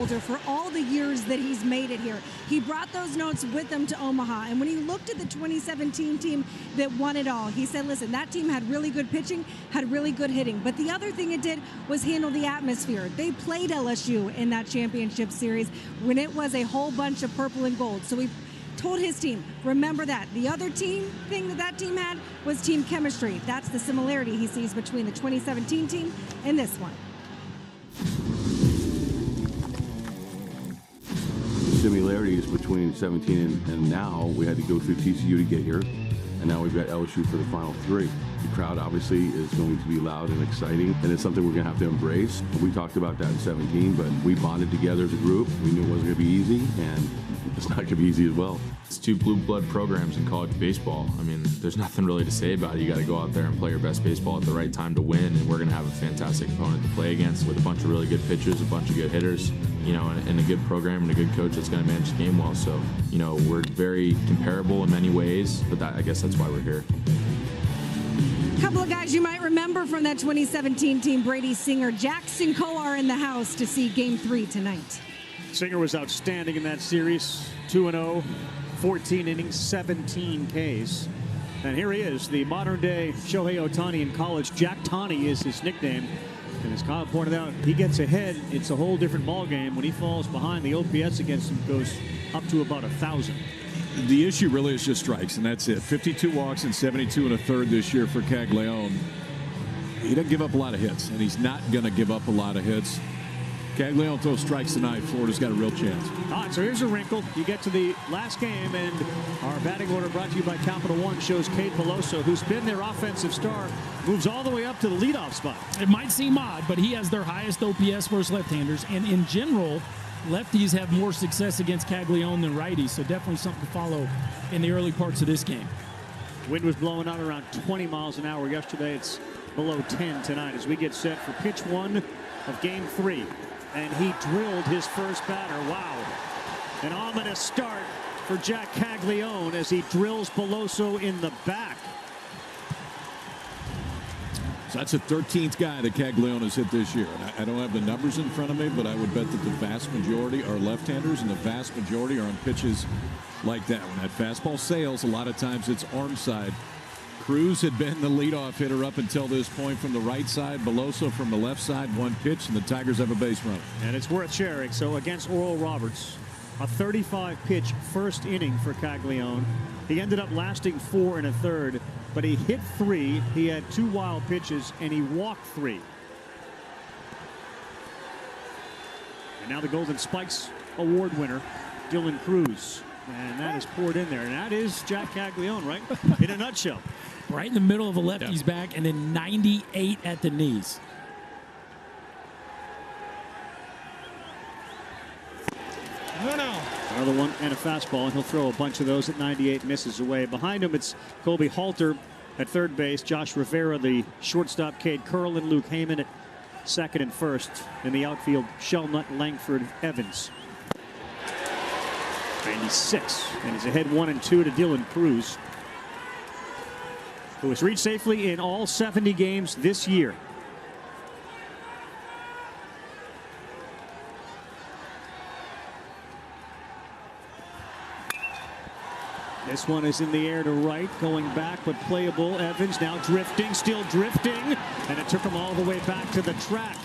for all the years that he's made it here. He brought those notes with him to Omaha, and when he looked at the 2017 team that won it all, he said, listen, that team had really good pitching, had really good hitting, but the other thing it did was handle the atmosphere. They played LSU in that championship series when it was a whole bunch of purple and gold. So we told his team, remember that. The other team thing that team had was team chemistry. That's the similarity he sees between the 2017 team and this one. Similarities between 17 and now. We had to go through TCU to get here, and now we've got LSU for the final three. The crowd obviously is going to be loud and exciting, and it's something we're going to have to embrace. We talked about that in 17, but we bonded together as a group. We knew it wasn't going to be easy, and it's not going to be easy as well. It's two blue blood programs in college baseball. I mean, there's nothing really to say about it. You got to go out there and play your best baseball at the right time to win, and we're going to have a fantastic opponent to play against with a bunch of really good pitchers, a bunch of good hitters, you know, and a good program and a good coach that's going to manage the game well. So, you know, we're very comparable in many ways, but I guess that's why we're here. A couple of guys you might remember from that 2017 team, Brady Singer, Jackson Coe are in the house to see Game 3 tonight. Singer was outstanding in that series, 2-0, 14 innings, 17 Ks. And here he is, the modern-day Shohei Ohtani in college. Jack Tani is his nickname. And as Kyle pointed out, he gets ahead, it's a whole different ballgame. When he falls behind, the OPS against him goes up to about 1,000. The issue really is just strikes, and that's it. 52 walks and 72 and a third this year for Caglione. He doesn't give up a lot of hits, and he's not going to give up a lot of hits. Caglione throws strikes tonight. Florida's got a real chance. All right, so here's a wrinkle. You get to the last game, and our batting order brought to you by Capital One shows Cade Peloso, who's been their offensive star, moves all the way up to the leadoff spot. It might seem odd, but he has their highest OPS versus left-handers, and in general, lefties have more success against Caglione than righties, so definitely something to follow in the early parts of this game. Wind was blowing out around 20 miles an hour yesterday. It's below 10 tonight as we get set for pitch 1 of Game 3. And he drilled his first batter. Wow. An ominous start for Jack Caglione as he drills Peloso in the back. So that's the 13th guy that Caglione has hit this year. And I don't have the numbers in front of me, but I would bet that the vast majority are left-handers and the vast majority are on pitches like that. When that fastball sails, a lot of times it's arm side. Cruz had been the leadoff hitter up until this point from the right side. Peloso from the left side, one pitch, and the Tigers have a base runner. And it's worth sharing. So against Oral Roberts, a 35-pitch first inning for Caglione. He ended up lasting 4 1/3, but he hit 3. He had 2 wild pitches, and he walked 3. And now the Golden Spikes Award winner, Dylan Cruz. And that is poured in there. And that is Jack Caglione, right? In a nutshell. Right in the middle of a lefty's back, and then 98 at the knees. Another one and a fastball, and he'll throw a bunch of those at 98, misses away. Behind him, it's Colby Halter at third base, Josh Rivera, the shortstop, Cade Curlin, Luke Heyman at second and first. In the outfield, Shelnut, Langford, Evans. 96, and he's ahead 1-2 to Dylan Cruz, who has reached safely in all 70 games this year. This one is in the air to right, going back, but playable. Evans now drifting, still drifting, and it took him all the way back to the track.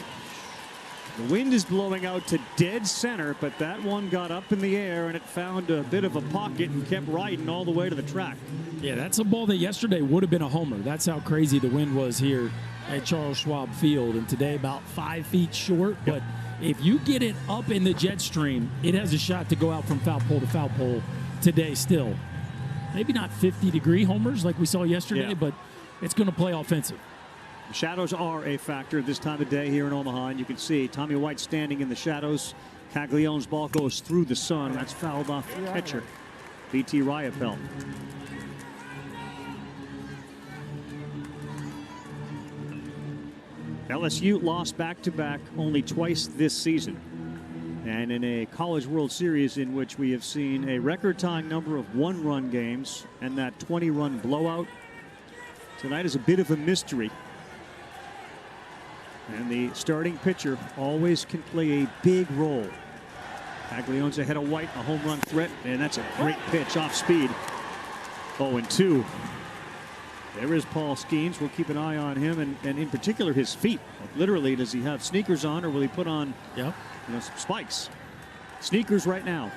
The wind is blowing out to dead center, but that one got up in the air, and it found a bit of a pocket and kept riding all the way to the track. Yeah, that's a ball that yesterday would have been a homer. That's how crazy the wind was here at Charles Schwab Field, and today about 5 feet short. But if you get it up in the jet stream, it has a shot to go out from foul pole to foul pole today still. Maybe not 50-degree homers like we saw yesterday, but it's going to play offensive. The shadows are a factor this time of day here in Omaha, and you can see Tommy White standing in the shadows. Caglione's ball goes through the sun. That's fouled off the catcher, B.T. Riopel. LSU lost back-to-back only twice this season. And in a College World Series in which we have seen a record-tying number of one-run games and that 20-run blowout, tonight is a bit of a mystery. And the starting pitcher always can play a big role Caglianone's ahead of White, a home run threat, and that's a great pitch off speed. 0-2. There is Paul Skeens. We'll keep an eye on him, and in particular his feet. Literally, does he have sneakers on, or will he put on some spikes? Sneakers right now.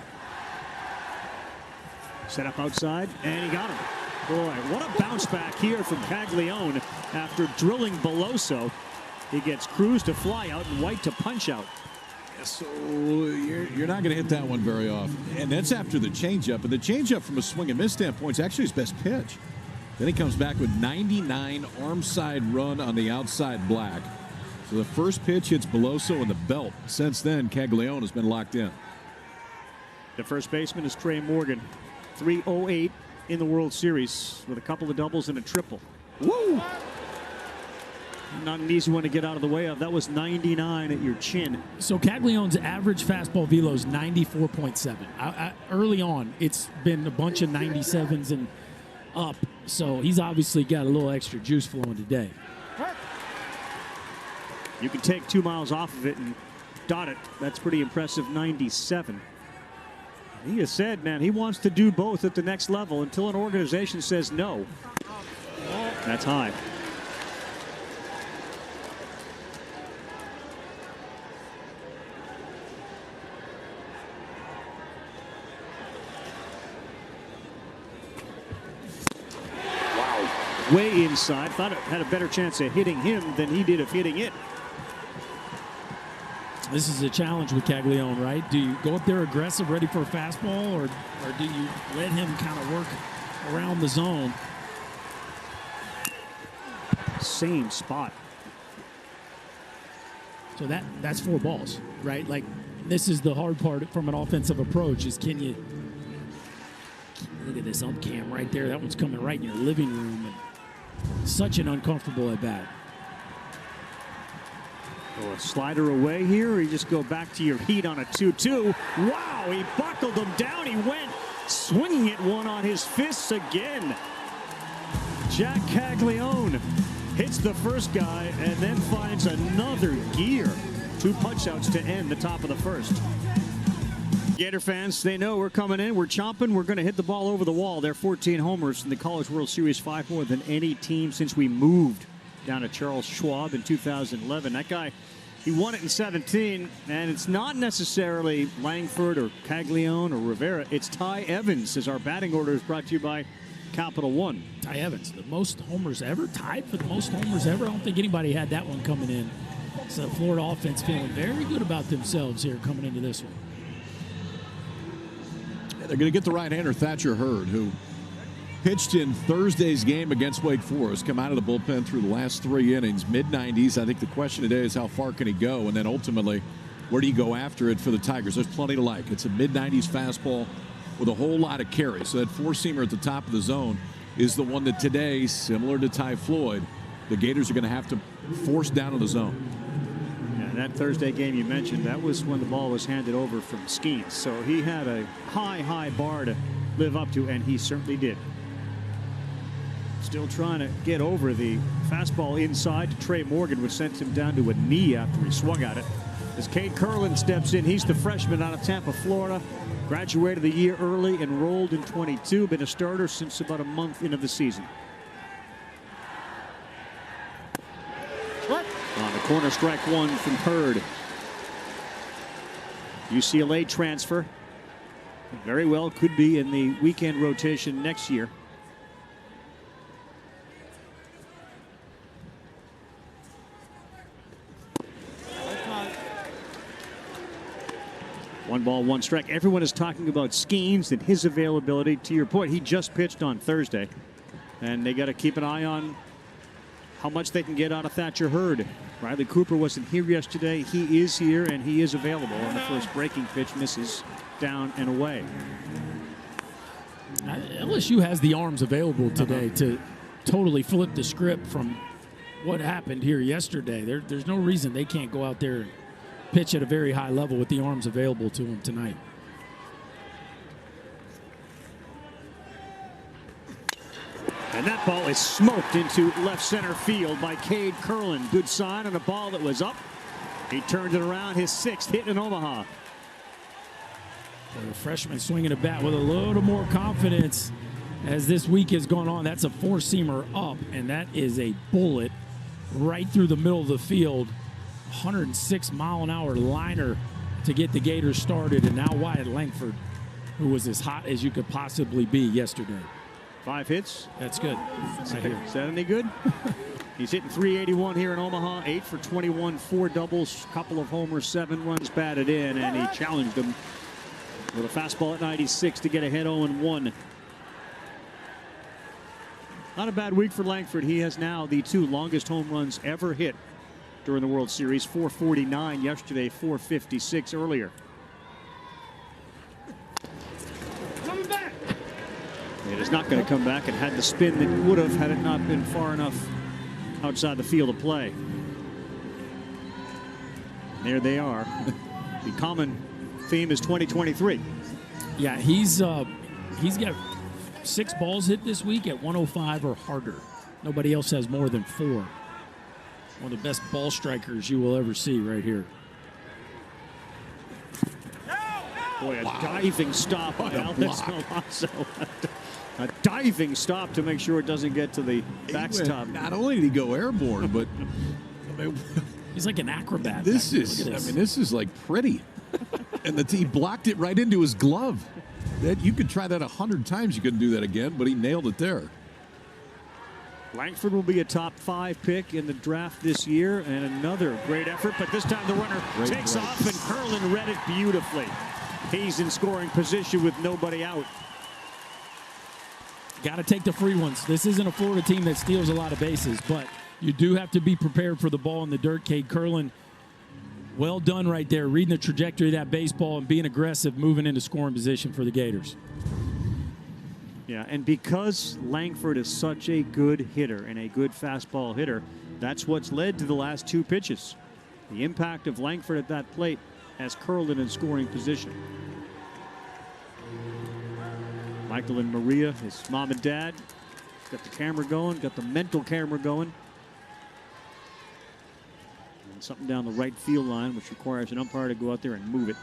Set up outside, and he got him. Boy, what a bounce back here from Caglianone after drilling Beloso. He gets Cruz to fly out and White to punch out. So you're not going to hit that one very often. And that's after the changeup. And the changeup from a swing and miss standpoint is actually his best pitch. Then he comes back with 99 arm side run on the outside black. So the first pitch hits Beloso in the belt. Since then, Caglianone has been locked in. The first baseman is Trey Morgan. 308 in the World Series with a couple of doubles and a triple. Woo! Not an easy one to get out of the way of. That was 99 at your chin. So Caglianone's average fastball velo is 94.7. Early on, it's been a bunch of 97s and up. So he's obviously got a little extra juice flowing today. You can take 2 miles off of it and dot it. That's pretty impressive, 97. He has said, man, he wants to do both at the next level until an organization says no. That's high. Wow. Way inside. Thought it had a better chance of hitting him than he did of hitting it. This is a challenge with Caglianone, right? Do you go up there aggressive, ready for a fastball, or do you let him kind of work around the zone? Same spot. So that's 4 balls, right? Like, this is the hard part from an offensive approach is can you look at this ump cam right there? That one's coming right in your living room. And such an uncomfortable at bat. Oh, a slider away here, or you just go back to your heat on a 2-2. Wow, he buckled him down. He went swinging it one on his fists again. Jack Caglianone hits the first guy and then finds another gear. 2 punch-outs to end the top of the first. Gator fans, they know we're coming in. We're chomping. We're going to hit the ball over the wall. They're 14 homers in the College World Series, 5 more than any team since we moved down to Charles Schwab in 2011. That guy, he won it in 17, and it's not necessarily Langford or Caglianone or Rivera. It's Ty Evans, as our batting order is brought to you by Capital One. Ty Evans, the most homers ever, tied for the most homers ever. I don't think anybody had that one coming in. So the Florida offense feeling very good about themselves here coming into this one. They're going to get the right-hander Thatcher Hurd, who pitched in Thursday's game against Wake Forest, come out of the bullpen through the last 3 innings, mid-90s. I think the question today is how far can he go, and then ultimately, where do you go after it for the Tigers? There's plenty to like. It's a mid-90s fastball with a whole lot of carry. So that 4-seamer at the top of the zone is the one that today, similar to Ty Floyd, the Gators are going to have to force down to the zone. Yeah, that Thursday game you mentioned, that was when the ball was handed over from Skeens. So he had a high bar to live up to, and he certainly did. Still trying to get over the fastball inside to Trey Morgan, which sent him down to a knee after he swung at it. As Cade Curlin steps in, he's the freshman out of Tampa, Florida. Graduated the year early, enrolled in 22, been a starter since about a month into the season. On the corner, strike 1 from Hurd. UCLA transfer. Very well could be in the weekend rotation next year. One ball, one strike. Everyone is talking about Skeens and his availability. To your point, he just pitched on Thursday. And they got to keep an eye on how much they can get out of Thatcher Hurd. Riley Cooper wasn't here yesterday. He is here, and he is available. And the first breaking pitch misses down and away. LSU has the arms available today to totally flip the script from what happened here yesterday. There's no reason they can't go out there and pitch at a very high level with the arms available to him tonight. And that ball is smoked into left center field by Cade Curlin. Good sign on a ball that was up. He turned it around, his 6th hit in Omaha. The freshman swinging a bat with a little more confidence as this week has gone on. That's a four-seamer up, and that is a bullet right through the middle of the field. 106-mile-an-hour liner to get the Gators started, and now Wyatt Langford, who was as hot as you could possibly be yesterday. 5 hits. That's good. Is that any good? He's hitting .381 here in Omaha. 8 for 21, 4 doubles, couple of homers, 7 runs batted in, and he challenged him with a fastball at 96 to get ahead 0-1. Not a bad week for Langford. He has now the 2 longest home runs ever hit during the World Series. 449 yesterday, 456 earlier. Coming back. It is not going to come back. It had the spin that would have had it not been far enough outside the field of play. There they are. The common theme is 2023. Yeah, he's got 6 balls hit this week at 105 or harder. Nobody else has more than 4. One of the best ball strikers you will ever see right here. Boy, a diving stop by Alex Milazzo. A diving stop to make sure it doesn't get to the backstop. Not only did he go airborne, but he's like an acrobat. This is like pretty. And he blocked it right into his glove. You could try that 100 times. You couldn't do that again, but he nailed it there. Langford will be a top 5 pick in the draft this year, and another great effort, but this time the runner takes off, and Curlin read it beautifully. He's in scoring position with nobody out. Got to take the free ones. This isn't a Florida team that steals a lot of bases, but you do have to be prepared for the ball in the dirt. Cade Curlin, well done right there, reading the trajectory of that baseball and being aggressive, moving into scoring position for the Gators. Yeah, and because Langford is such a good hitter and a good fastball hitter, that's what's led to the last 2 pitches. The impact of Langford at that plate has Curlin in scoring position. Michael and Maria, his mom and dad, got the camera going, got the mental camera going. And something down the right field line, which requires an umpire to go out there and move it.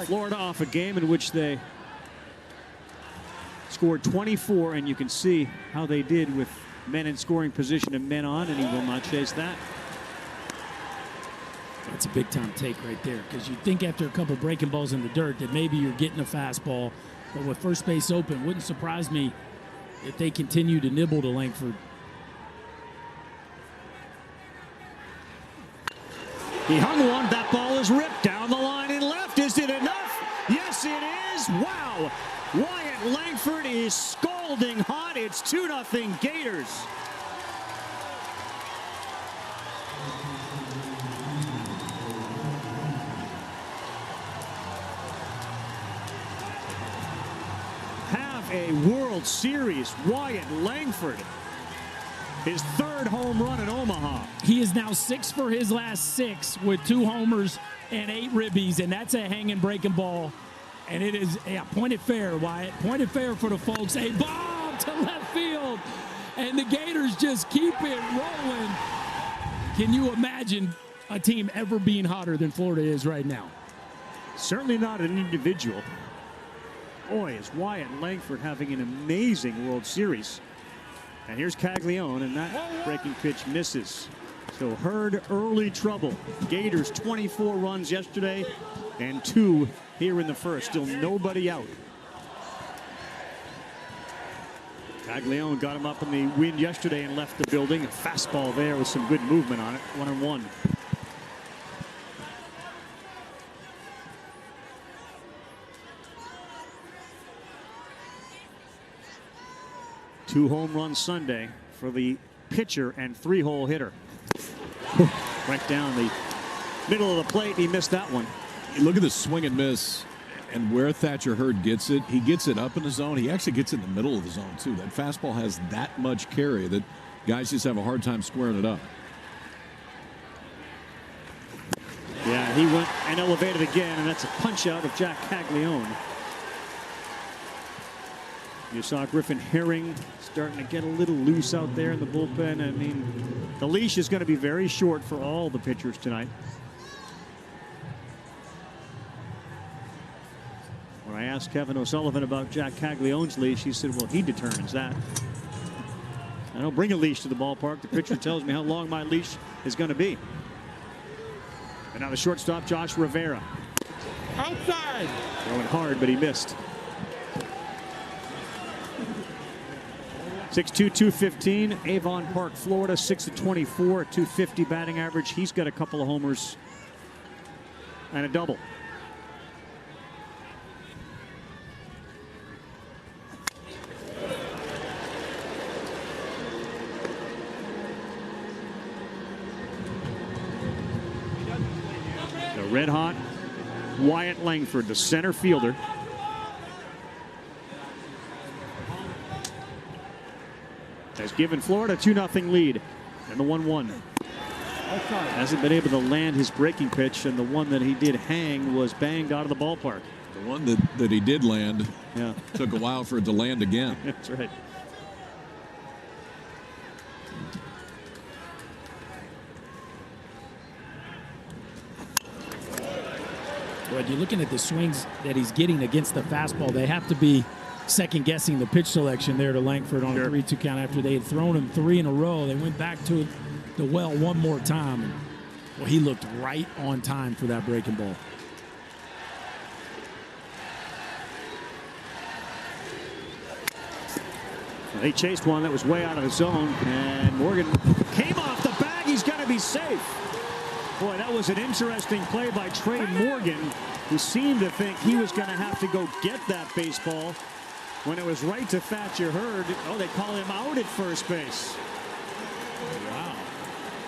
Florida off a game in which they scored 24, and you can see how they did with men in scoring position and men on, and he will not chase that. That's a big-time take right there, because you think after a couple breaking balls in the dirt that maybe you're getting a fastball, but with first base open, wouldn't surprise me if they continue to nibble to Langford. He hung one. That ball is ripped down the line and left. Is it enough? Yes, it is. Wow. Wyatt Langford is scalding hot. It's 2-0 Gators. Have a World Series. Wyatt Langford. His 3rd home run in Omaha. He is now 6 for his last 6 with 2 homers and 8 ribbies, and that's a hanging breaking ball. And it is, point it fair, Wyatt. Point it fair for the folks. A bomb to left field, and the Gators just keep it rolling. Can you imagine a team ever being hotter than Florida is right now? Certainly not an individual. Boy, is Wyatt Langford having an amazing World Series. And here's Caglione, and that breaking pitch misses. So Hurd, early trouble. Gators 24 runs yesterday and 2 here in the first. Still nobody out. Caglione got him up in the wind yesterday and left the building. A fastball there with some good movement on it. 1-1. Two home run Sunday for the pitcher and 3-hole hitter. Right down the middle of the plate. He missed that one. Look at the swing and miss, and where Thatcher Hurd gets it. He gets it up in the zone. He actually gets it in the middle of the zone, too. That fastball has that much carry that guys just have a hard time squaring it up. Yeah, he went and elevated again, and that's a punch out of Jack Caglione. You saw Griffin Herring starting to get a little loose out there in the bullpen. I mean, the leash is going to be very short for all the pitchers tonight. When I asked Kevin O'Sullivan about Jack Caglione's leash, he said, well, he determines that. I don't bring a leash to the ballpark. The pitcher tells me how long my leash is going to be. And now the shortstop, Josh Rivera. Outside. Throwing hard, but he missed. 6'2", 215. Avon Park, Florida, 6'24", 250 batting average. He's got a couple of homers and a double. The red-hot Wyatt Langford, the center fielder. Has given Florida a 2-0 lead in the 1-1. Hasn't been able to land his breaking pitch, and the one that he did hang was banged out of the ballpark. The one that he did land, yeah, took a while for it to land again. That's right. But you're looking at the swings that he's getting against the fastball. They have to be second-guessing the pitch selection there to Langford on a 3-2 count after they had thrown him 3 in a row. They went back to the well one more time. And, well, he looked right on time for that breaking ball. They chased one that was way out of the zone, and Morgan came off the bag. He's going to be safe. Boy, that was an interesting play by Trey Morgan, who seemed to think he was going to have to go get that baseball when it was right to Thatcher Hurd. Oh, they call him out at first base. Wow.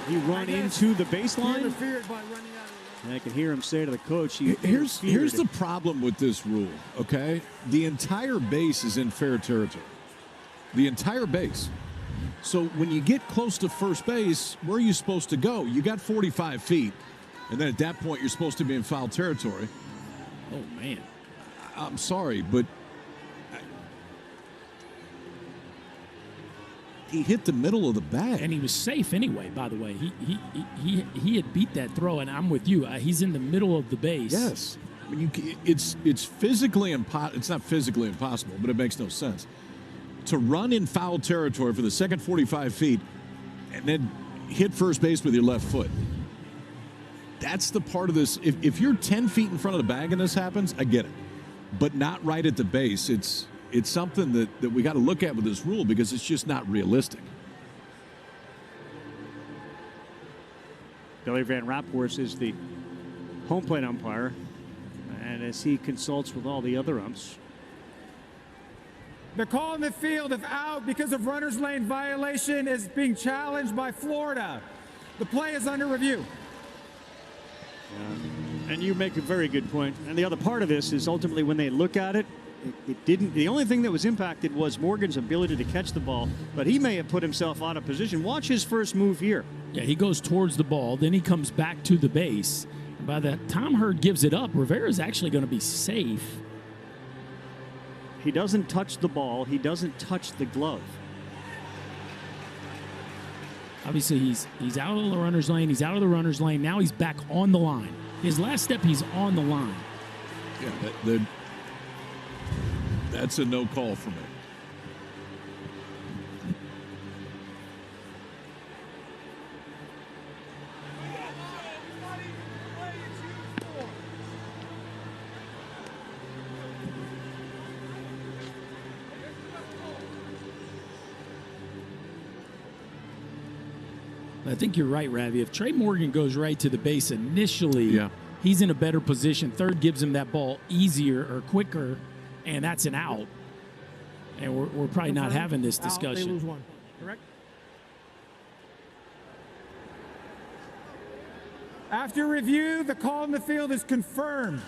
He run into the baseline. Interfered by running out of and I can hear him say to the coach, here's the problem with this rule, okay? The entire base is in fair territory. The entire base. So when you get close to first base, where are you supposed to go? You got 45 feet, and then at that point, you're supposed to be in foul territory. Oh, man. I'm sorry, but he hit the middle of the bag. And he was safe anyway, by the way. He had beat that throw, and I'm with you. He's in the middle of the base. Yes. I mean, it's physically impossible. It's not physically impossible, but it makes no sense to run in foul territory for the second 45 feet and then hit first base with your left foot. That's the part of this. If you're 10 feet in front of the bag and this happens, I get it. But not right at the base. It's something that we got to look at with this rule because it's just not realistic. Billy Van Raphorst is the home plate umpire, and as he consults with all the other umps. The call in the field of out because of runner's lane violation is being challenged by Florida. The play is under review. And you make a very good point. And the other part of this is ultimately when they look at it, it didn't. The only thing that was impacted was Morgan's ability to catch the ball, but he may have put himself out of position. Watch his first move here. Yeah, he goes towards the ball, then he comes back to the base. By the time Hurd gives it up, Rivera's actually going to be safe. He doesn't touch the ball. He doesn't touch the glove. Obviously, he's out of the runner's lane. He's out of the runner's lane. Now he's back on the line. His last step, he's on the line. Yeah, that's a no call for me. I think you're right, Ravi. If Trey Morgan goes right to the base initially, he's in a better position. Third gives him that ball easier or quicker, and that's an out. And we're probably not having this discussion. They lose one, correct? After review, the call in the field is confirmed.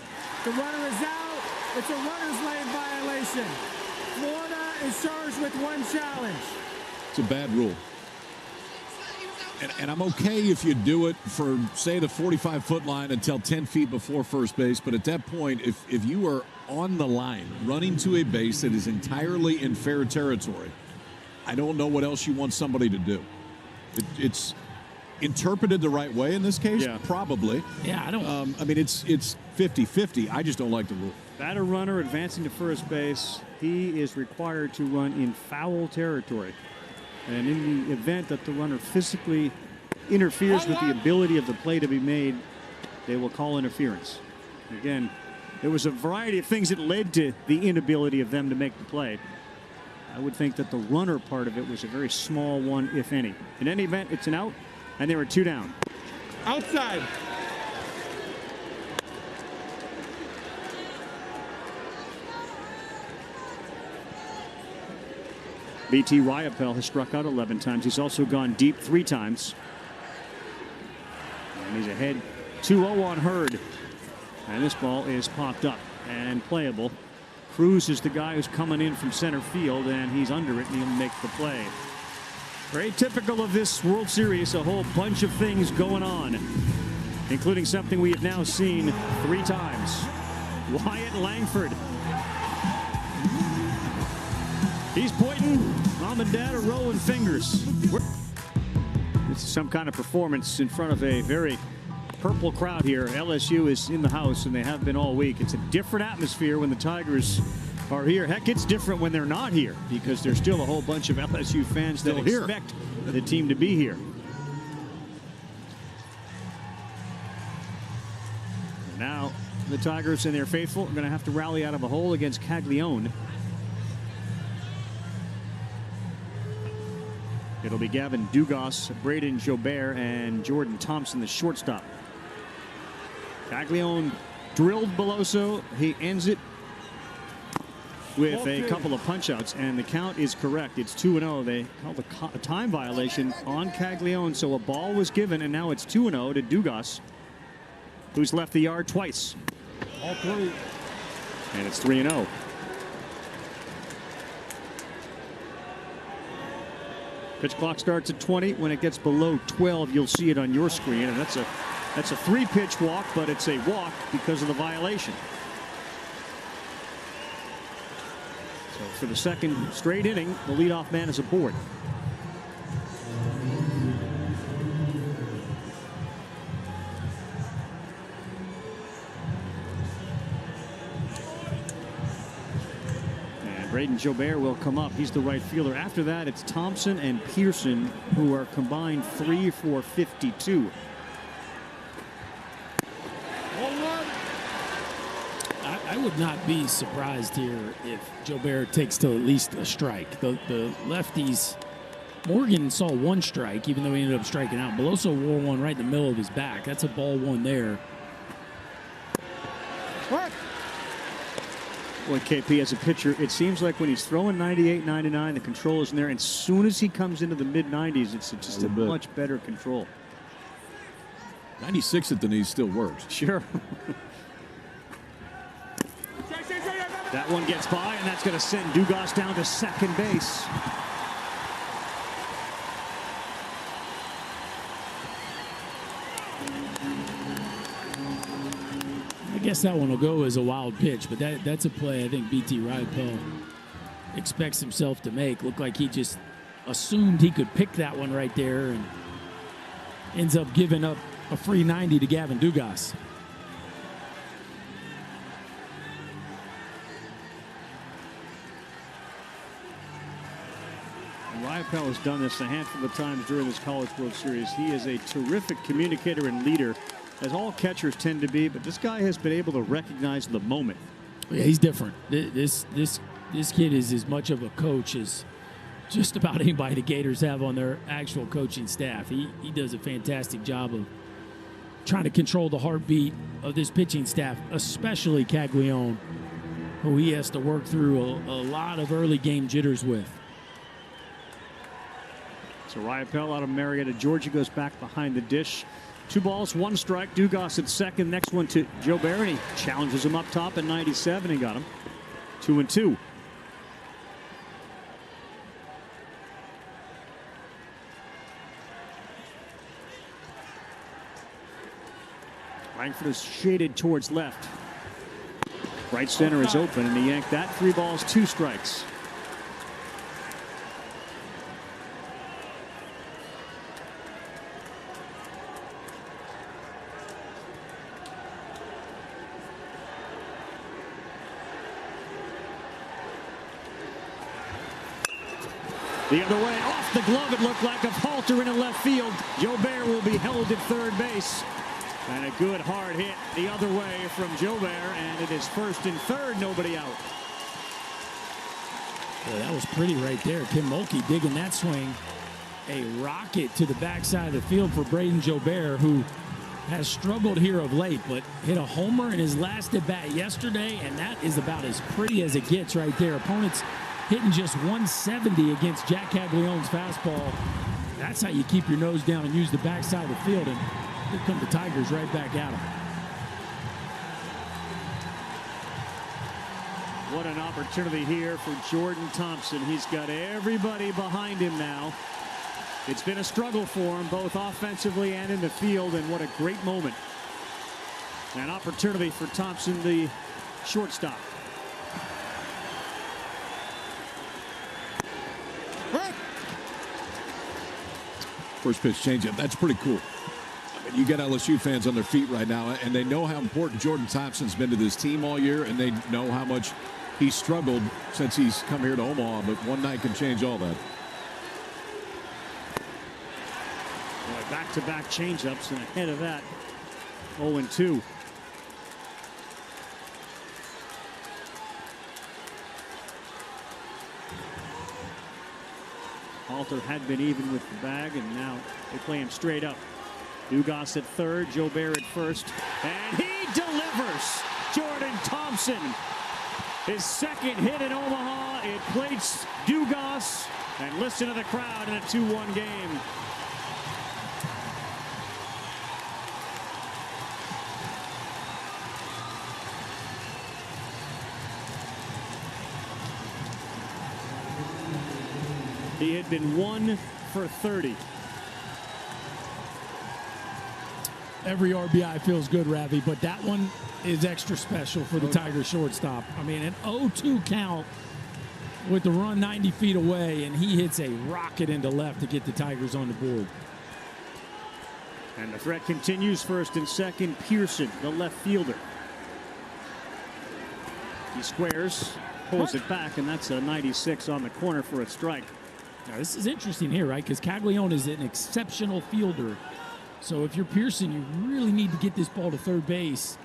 The runner is out. It's a runner's lane violation. Florida is charged with one challenge. It's a bad rule. And I'm okay if you do it for, say, the 45-foot line until 10 feet before first base. But at that point, if you are on the line running to a base that is entirely in fair territory, I don't know what else you want somebody to do. It's interpreted the right way in this case, probably. Yeah, I don't. I mean, it's 50-50. I just don't like the rule. Batter runner advancing to first base. He is required to run in foul territory. And in the event that the runner physically interferes with the ability of the play to be made, they will call interference. Again, there was a variety of things that led to the inability of them to make the play. I would think that the runner part of it was a very small one, if any. In any event, it's an out, and there are 2 down. Outside. BT Ryapel has struck out 11 times. He's also gone deep 3 times. And he's ahead 2-0 on Hurd. And this ball is popped up and playable. Cruz is the guy who's coming in from center field, and he's under it, and he'll make the play. Very typical of this World Series, a whole bunch of things going on, including something we have now seen 3 times. Wyatt Langford. He's pointing. Mom and Dad are rolling fingers. This is some kind of performance in front of a very purple crowd here. LSU is in the house, and they have been all week. It's a different atmosphere when the Tigers are here. Heck, it's different when they're not here, because there's still a whole bunch of LSU fans that expect the team to be here. And now the Tigers and their faithful are going to have to rally out of a hole against Caglione. It'll be Gavin Dugas, Braden Jobert, and Jordan Thompson, the shortstop. Caglione drilled Beloso. He ends it with a couple of punch-outs, and the count is correct. It's 2-0. They called a time violation on Caglione, so a ball was given, and now it's 2-0 to Dugas, who's left the yard twice. All 3. And it's 3-0. Pitch clock starts at 20. When it gets below 12, you'll see it on your screen, and that's a 3-pitch walk, but it's a walk because of the violation. So for the second straight inning, the leadoff man is aboard. Braden Jobert will come up. He's the right fielder. After that, it's Thompson and Pearson, who are combined 3 for 52. I would not be surprised here if Jobert takes to at least a strike. The lefties, Morgan saw 1 strike, even though he ended up striking out. Beloso wore 1 right in the middle of his back. That's a ball 1 there. What? Boy, KP, as a pitcher, it seems like when he's throwing 98, 99, the control is in there. And as soon as he comes into the mid-90s, it's just a much better control. 96 at the knees still works. Sure. That one gets by, and that's going to send Dugas down to second base. I guess that one will go as a wild pitch, but that's a play I think BT Ryapel expects himself to make. Looked like he just assumed he could pick that one right there and ends up giving up a free 90 to Gavin Dugas. Ryapel has done this a handful of times during this College World Series. He is a terrific communicator and leader, as all catchers tend to be, but this guy has been able to recognize the moment. Yeah, he's different. This kid is as much of a coach as just about anybody the Gators have on their actual coaching staff. He does a fantastic job of trying to control the heartbeat of this pitching staff, especially Caglione, who he has to work through a lot of early game jitters with. So Ryapel out of Marietta, Georgia, goes back behind the dish. 2 balls, 1 strike. Dugas at second. Next one to Jobert. He challenges him up top at 97 and got him. 2-2. Langford is shaded towards left. Right center is open, and he yanked that. 3 balls, 2 strikes. The other way, off the glove, it looked like, of Halter into left field. Jobert will be held at third base. And a good hard hit the other way from Jobert, and it is first and third, nobody out. Boy, that was pretty right there. Kim Mulkey digging that swing. A rocket to the backside of the field for Braden Jobert, who has struggled here of late, but hit a homer in his last at bat yesterday, and that is about as pretty as it gets right there. Opponents hitting just 170 against Jack Caglione's fastball. That's how you keep your nose down and use the backside of the field. And here come the Tigers right back at him. What an opportunity here for Jordan Thompson. He's got everybody behind him now. It's been a struggle for him, both offensively and in the field, and what a great moment. An opportunity for Thompson, the shortstop. First pitch changeup. That's pretty cool. I mean, you got LSU fans on their feet right now, and they know how important Jordan Thompson's been to this team all year, and they know how much he's struggled since he's come here to Omaha, but one night can change all that. Back-to-back changeups, and ahead of that, 0-2. Halter had been even with the bag, and now they play him straight up. Dugas at third, Jobert at first, and he delivers. Jordan Thompson, his second hit in Omaha. It plates Dugas, and listen to the crowd in a 2-1 game. He had been 1 for 30. Every RBI feels good, Ravi, but that one is extra special for the Tigers shortstop. I mean, an 0-2 count with the run 90 feet away, and he hits a rocket into left to get the Tigers on the board. And the threat continues. First and second, Pearson, the left fielder. He squares, pulls it back, and that's a 96 on the corner for a strike. Now, this is interesting here, right? Because Caglione is an exceptional fielder. So if you're Pearson, you really need to get this ball to third base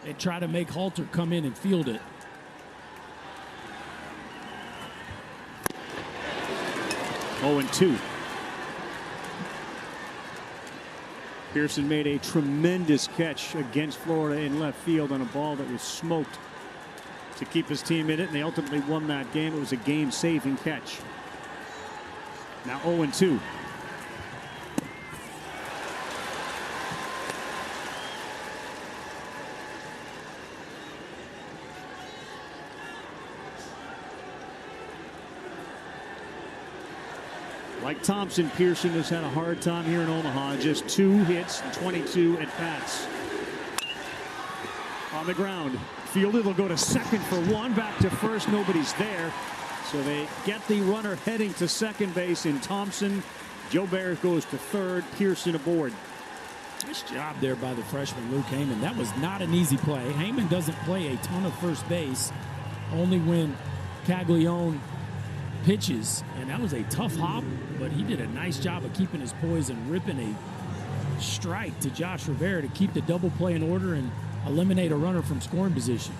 and try to make Halter come in and field it. Oh, 0-2. Pearson made a tremendous catch against Florida in left field on a ball that was smoked to keep his team in it, and they ultimately won that game. It was a game-saving catch. Now 0-2. Like Thompson, Pearson has had a hard time here in Omaha. Just 2 hits and 22 at-bats. On the ground. Fielded, they'll go to second for 1. Back to first, nobody's there. So they get the runner heading to second base in Thompson. Jobert goes to third. Pearson aboard. Nice job there by the freshman Luke Heyman. That was not an easy play. Heyman doesn't play a ton of first base, only when Caglione pitches. And that was a tough hop, but he did a nice job of keeping his poise and ripping a strike to Josh Rivera to keep the double play in order and eliminate a runner from scoring position.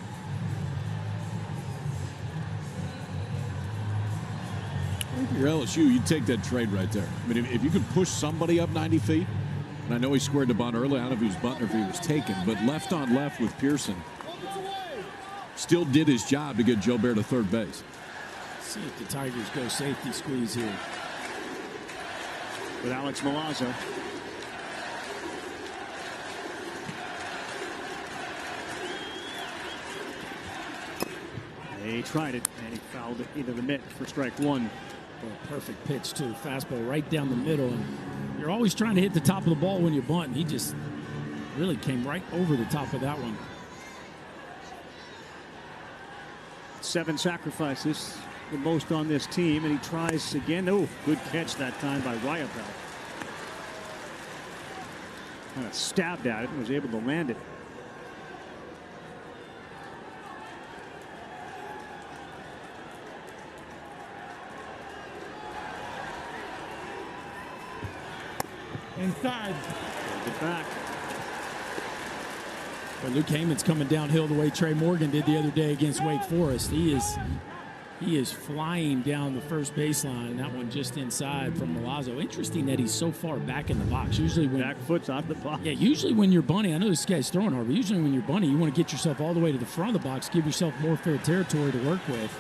If you're LSU, you'd take that trade right there. I mean, if you could push somebody up 90 feet, and I know he squared the bunt early. I don't know if he was bunting or if he was taken, but left on left with Pearson still did his job to get Jobert to third base. Let's see if the Tigers go safety squeeze here. With Alex Milazzo. He tried it, and he fouled it into the mitt for strike 1. A perfect pitch, too. Fastball right down the middle. And you're always trying to hit the top of the ball when you're bunting. He just Really came right over the top of that one. 7 sacrifices, the most on this team, and he tries again. Oh, good catch that time by Ryapel. Kind of stabbed at it and was able to land it. Inside. Get back. But Luke Heyman's coming downhill the way Trey Morgan did the other day against Wake Forest. He is flying down the first baseline. That one just inside from Milazzo. Interesting that he's so far back in the box. Usually when back foot's out the box. Yeah, usually when you're bunny, I know this guy's throwing hard, but usually when you're bunny, you want to get yourself all the way to the front of the box, give yourself more fair territory to work with.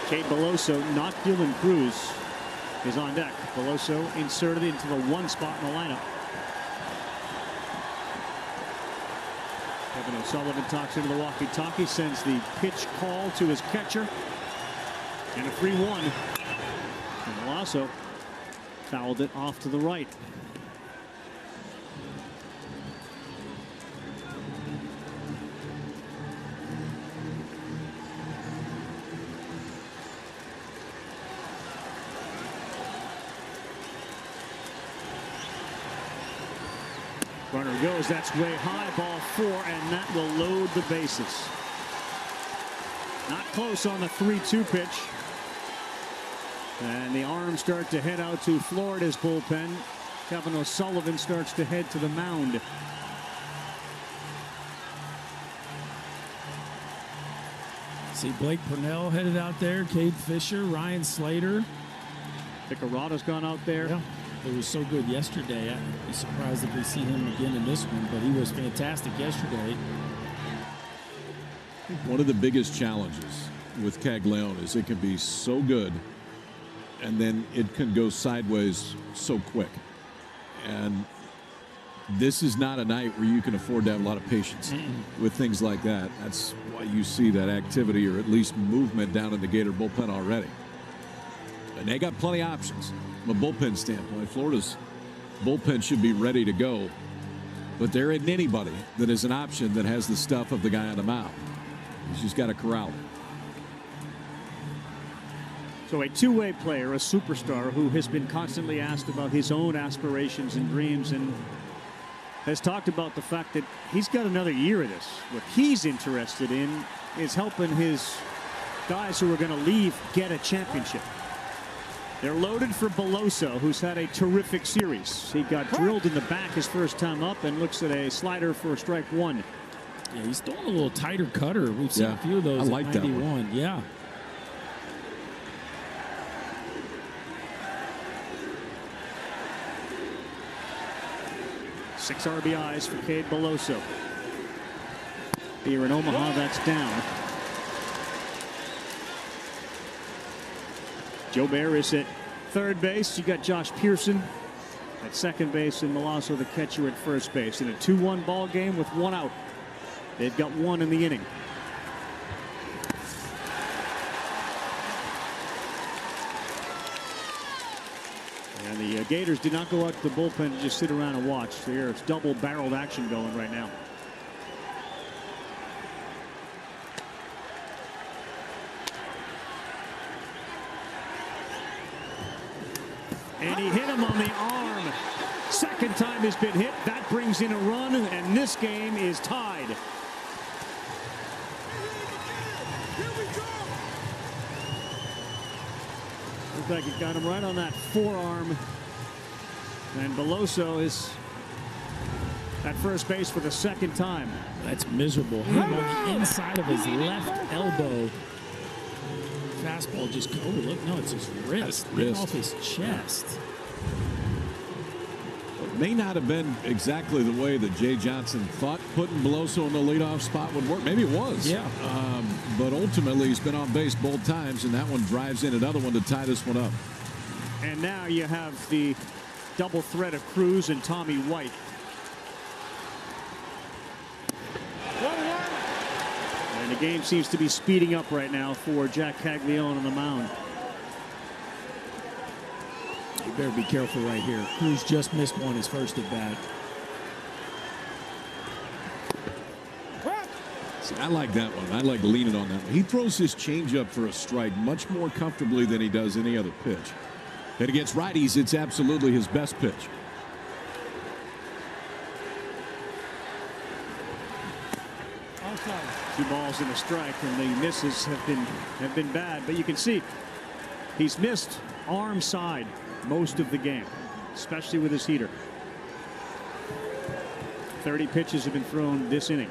Cade Beloso, not Dylan Cruz, is on deck. Beloso inserted into the 1 spot in the lineup. Kevin O'Sullivan talks into the walkie-talkie, sends the pitch call to his catcher, and a 3-1. And Beloso fouled it off to the right. Runner goes, that's way high, ball 4, and that will load the bases. Not close on the 3-2 pitch. And the arms start to head out to Florida's bullpen. Kevin O'Sullivan starts to head to the mound. See Blake Purnell headed out there, Cade Fisher, Ryan Slater. Picarato's gone out there. Yeah. It was so good yesterday. I'd be surprised if we see him again in this one, but he was fantastic yesterday. One of the biggest challenges with Caglione is it can be so good and then it can go sideways so quick. And this is not a night where you can afford to have a lot of patience with things like that. That's why you see that activity or at least movement down in the Gator bullpen already. And they got plenty of options. From a bullpen standpoint, Florida's bullpen should be ready to go, but there isn't anybody that is an option that has the stuff of the guy on the mound. He's just got to corral it. So a two-way player, a superstar who has been constantly asked about his own aspirations and dreams, and has talked about the fact that he's got another year of this. What he's interested in is helping his guys who are going to leave get a championship. They're loaded for Beloso, who's had a terrific series. He got drilled in the back his first time up and looks at a slider for strike 1. Yeah, he's throwing a little tighter cutter. We've seen a few of those I like at that 91. one. Yeah. Six RBIs for Cade Beloso. Here in Omaha, that's down. Joe Bear is at third base. You got Josh Pearson at second base and Milazzo, the catcher, at first base. In a 2-1 ball game with 1 out. They've got 1 in the inning. And the Gators did not go out to the bullpen to just sit around and watch. So here it's double-barreled action going right now. And he hit him on the arm. Second time he's been hit. That brings in a run, and this game is tied. Looks like it got him right on that forearm. And Beloso is at first base for the second time. That's miserable. Hit him on the inside of his left elbow. Fastball just, oh, look, no, it's his wrist. Off his chest. It may not have been exactly the way that Jay Johnson thought putting Beloso in the leadoff spot would work. Maybe it was. Yeah. But ultimately, he's been on base both times, and that one drives in another one to tie this one up. And now you have the double threat of Cruz and Tommy White. And the game seems to be speeding up right now for Jack Caglione on the mound. You better be careful right here. Cruz just missed one his first at bat. See, I like that one. I like leaning on that one. He throws his changeup for a strike much more comfortably than he does any other pitch. And against righties, it's absolutely his best pitch. Two balls and a strike, and the misses have been bad. But you can see he's missed arm side most of the game, especially with his heater. 30 pitches have been thrown this inning.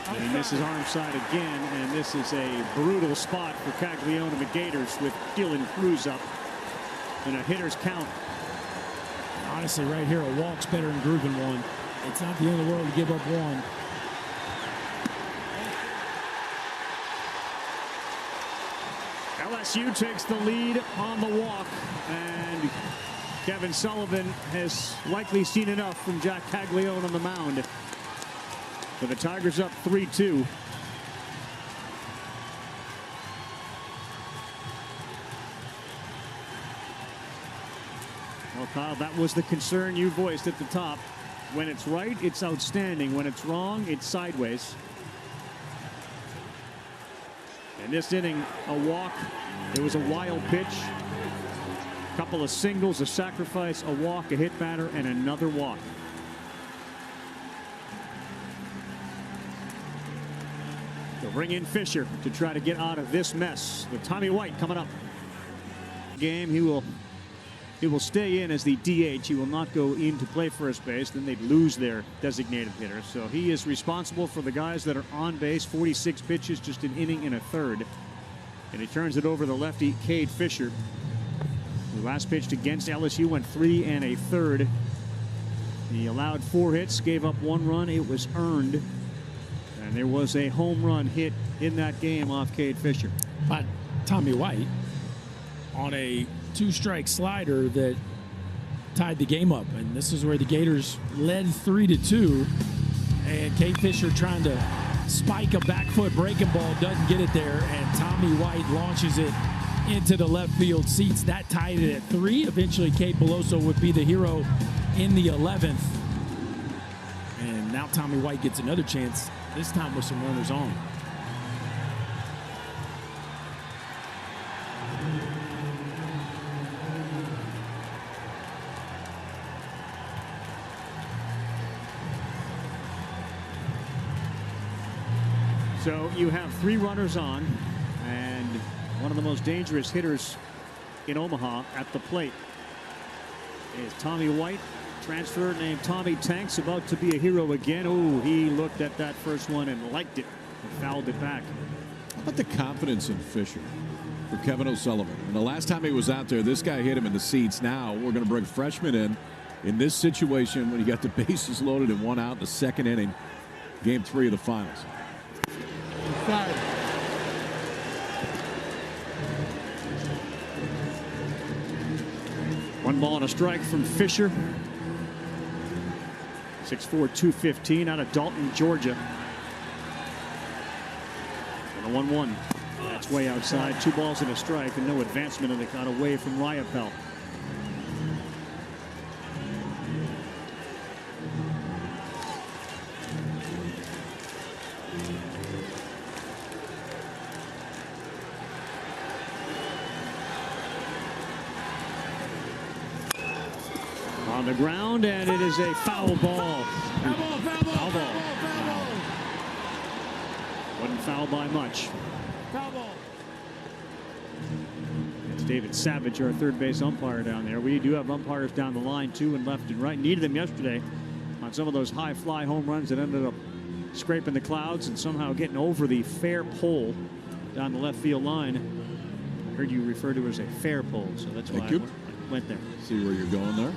And he misses arm side again, and this is a brutal spot for Caglione and the Gators with Dylan Cruz up in a hitter's count. Honestly, right here, a walk's better than grooving one. It's not the end of the world to give up one. LSU takes the lead on the walk, and Kevin Sullivan has likely seen enough from Jack Caglione on the mound. So the Tigers up 3-2. Well, Kyle, that was the concern you voiced at the top. When it's right, it's outstanding. When it's wrong, it's sideways. In this inning, a walk. It was a wild pitch. A couple of singles, a sacrifice, a walk, a hit batter, and another walk. They'll bring in Fisher to try to get out of this mess with Tommy White coming up. Game, he will stay in as the DH. He will not go in to play first base. Then they'd lose their designated hitter. So he is responsible for the guys that are on base. 46 pitches, just an inning and a third. And he turns it over to lefty Cade Fisher, who last pitched against LSU went 3 1/3. He allowed 4 hits, gave up 1 run. It was earned. And there was a home run hit in that game off Cade Fisher. But Tommy White on a 2-strike slider that tied the game up. And this is where the Gators led 3-2. And Cade Fisher trying to spike a back foot breaking ball, doesn't get it there. And Tommy White launches it into the left field seats. That tied it at 3. Eventually, Cade Beloso would be the hero in the 11th. And now Tommy White gets another chance, this time with some runners on. So you have 3 runners on, and one of the most dangerous hitters in Omaha at the plate is Tommy White, transfer named Tommy Tanks, about to be a hero again. Oh, he looked at that first one and liked it and fouled it back. How about the confidence in Fisher for Kevin O'Sullivan? And the last time he was out there, this guy hit him in the seats. Now we're going to bring freshman in this situation when you got the bases loaded and 1 out in the 2nd inning, game 3 of the finals. One ball and a strike from Fisher. 6'4", 215 out of Dalton, Georgia. And a 1-1. That's way outside. 2 balls and a strike, and no advancement, and they got away from Riopel. On the ground, and it is a foul ball. Foul ball. Wasn't fouled by much. Foul ball. It's David Savage, our third base umpire down there. We do have umpires down the line, too, and left and right. Needed them yesterday on some of those high fly home runs that ended up scraping the clouds and somehow getting over the fair pole down the left field line. I heard you refer to it as a fair pole, so that's why I went there. See where you're going there?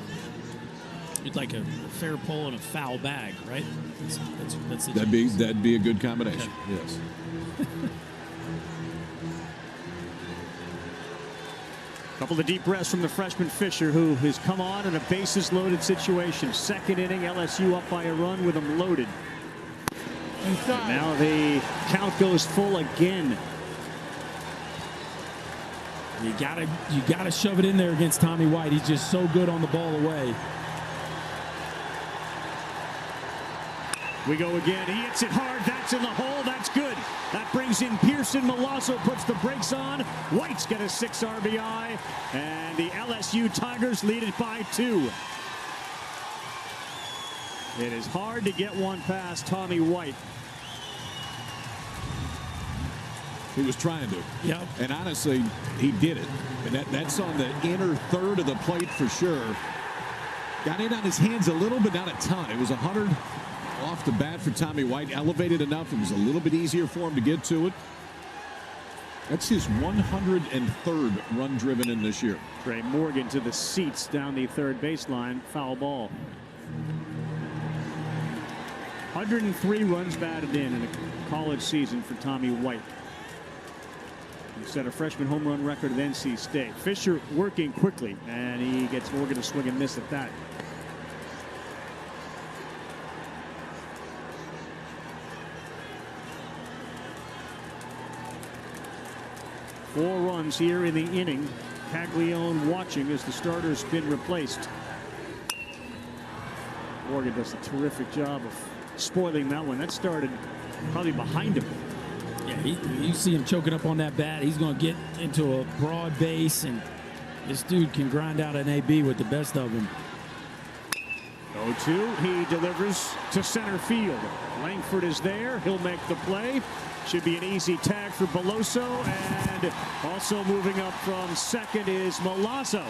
You'd like a fair pole and a foul bag, right? That's the That'd be a good combination. Okay. Yes. Couple of deep breaths from the freshman Fisher, who has come on in a bases loaded situation. 2nd inning, LSU up by a run with them loaded. Now the count goes full again. You gotta shove it in there against Tommy White. He's just so good on the ball away. We go again. He hits it hard. That's in the hole. That's good. That brings in Pearson. Milazzo puts the brakes on. White's got a 6 RBI. And the LSU Tigers lead it by 2. It is hard to get one past Tommy White. He was trying to. Yep. And honestly, he did it. And that's on the inner third of the plate for sure. Got in on his hands a little, but not a ton. It was 100 off the bat for Tommy White. Elevated enough. It was a little bit easier for him to get to it. That's his 103rd run driven in this year. Trey Morgan to the seats down the third baseline. Foul ball. 103 runs batted in a college season for Tommy White. He set a freshman home run record at NC State. Fisher working quickly, and he gets Morgan to swing and miss at that. Four runs here in the inning. Caglione watching as the starter's been replaced. Morgan does a terrific job of spoiling that one. That started probably behind him. Yeah, you see him choking up on that bat. He's going to get into a broad base, and this dude can grind out an AB with the best of them. 0-2. He delivers to center field. Langford is there. He'll make the play. Should be an easy tag for Beloso. And also moving up from second is Milazzo.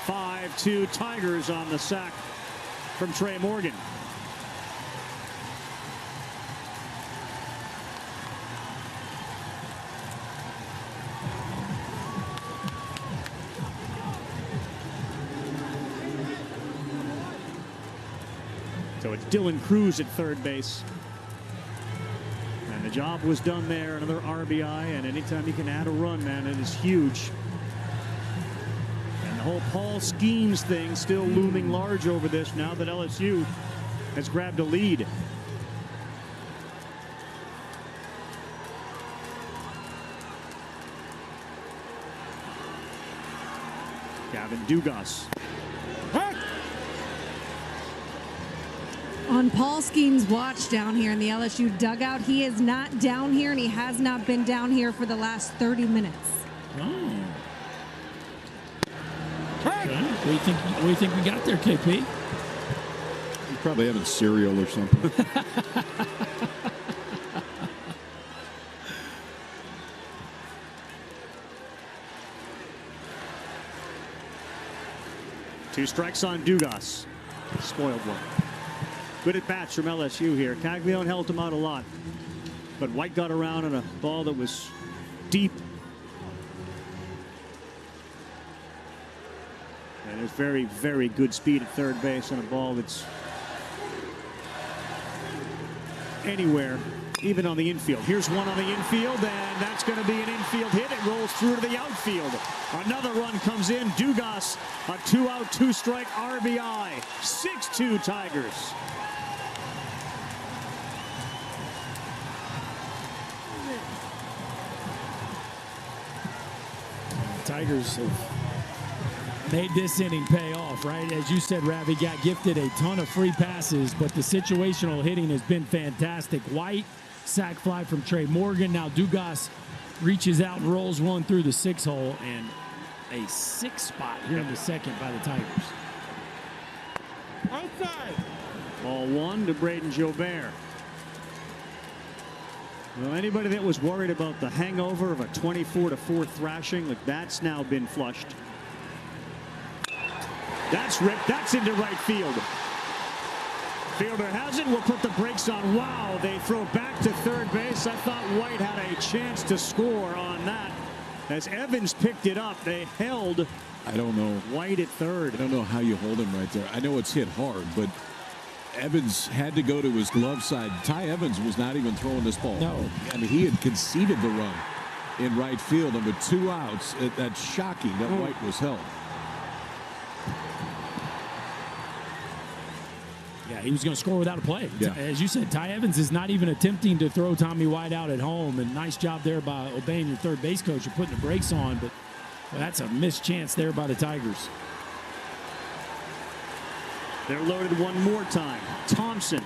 5-2 Tigers on the sack from Trey Morgan. So it's Dylan Cruz at third base. And the job was done there. Another RBI. And anytime you can add a run, man, it is huge. And the whole Paul Skeens thing still looming large over this now that LSU has grabbed a lead. Gavin Dugas. On Paul Skeens' watch down here in the LSU dugout, he is not down here, and he has not been down here for the last 30 minutes. Oh. Okay. What do you think we got there, KP? He's probably having cereal or something. Two strikes on Dugas. Spoiled one. Good at bats from LSU here. Caglione held him out a lot, but White got around on a ball that was deep. And there's very, very good speed at third base on a ball that's anywhere, even on the infield. Here's one on the infield, and that's going to be an infield hit. It rolls through to the outfield. Another run comes in. Dugas, a 2-out, 2-strike RBI. 6-2 Tigers. Tigers have made this inning pay off, right? As you said, Ravi got gifted a ton of free passes, but the situational hitting has been fantastic. White, sac fly from Trey Morgan. Now Dugas reaches out and rolls one through the 6-hole, and a 6 spot here in the second by the Tigers. Outside. Ball one to Braden Jobert. Well, anybody that was worried about the hangover of a 24-4 thrashing, like that's now been flushed. That's ripped. That's into right field. Fielder has it. Will put the brakes on. Wow, they throw back to third base. I thought White had a chance to score on that. As Evans picked it up, they held. I don't know. White at third. I don't know how you hold him right there. I know it's hit hard, but Evans had to go to his glove side. Ty Evans was not even throwing this ball. No. I mean, he had conceded the run in right field, and with 2 outs, that's shocking that White was held. Yeah, he was going to score without a play. Yeah. As you said, Ty Evans is not even attempting to throw Tommy White out at home. And nice job there by obeying your third base coach and putting the brakes on. But that's a missed chance there by the Tigers. They're loaded one more time. Thompson.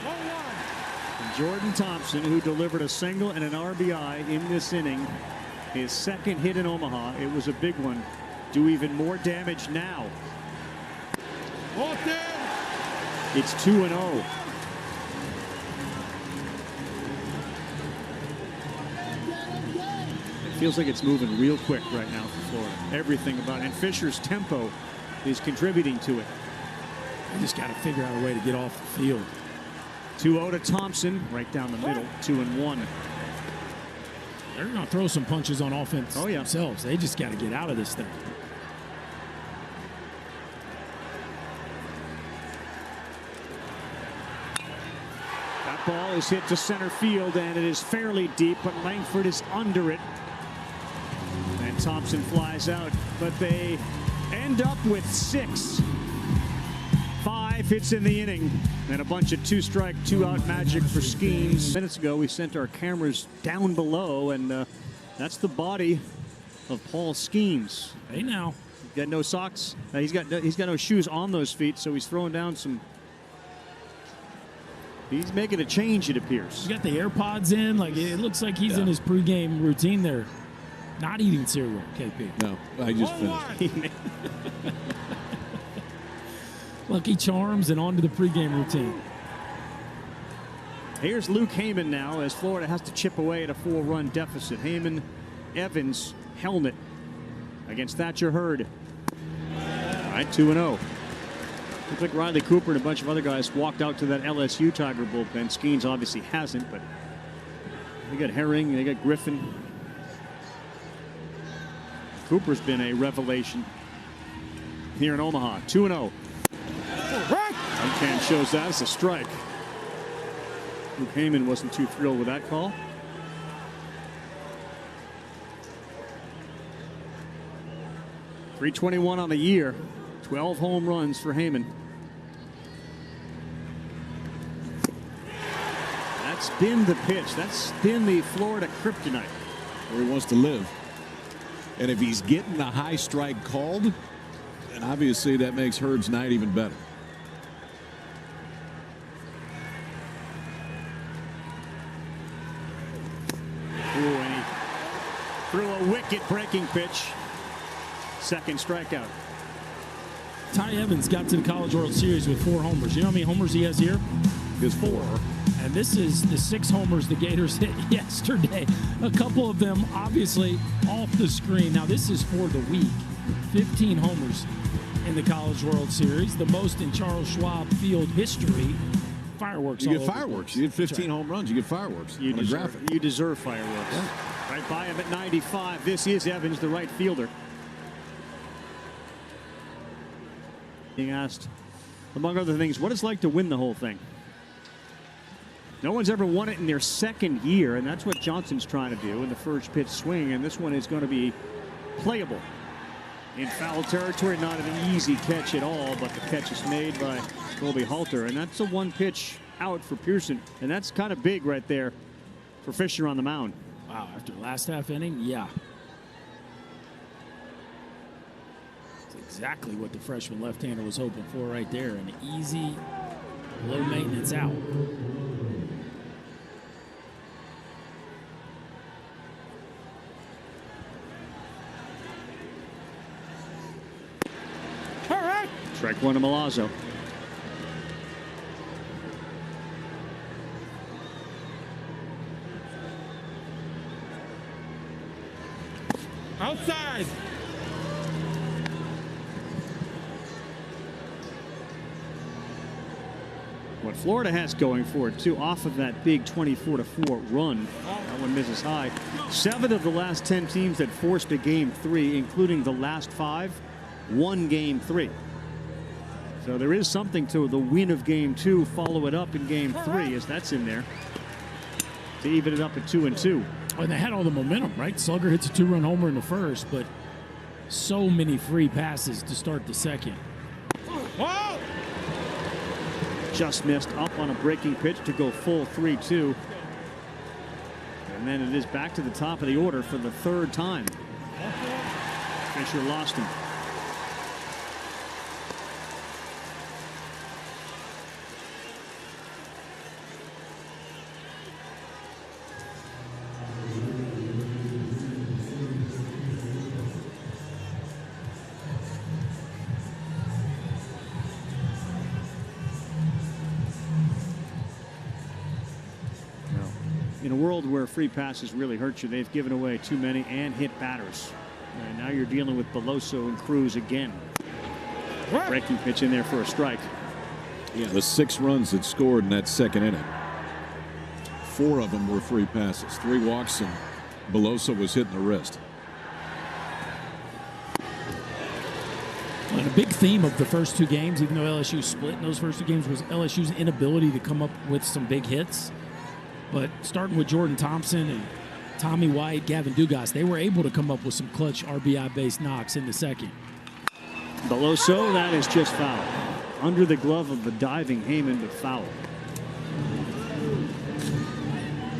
And Jordan Thompson, who delivered a single and an RBI in this inning. His second hit in Omaha. It was a big one. Do even more damage now. It's 2-0. It feels like it's moving real quick right now for Florida. Everything about it. And Fisher's tempo is contributing to it. They just got to figure out a way to get off the field. 2-0 to Thompson, right down the middle, 2-1. They're going to throw some punches on offense themselves. They just got to get out of this thing. That ball is hit to center field, and it is fairly deep, but Langford is under it. And Thompson flies out, but they end up with 6. 5 hits in the inning, and a bunch of 2-strike, 2-out magic for Skeens. Minutes ago, we sent our cameras down below, and that's the body of Paul Skeens. Hey, now. He's got no socks. He's got no shoes on those feet, so he's throwing down some. He's making a change, it appears. He's got the AirPods in. Like, it looks like he's in his pregame routine there. Not eating cereal, KP. No, I just finished. Lucky Charms and on to the pregame routine. Here's Luke Heyman now as Florida has to chip away at a 4-run deficit. Heyman, Evans, Helmet against Thatcher Hurd. All right, 2-0. Looks like Riley Cooper and a bunch of other guys walked out to that LSU Tiger bullpen. Skeens obviously hasn't, but they got Herring, they got Griffin. Cooper's been a revelation here in Omaha. 2-0. Uncam shows that as a strike. Luke Heyman wasn't too thrilled with that call. .321 on the year. 12 home runs for Heyman. That's been the pitch. That's been the Florida kryptonite. Where he wants to live. And if he's getting the high strike called, then obviously that makes Hurd's night even better. Ooh, and he threw a wicket-breaking pitch. Second strikeout. Ty Evans got to the College World Series with 4 homers. You know how many homers he has here? His 4. And this is the 6 homers the Gators hit yesterday. A couple of them obviously off the screen. Now this is for the week. 15 homers in the College World Series, the most in Charles Schwab Field history. Fireworks. You get fireworks. You get 15 home runs. You get fireworks. You deserve fireworks. Yeah. Right by him at 95. This is Evans, the right fielder. Being asked, among other things, what it's like to win the whole thing. No one's ever won it in their second year, and that's what Johnson's trying to do in the first pitch swing, and this one is going to be playable. In foul territory, not an easy catch at all, but the catch is made by Colby Halter, and that's a 1-pitch out for Pearson, and that's kind of big right there for Fisher on the mound. Wow, after the last half inning, yeah. It's exactly what the freshman left-hander was hoping for right there, an easy, low-maintenance out. Strike one to Milazzo. Outside. What Florida has going for it, too, off of that big 24-4 run. That one misses high. 7 of the last 10 teams that forced a Game 3, including the last 5, won Game 3. So there is something to the win of Game 2, follow it up in Game 3, as that's in there, to even it up at 2-2. And they had all the momentum, right? Slugger hits a 2-run homer in the first, but so many free passes to start the second. Whoa! just missed up on a breaking pitch to go full 3-2. And then it is back to the top of the order for the third time. Fisher lost him. In a world where free passes really hurt you, they've given away too many and hit batters. And now you're dealing with Beloso and Cruz again. Breaking pitch in there for a strike. Yeah, the 6 runs that scored in that second inning. 4 of them were free passes. 3 walks, and Beloso was hitting the wrist. And a big theme of the first 2 games, even though LSU split in those first 2 games, was LSU's inability to come up with some big hits. But starting with Jordan Thompson and Tommy White, Gavin Dugas, they were able to come up with some clutch RBI-based knocks in the second. Beloso, that is just foul. Under the glove of the diving Heyman, but foul.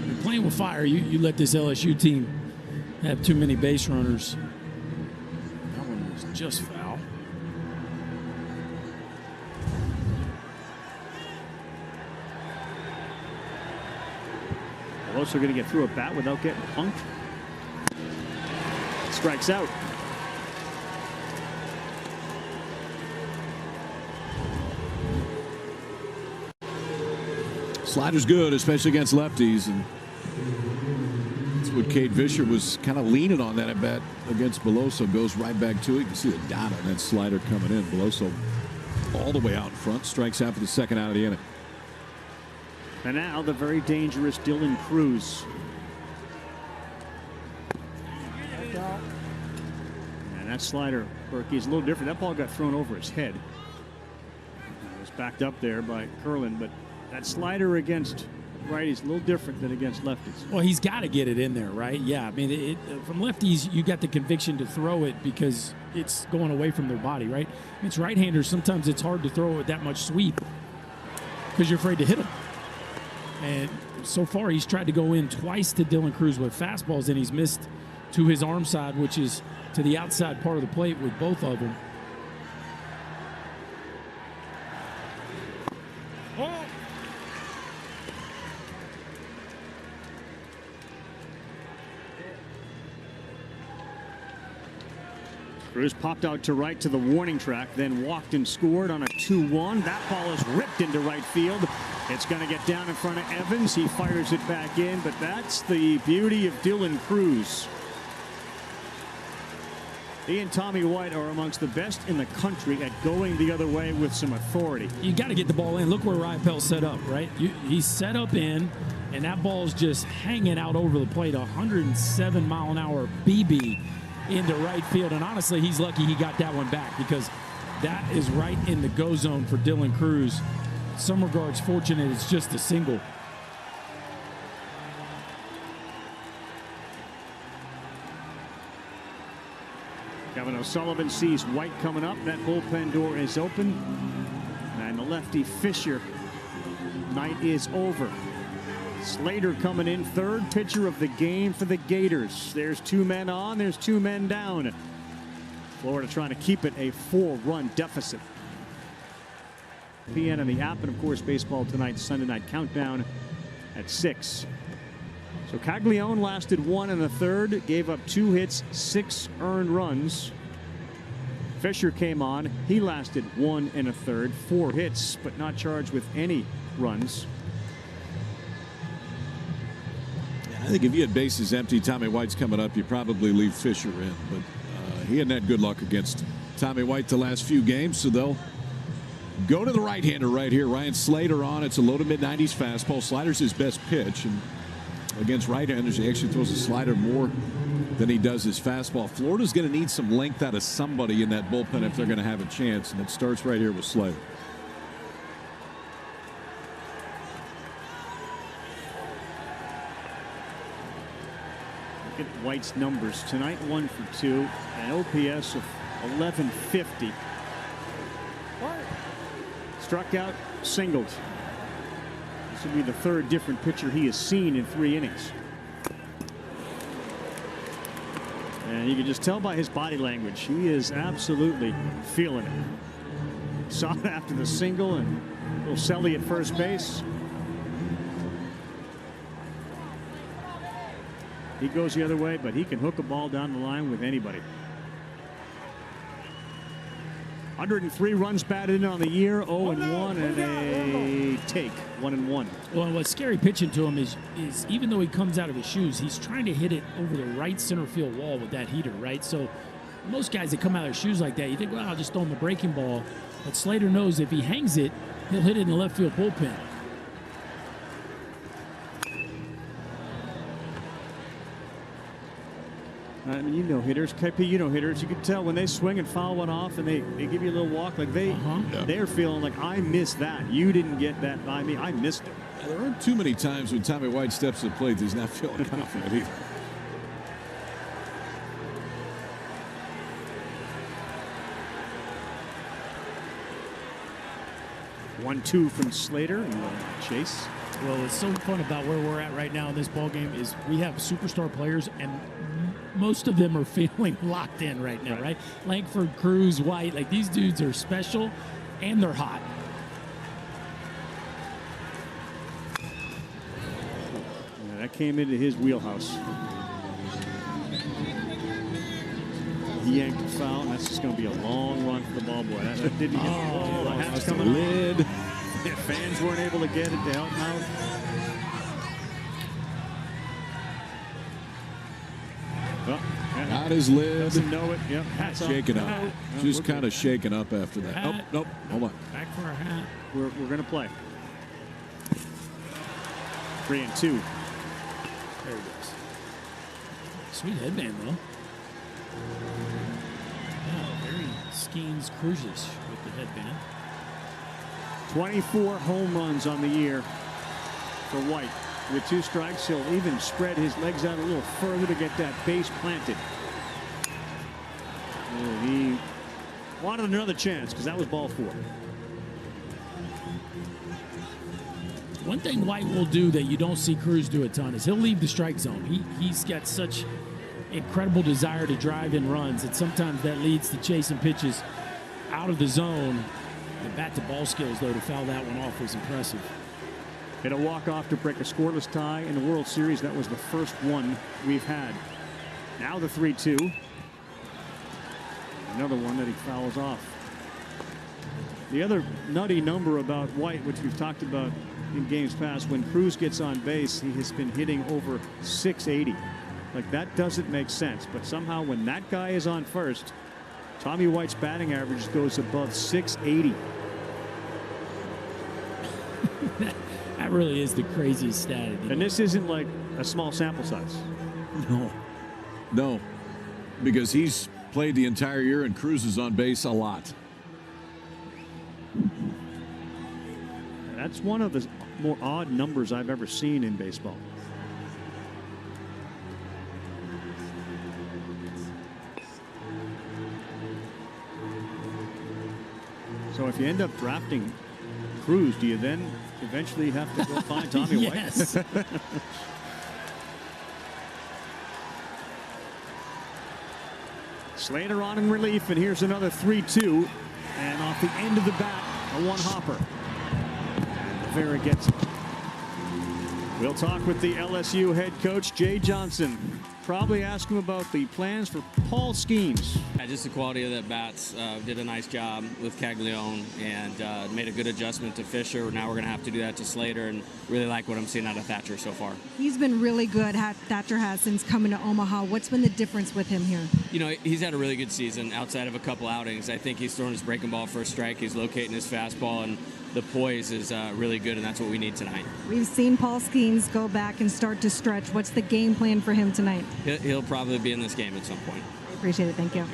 You're playing with fire. You let this LSU team have too many base runners. That one was just foul. Beloso going to get through a bat without getting punked. Strikes out. Slider's good, especially against lefties, and that's what Cade Fisher was kind of leaning on that at bat against Beloso. Goes right back to it. You can see the dot on that slider coming in. Beloso all the way out in front, strikes out for the second out of the inning. And now the very dangerous Dylan Cruz. And that slider, Berkey, is a little different. That ball got thrown over his head. It was backed up there by Curlin, but that slider against righties is a little different than against lefties. Well, he's got to get it in there, right? Yeah, I mean, from lefties, you got the conviction to throw it because it's going away from their body, right? It's right-handers. Sometimes it's hard to throw it with that much sweep because you're afraid to hit him. And so far, he's tried to go in twice to Dylan Cruz with fastballs, and he's missed to his arm side, which is to the outside part of the plate with both of them. Cruz popped out to right to the warning track, then walked and scored on a 2-1. That ball is ripped into right field. It's going to get down in front of Evans. He fires it back in, but that's the beauty of Dylan Cruz. He and Tommy White are amongst the best in the country at going the other way with some authority. You got to get the ball in. Look where Rypel set up, right? He's set up in, and that ball's just hanging out over the plate. 107-mile-an-hour BB into right field. And honestly, he's lucky he got that one back because that is right in the go zone for Dylan Cruz. Some regards fortunate it's just a single. Kevin O'Sullivan sees White coming up. That bullpen door is open. And the lefty Fisher. Night is over. Slater coming in, third pitcher of the game for the Gators. There's 2 men on, there's 2 men down. Florida trying to keep it a 4-run deficit. PN and the app, and of course baseball tonight, Sunday night countdown at 6. So Caglione lasted 1 1/3, gave up 2 hits, 6 earned runs. Fisher came on, he lasted 1 1/3, 4 hits, but not charged with any runs. I think if you had bases empty, Tommy White's coming up, you probably leave Fisher in. But he hadn't had good luck against Tommy White the last few games, so they'll go to the right-hander right here. Ryan Slater on. It's a low to mid-90s fastball. Slider's his best pitch. And against right-handers, he actually throws a slider more than he does his fastball. Florida's going to need some length out of somebody in that bullpen if they're going to have a chance, and it starts right here with Slater. Look at White's numbers tonight, 1 for 2, an OPS of 1150. Struck out, singled. This will be the third different pitcher he has seen in 3 innings. And you can just tell by his body language, he is absolutely feeling it. Saw it after the single, and a little Selly at first base. He goes the other way, but he can hook a ball down the line with anybody. 103 runs batted in on the year, 0-1, and a take, 1-1. Well, what's scary pitching to him is even though he comes out of his shoes, he's trying to hit it over the right center field wall with that heater, right? So most guys that come out of their shoes like that, you think, well, I'll just throw him a breaking ball. But Slater knows if he hangs it, he'll hit it in the left field bullpen. I mean, you know hitters, KP, you know hitters. You can tell when they swing and foul one off and they give you a little walk, like they're feeling like, I missed that. You didn't get that by me. I missed it. There aren't too many times when Tommy White steps to the plate he's not feeling confident either. One-two from Slater and Chase. Well, what's so fun about where we're at right now in this ball game is we have superstar players, and most of them are feeling locked in right now, right? Langford, Cruz, White, like these dudes are special, and they're hot. Yeah, that came into his wheelhouse. He yanked a foul, and that's just going to be a long run for the ball boy. That didn't get the hat's coming lid. Fans weren't able to get it to help him out. Well, Got his lid. Doesn't know it. Yep. Hat's shaking off. up. Just kind of shaking up after that. Hat. Nope. Hold on. Back for a hat. We're going to play. 3-2. There he goes. Sweet headband, though. Yeah, very Skeens Cruises with the headband. 24 home runs on the year for White. With 2 strikes, he'll even spread his legs out a little further to get that base planted. He wanted another chance because that was ball 4. One thing White will do that you don't see Cruz do a ton is he'll leave the strike zone. He's got such incredible desire to drive in runs that sometimes that leads to chasing pitches out of the zone. The bat-to-ball skills, though, to foul that one off was impressive. Hit a walk-off to break a scoreless tie in the World Series. That was the first one we've had. Now the 3-2. Another one that he fouls off. The other nutty number about White, which we've talked about in games past, when Cruz gets on base, he has been hitting over 680. Like, that doesn't make sense. But somehow when that guy is on first, Tommy White's batting average goes above 680. That really is the craziest stat. And this isn't like a small sample size. No, because he's played the entire year and Cruz is on base a lot. That's one of the more odd numbers I've ever seen in baseball. So if you end up drafting Cruz, do you then eventually have to go find Tommy yes. White? Slater on in relief, and here's another 3-2. And off the end of the bat, a one-hopper. Rivera gets it. We'll talk with the LSU head coach, Jay Johnson. Probably ask him about the plans for Paul Skeens. Yeah, just the quality of the bats. Did a nice job with Caglione and made a good adjustment to Fisher. Now we're going to have to do that to Slater, and really like what I'm seeing out of Thatcher so far. He's been really good, Thatcher has, since coming to Omaha. What's been the difference with him here? You know, he's had a really good season outside of a couple outings. I think he's throwing his breaking ball for a strike. He's locating his fastball, and the poise is really good, and that's what we need tonight. We've seen Paul Skeens go back and start to stretch. What's the game plan for him tonight? He'll probably be in this game at some point. I appreciate it. Thank you.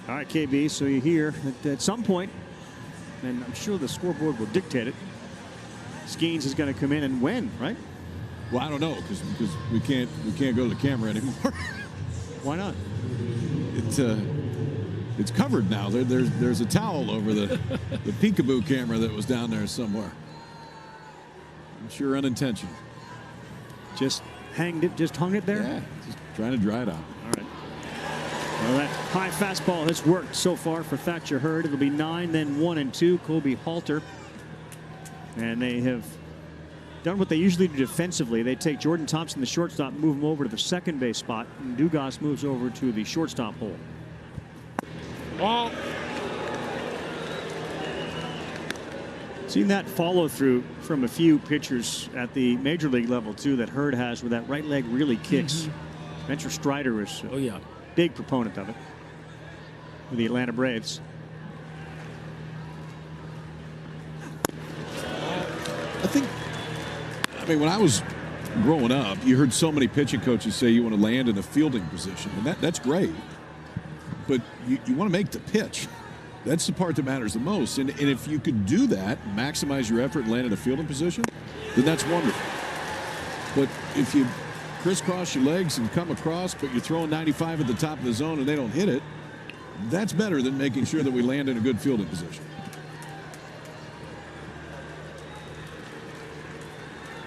All right, KB, so you hear that at some point, and I'm sure the scoreboard will dictate it, Skeens is going to come in and win, right? Well, I don't know because we can't go to the camera anymore. Why not? It's covered now. There's a towel over the peekaboo camera that was down there somewhere. I'm sure unintentional. Just hung it there? Yeah, just trying to dry it out. All right. Well, that high fastball has worked so far for Thatcher Hurd. It'll be 9, then 1 and 2. Kobe Halter. And they have done what they usually do defensively. They take Jordan Thompson, the shortstop, move him over to the second base spot, and Dugas moves over to the shortstop hole. Ball. Seen that follow through from a few pitchers at the major league level too that Hurd has, where that right leg really kicks. Spencer Strider is a big proponent of it with the Atlanta Braves. I mean, when I was growing up, you heard so many pitching coaches say you want to land in a fielding position, and that's great. But you want to make the pitch. That's the part that matters the most. And if you could do that, maximize your effort and land in a fielding position, then that's wonderful. But if you crisscross your legs and come across, but you're throwing 95 at the top of the zone and they don't hit it, that's better than making sure that we land in a good fielding position.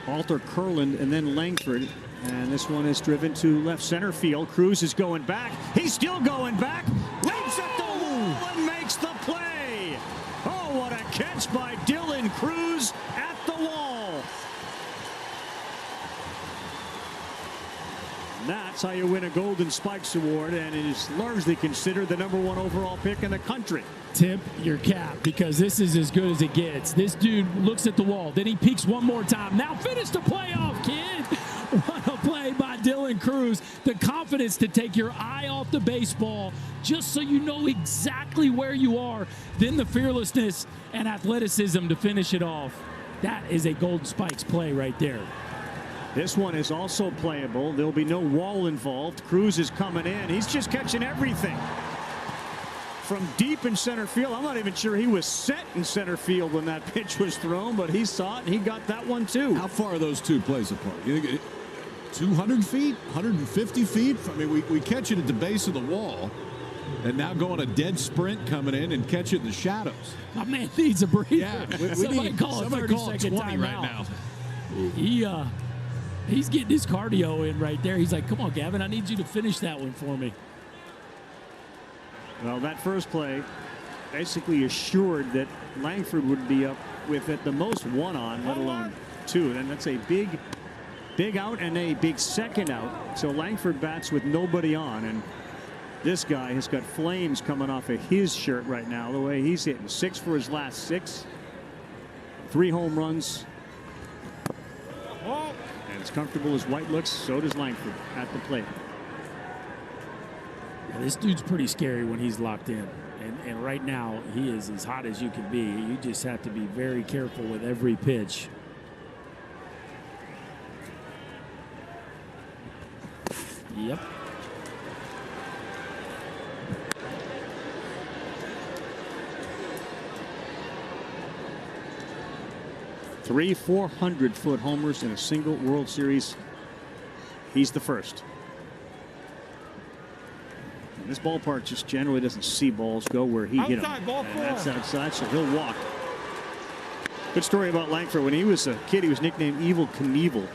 Halter, Kurland, and then Langford. And this one is driven to left center field. Cruz is going back. He's still going back. Leaps at the wall and makes the play. Oh, what a catch by Dylan Cruz at the wall. And that's how you win a Golden Spikes Award, and it is largely considered the #1 overall pick in the country. Tip your cap, because this is as good as it gets. This dude looks at the wall, then he peeks one more time. Now finish the play off, kid. What a play by Dylan Cruz. The confidence to take your eye off the baseball just so you know exactly where you are. Then the fearlessness and athleticism to finish it off. That is a Golden Spikes play right there. This one is also playable. There'll be no wall involved. Cruz is coming in. He's just catching everything. From deep in center field. I'm not even sure he was set in center field when that pitch was thrown, but he saw it and he got that one too. How far are those two plays apart? You think 200 feet, 150 feet? I mean, we catch it at the base of the wall, and now go on a dead sprint coming in and catch it in the shadows. My man needs a breather. Yeah, somebody call a 30-second 20 right timeout. now. He's getting his cardio in right there. He's like, come on, Gavin, I need you to finish that one for me. Well, that first play basically assured that Langford would be up with at the most 1 on, let alone 2. And that's a big out and a big second out. So Langford bats with nobody on, and this guy has got flames coming off of his shirt right now, the way he's hitting. 6 for his last 6. 3 home runs. And as comfortable as White looks, so does Langford at the plate. Yeah, this dude's pretty scary when he's locked in. And right now, he is as hot as you can be. You just have to be very careful with every pitch. Yep. Three 400-foot homers in a single World Series. He's the first. And this ballpark just generally doesn't see balls go where he hit them. And that's outside, so he'll walk. Good story about Langford. When he was a kid, he was nicknamed Evil Knievel.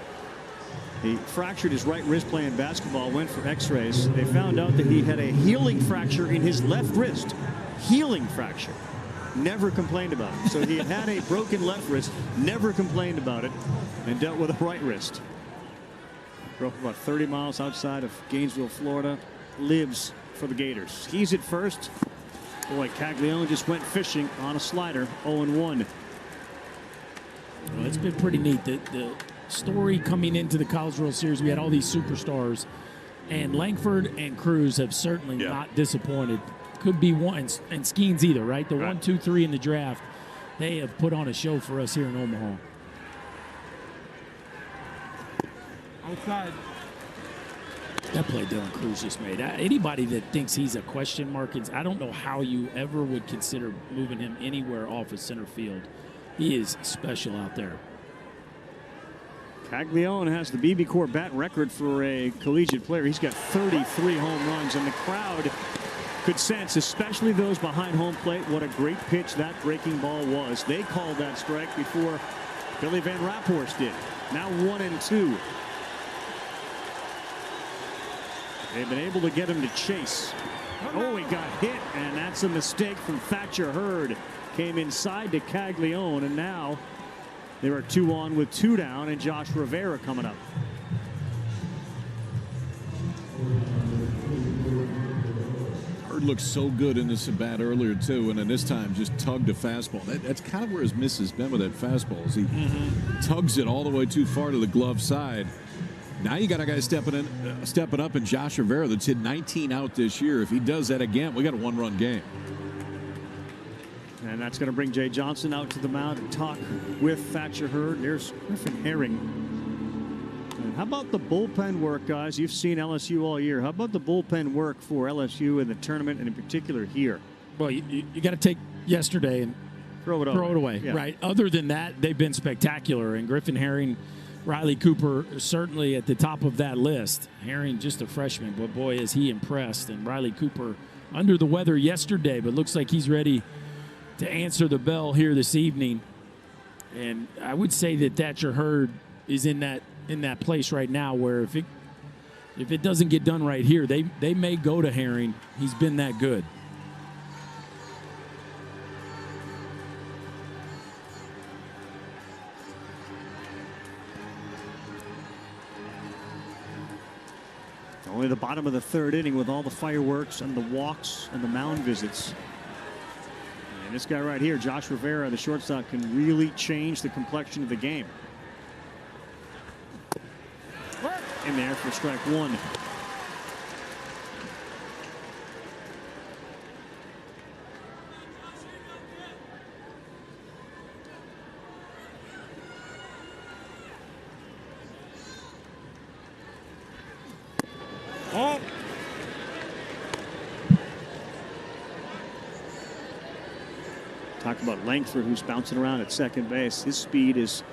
He fractured his right wrist playing basketball, went for x-rays. They found out that he had a healing fracture in his left wrist. Healing fracture. Never complained about it. So he had a broken left wrist, never complained about it, and dealt with a right wrist. Grew up about 30 miles outside of Gainesville, Florida. Lives for the Gators. He's at first. Boy, Caglione just went fishing on a slider, 0-1. Well, it's been pretty neat. The story coming into the College World Series, we had all these superstars, and Langford and Cruz have certainly not disappointed. Could be one, and Skeens either, right? The 1, 2, 3 in the draft, they have put on a show for us here in Omaha. Outside. That play Dylan Cruz just made. Anybody that thinks he's a question mark, I don't know how you ever would consider moving him anywhere off of center field. He is special out there. Caglione has the BB Corps bat record for a collegiate player. He's got 33 home runs, and the crowd could sense, especially those behind home plate, what a great pitch that breaking ball was. They called that strike before Billy Van Raphorst did. Now 1-2. They've been able to get him to chase. Oh, he got hit, and that's a mistake from Thatcher Hurd. Came inside to Caglione, and now there are 2 on with 2 down, and Josh Rivera coming up. Hurd looked so good in this at bat earlier, too, and then this time just tugged a fastball. That's kind of where his miss has been with that fastball, is he tugs it all the way too far to the glove side. Now you got a guy stepping up, and Josh Rivera that's hit 19 out this year. If he does that again, we got a 1-run game. And that's going to bring Jay Johnson out to the mound and talk with Thatcher Hurd. There's Griffin Herring. And how about the bullpen work, guys? You've seen LSU all year. How about the bullpen work for LSU in the tournament, and in particular here? Well, you got to take yesterday and throw it away. Yeah. Right. Other than that, they've been spectacular. And Griffin Herring, Riley Cooper certainly at the top of that list. Herring just a freshman, but boy, is he impressed. And Riley Cooper under the weather yesterday, but looks like he's ready to answer the bell here this evening. And I would say that Thatcher Hurd is in that place right now where if it doesn't get done right here, they may go to Herring. He's been that good. Only the bottom of the 3rd inning with all the fireworks and the walks and the mound visits. And this guy right here, Josh Rivera, the shortstop, can really change the complexion of the game. In there for strike 1. Oh. Talk about Langford, who's bouncing around at second base. His speed is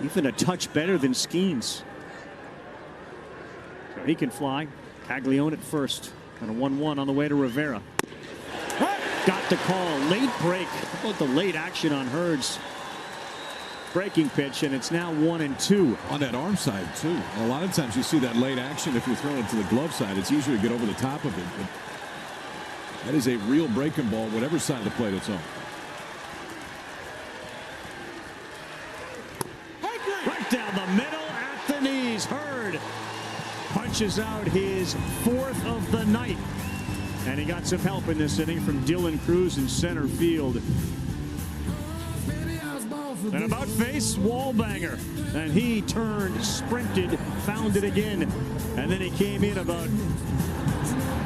even a touch better than Skeen's. So he can fly. Caglione at first. And a 1-1 on the way to Rivera. Got the call. Late break. How about the late action on Hurd's breaking pitch, and it's now 1-2. On that arm side, too. A lot of times you see that late action if you're throwing it to the glove side. It's easier to get over the top of it. But that is a real breaking ball, whatever side of the plate it's on. Right down the middle at the knees. Hurd punches out his 4th of the night. And he got some help in this inning from Dylan Cruz in center field. And about face, Wallbanger. And he turned, sprinted, found it again. And then he came in about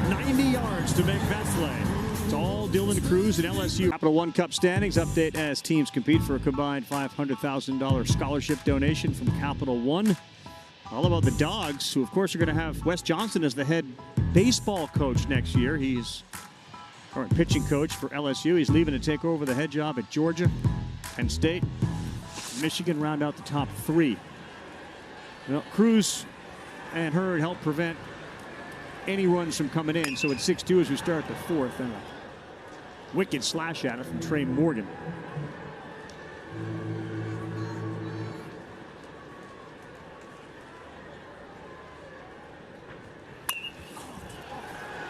90 yards to make that play. It's all Dylan Cruz and LSU. Capital One Cup standings update as teams compete for a combined $500,000 scholarship donation from Capital One. All about the Dogs, who of course are going to have Wes Johnson as the head baseball coach next year. He's current pitching coach for LSU. He's leaving to take over the head job at Georgia, Penn State, Michigan round out the top 3. Well, Cruz and Hurd help prevent any runs from coming in. So it's 6-2 as we start the 4th, and a wicked slash at it from Trey Morgan.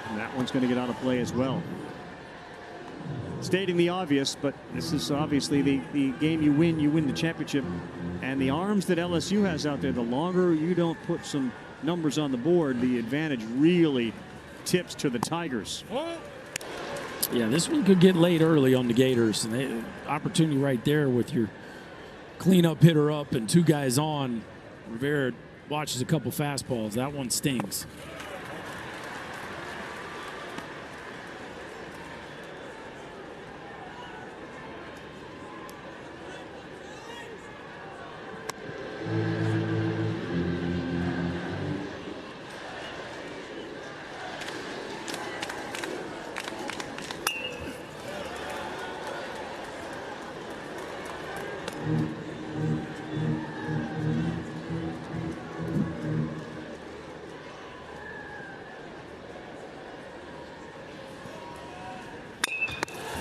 And that one's going to get out of play as well. Stating the obvious, but this is obviously the game you win the championship. And the arms that LSU has out there, the longer you don't put some numbers on the board, the advantage really tips to the Tigers. Yeah, this one could get late early on the Gators. And opportunity right there with your cleanup hitter up and 2 guys on. Rivera watches a couple fastballs. That one stings.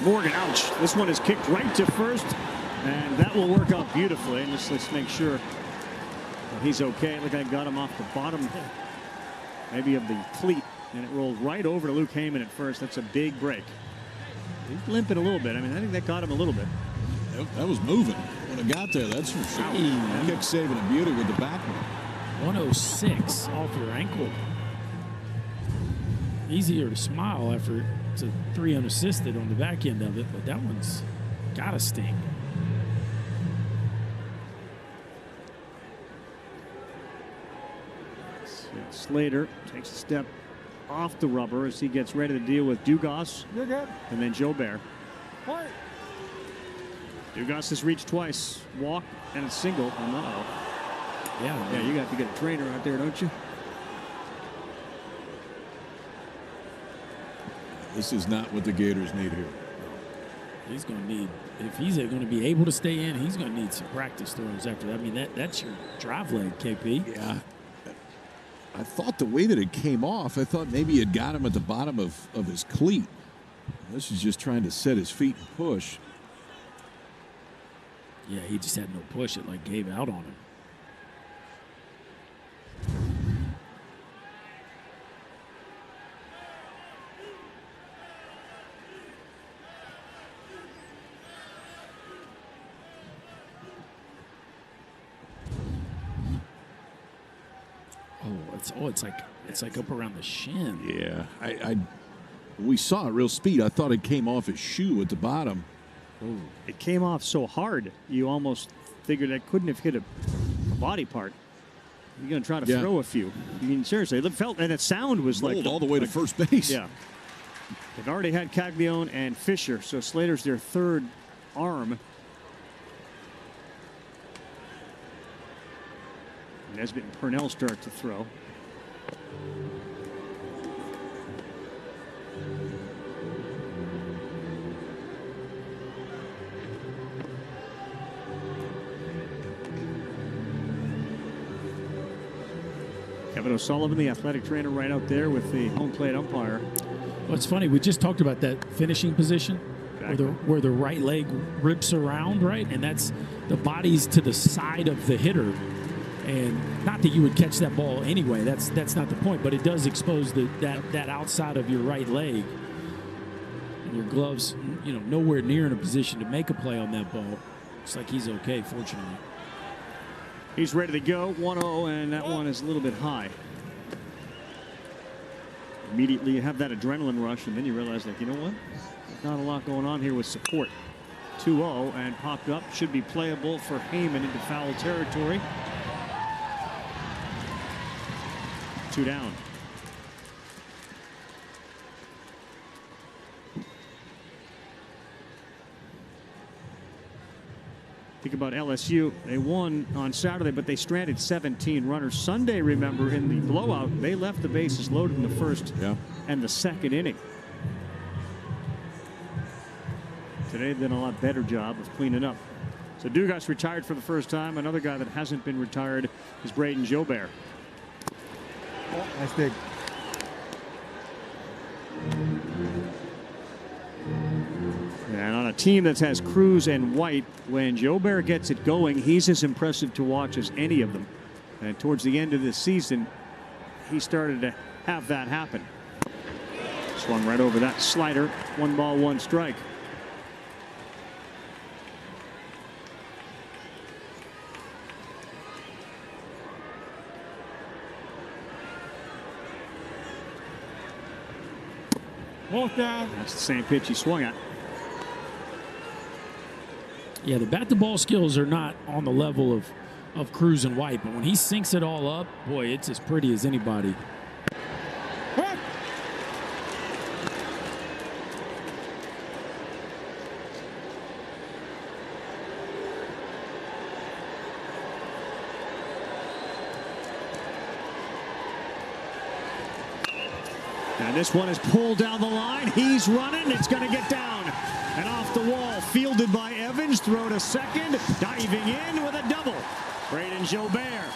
Morgan, ouch. This one is kicked right to first, and that will work out beautifully. And let's make sure that he's okay. Look, I got him off the bottom, maybe of the cleat, and it rolled right over to Luke Heyman at first. That's a big break. He's limping a little bit. I mean, I think that got him a little bit. That was moving when it got there, that's for sure. Kick saving a beauty with the back one. 106 off your ankle. Easier to smile after it's a 3 unassisted on the back end of it, but that one's gotta sting. Slater takes a step off the rubber as he gets ready to deal with Dugas and then Jobert. Dugas has reached twice, walk and a single. Yeah, you got to get a trainer out there, don't you? This is not what the Gators need here. He's going to need, if he's going to be able to stay in, he's going to need some practice throws after that. I mean, that's your drive leg, KP. Yeah. I thought the way that it came off, I thought maybe it got him at the bottom of his cleat. This is just trying to set his feet and push. Yeah, he just had no push. It like gave out on him. It's like up around the shin. Yeah, we saw it real speed. I thought it came off his shoe at the bottom. Ooh. It came off so hard, you almost figured it couldn't have hit a body part. You're going to try to throw a few. I mean, seriously, it felt, and the sound was rolled all the way to first base. Yeah. They've already had Caglione and Fisher, so Slater's their third arm. Nesbitt and Purnell start to throw. Kevin O'Sullivan, the athletic trainer, right out there with the home plate umpire. Well, it's funny. We just talked about that finishing position where the right leg rips around, right? And that's the body's to the side of the hitter. And not that you would catch that ball anyway. That's not the point. But it does expose that outside of your right leg. And your gloves, nowhere near in a position to make a play on that ball. Looks like he's okay, fortunately. He's ready to go, 1-0, and that one is a little bit high. Immediately you have that adrenaline rush, and then you realize, like, you know what? There's not a lot going on here with support. 2-0, and popped up. Should be playable for Heyman into foul territory. 2 down. Think about LSU. They won on Saturday, but they stranded 17 runners. Sunday, remember, in the blowout, they left the bases loaded in the first and the second inning. Today, they've done a lot better job of cleaning up. So Dugas retired for the first time. Another guy that hasn't been retired is Braden Jobert. Oh, nice dig. And on a team that has Cruz and White, when Jobert gets it going, he's as impressive to watch as any of them. And towards the end of this season, he started to have that happen. Swung right over that slider. 1 ball, 1 strike. Both down. That's the same pitch he swung at. Yeah, the bat-to-ball skills are not on the level of Cruz and White, but when he sinks it all up, boy, it's as pretty as anybody. And this one is pulled down the line. He's running. It's going to get down and off the wall. Fielded by Evans. Throw to second. Diving in with a double. Braden Jobert.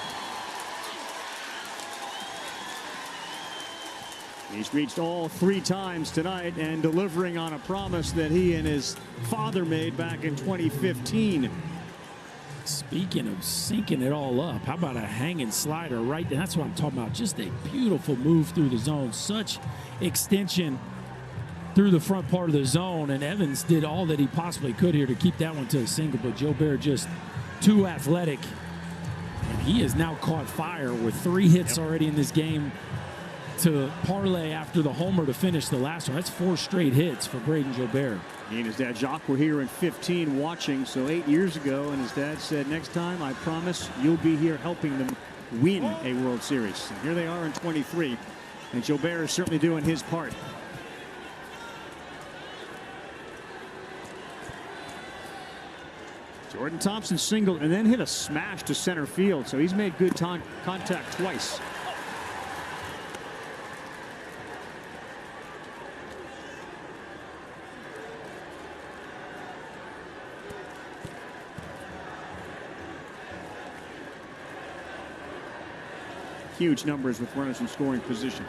He's reached all 3 times tonight and delivering on a promise that he and his father made back in 2015. Speaking of syncing it all up, how about a hanging slider right there? That's what I'm talking about. Just a beautiful move through the zone. Such extension through the front part of the zone, and Evans did all that he possibly could here to keep that one to a single, but Jobert just too athletic, and he has now caught fire with 3 hits already in this game to parlay after the homer to finish the last one. That's 4 straight hits for Braden Jobert. He and his dad Jacques were here in 15 watching, so 8 years ago, and his dad said, next time, I promise you'll be here helping them win a World Series. And here they are in 23, and Jobert is certainly doing his part. Jordan Thompson singled and then hit a smash to center field, so he's made good contact twice. Huge numbers with runners in scoring position.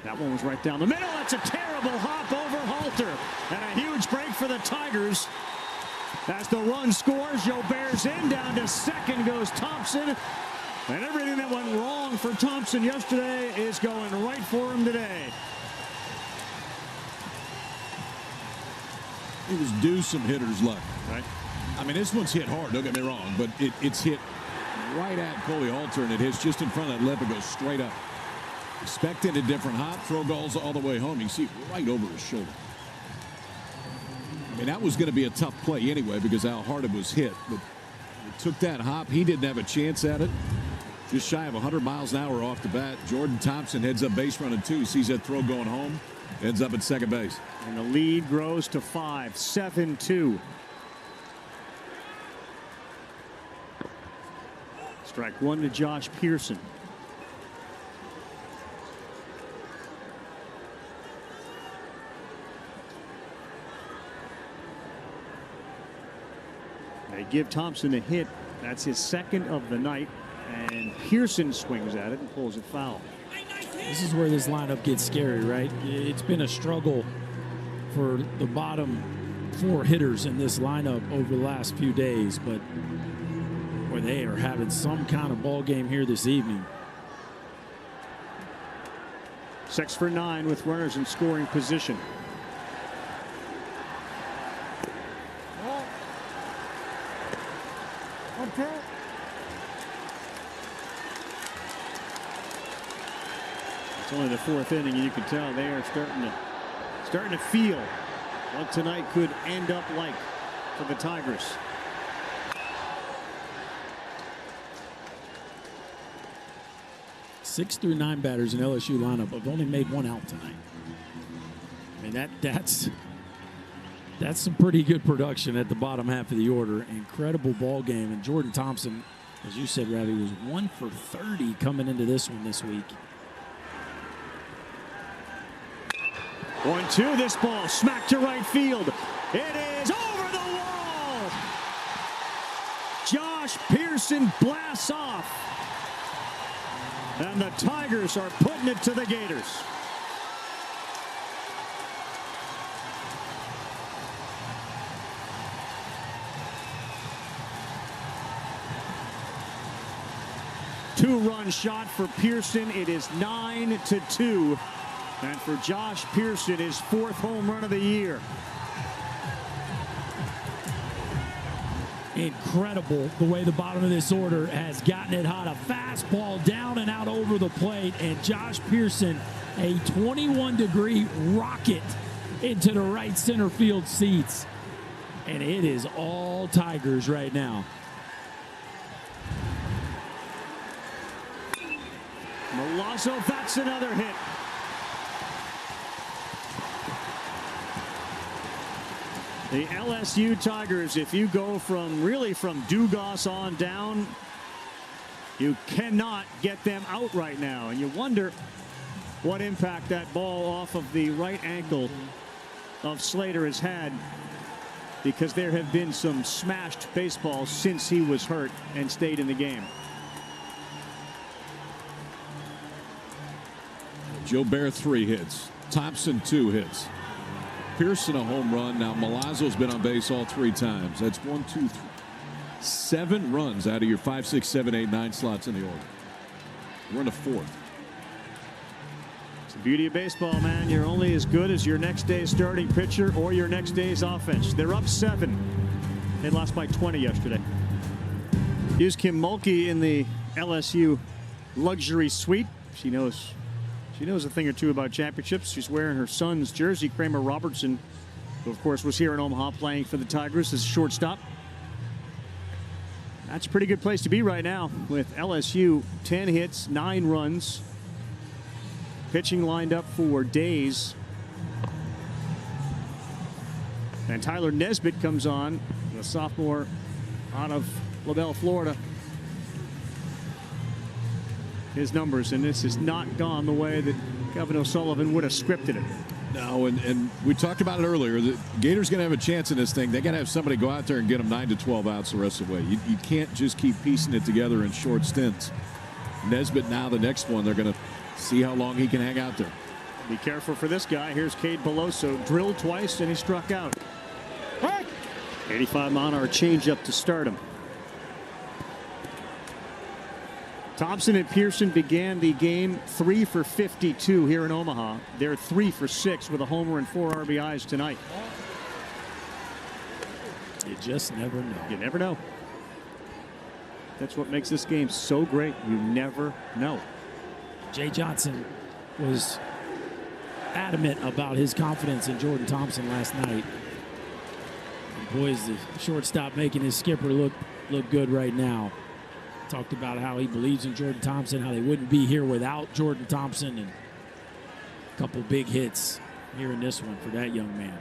That one was right down the middle. That's a terrible hop over Halter. And a huge break for the Tigers. As the run scores, Jobert's in. Down to second goes Thompson. And everything that went wrong for Thompson yesterday is going right for him today. He was due some hitter's luck. Right. I mean, this one's hit hard, don't get me wrong, but it's hit right at Coley Halter, and it hits just in front of that lip and goes straight up. Expecting a different hop, throw balls all the way home. You see it right over his shoulder. I mean, that was going to be a tough play anyway because how hard it was hit. But it took that hop. He didn't have a chance at it. Just shy of 100 miles an hour off the bat. Jordan Thompson heads up base running 2. Sees that throw going home. Ends up at second base. And the lead grows to 5, 7-2. Strike 1 to Josh Pearson. They give Thompson a hit. That's his second of the night. And Pearson swings at it and pulls it foul. This is where this lineup gets scary, right? It's been a struggle for the bottom 4 hitters in this lineup over the last few days, but boy, they are having some kind of ball game here this evening. 6 for 9 with runners in scoring position. Okay. It's only the 4th inning, and you can tell they are starting to feel what tonight could end up like for the Tigers. Six through 9 batters in LSU lineup have only made 1 out tonight. I mean, that's some pretty good production at the bottom half of the order. Incredible ball game. And Jordan Thompson, as you said, Ravi, was 1 for 30 coming into this one this week. 1-2. This ball smacked to right field. It is over the wall. Josh Pearson blasts off. And the Tigers are putting it to the Gators. Two-run shot for Pearson. It is 9-2. And for Josh Pearson, his 4th home run of the year. Incredible the way the bottom of this order has gotten it hot. A fastball down and out over the plate, and Josh Pearson, a 21-degree rocket into the right center field seats. And it is all Tigers right now. Milazzo, that's another hit. The LSU Tigers, if you go from Dugas on down, you cannot get them out right now. And you wonder what impact that ball off of the right ankle of Slater has had, because there have been some smashed baseballs since he was hurt and stayed in the game. Joe Bear 3 hits. Thompson 2 hits. Pearson a home run. Now Milazzo's been on base all 3 times. That's 1, 2, 3, 7 runs out of your 5, 6, 7, 8, 9 slots in the order. We're in the 4th. It's the beauty of baseball, man. You're only as good as your next day's starting pitcher or your next day's offense. They're up 7. They lost by 20 yesterday. Here's Kim Mulkey in the LSU luxury suite. She knows a thing or two about championships. She's wearing her son's jersey. Kramer Robertson, who of course was here in Omaha playing for the Tigers as shortstop. That's a pretty good place to be right now with LSU. 10 hits, 9 runs. Pitching lined up for days. And Tyler Nesbitt comes on, the sophomore out of LaBelle, Florida. His numbers, and this has not gone the way that Kevin O'Sullivan would have scripted it. No, and we talked about it earlier. The Gators going to have a chance in this thing. They got to have somebody go out there and get them 9 to 12 outs the rest of the way. You can't just keep piecing it together in short stints. Nesbitt now the next one. They're going to see how long he can hang out there. Be careful for this guy. Here's Cade Beloso. Drilled twice, and he struck out. 85-mile-an-hour changeup to start him. Thompson and Pearson began the game 3 for 52 here in Omaha. They're 3 for 6 with a homer and 4 RBIs tonight. You just never know. You never know. That's what makes this game so great. You never know. Jay Johnson was adamant about his confidence in Jordan Thompson last night. And boy, is the shortstop making his skipper look good right now. Talked about how he believes in Jordan Thompson, how they wouldn't be here without Jordan Thompson, and a couple big hits here in this one for that young man.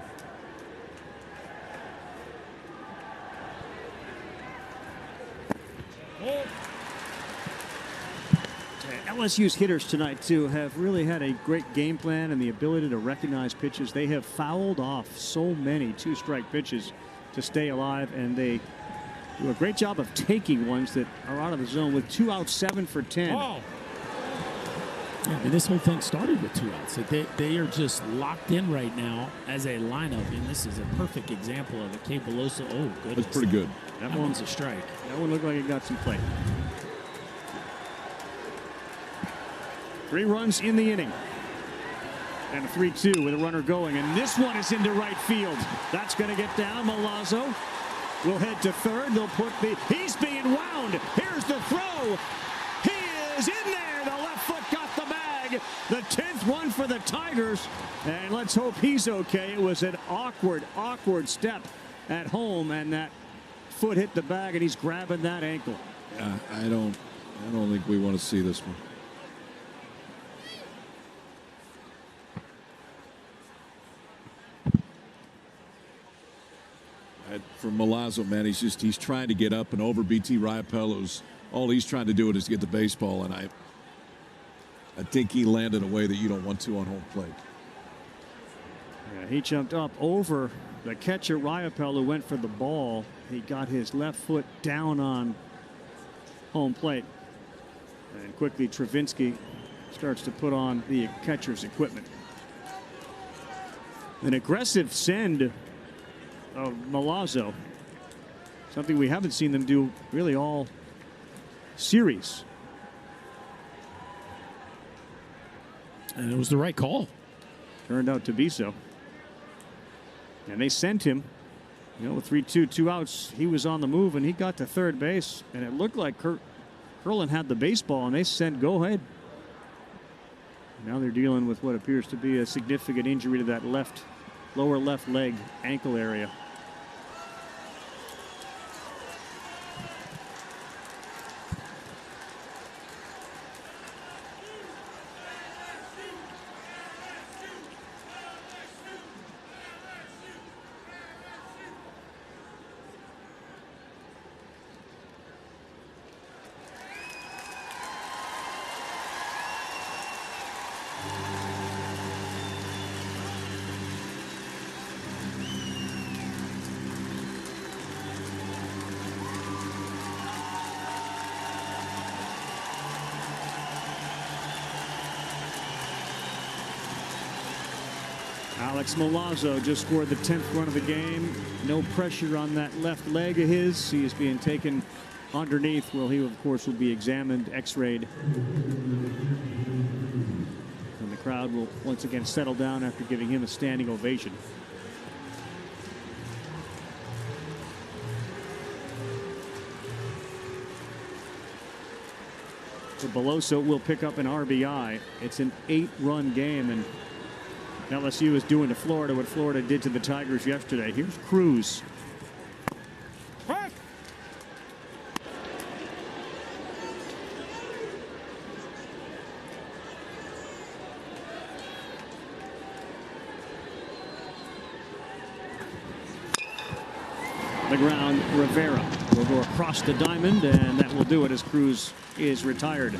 LSU's hitters tonight, too, have really had a great game plan and the ability to recognize pitches. They have fouled off so many 2-strike pitches to stay alive, and they do a great job of taking ones that are out of the zone with 2 outs, 7 for 10. Oh. Yeah, and this whole thing started with 2 outs. They are just locked in right now as a lineup, and this is a perfect example of it. Cade Beloso, oh, good. That's pretty good. That one's a strike. That one looked like it got some play. 3 runs in the inning. And a 3-2 with a runner going. And this one is into right field. That's going to get down. Milazzo will head to third. They'll put he's being wound. Here's the throw. He is in there. The left foot got the bag. The 10th run for the Tigers. And let's hope he's okay. It was an awkward step at home, and that foot hit the bag, and he's grabbing that ankle. I don't think we want to see this one. For Milazzo, man, he's trying to get up and over BT Riopello's. All he's trying to do is get the baseball, and I think he landed a way that you don't want to on home plate. Yeah, he jumped up over the catcher Riopello, who went for the ball. He got his left foot down on home plate, and quickly Travinsky starts to put on the catcher's equipment. An aggressive send of Milazzo, something we haven't seen them do really all series. And it was the right call. Turned out to be so. And they sent him, with 3-2, 2 outs. He was on the move, and he got to third base, and it looked like Curlin had the baseball, and they said, go ahead. Now they're dealing with what appears to be a significant injury to that lower left leg ankle area. Alex Milazzo just scored the 10th run of the game. No pressure on that left leg of his. He is being taken underneath. Well, he, of course, will be examined, x-rayed. And the crowd will once again settle down after giving him a standing ovation. So Beloso will pick up an RBI. It's an 8-run game, and LSU is doing to Florida what Florida did to the Tigers yesterday. Here's Cruz. The ground, Rivera will go across the diamond, and that will do it as Cruz is retired.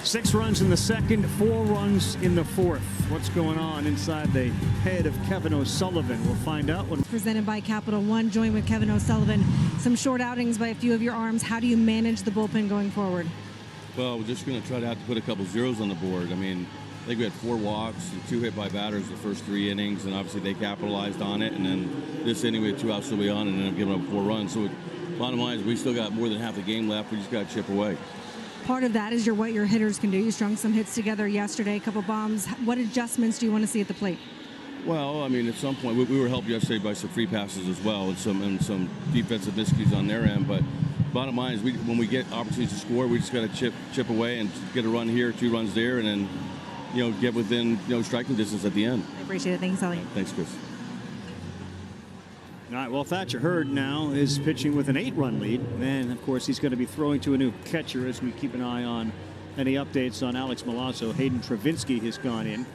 6 runs in the second, 4 runs in the fourth. What's going on inside the head of Kevin O'Sullivan? We'll find out. Presented by Capital One, joined with Kevin O'Sullivan. Some short outings by a few of your arms. How do you manage the bullpen going forward? Well, we're just going to try to have to put a couple zeros on the board. I mean, I think we had 4 walks and 2 hit by batters the first 3 innings, and obviously they capitalized on it. And then this inning we had 2 outs still beyond and ended up giving up 4 runs. So bottom line is we still got more than half the game left. We just got to chip away. Part of that is what your hitters can do. You strung some hits together yesterday, a couple bombs. What adjustments do you want to see at the plate? Well, I mean, at some point we were helped yesterday by some free passes as well, and some defensive miscues on their end. But bottom line is when we get opportunities to score, we just got to chip away and get a run here, 2 runs there, and then get within striking distance at the end. I appreciate it. Thanks, Elliot. Thanks, Chris. All right, well, Thatcher Hurd now is pitching with an 8-run lead. And, of course, he's going to be throwing to a new catcher as we keep an eye on any updates on Alex Milazzo. Hayden Travinski has gone in.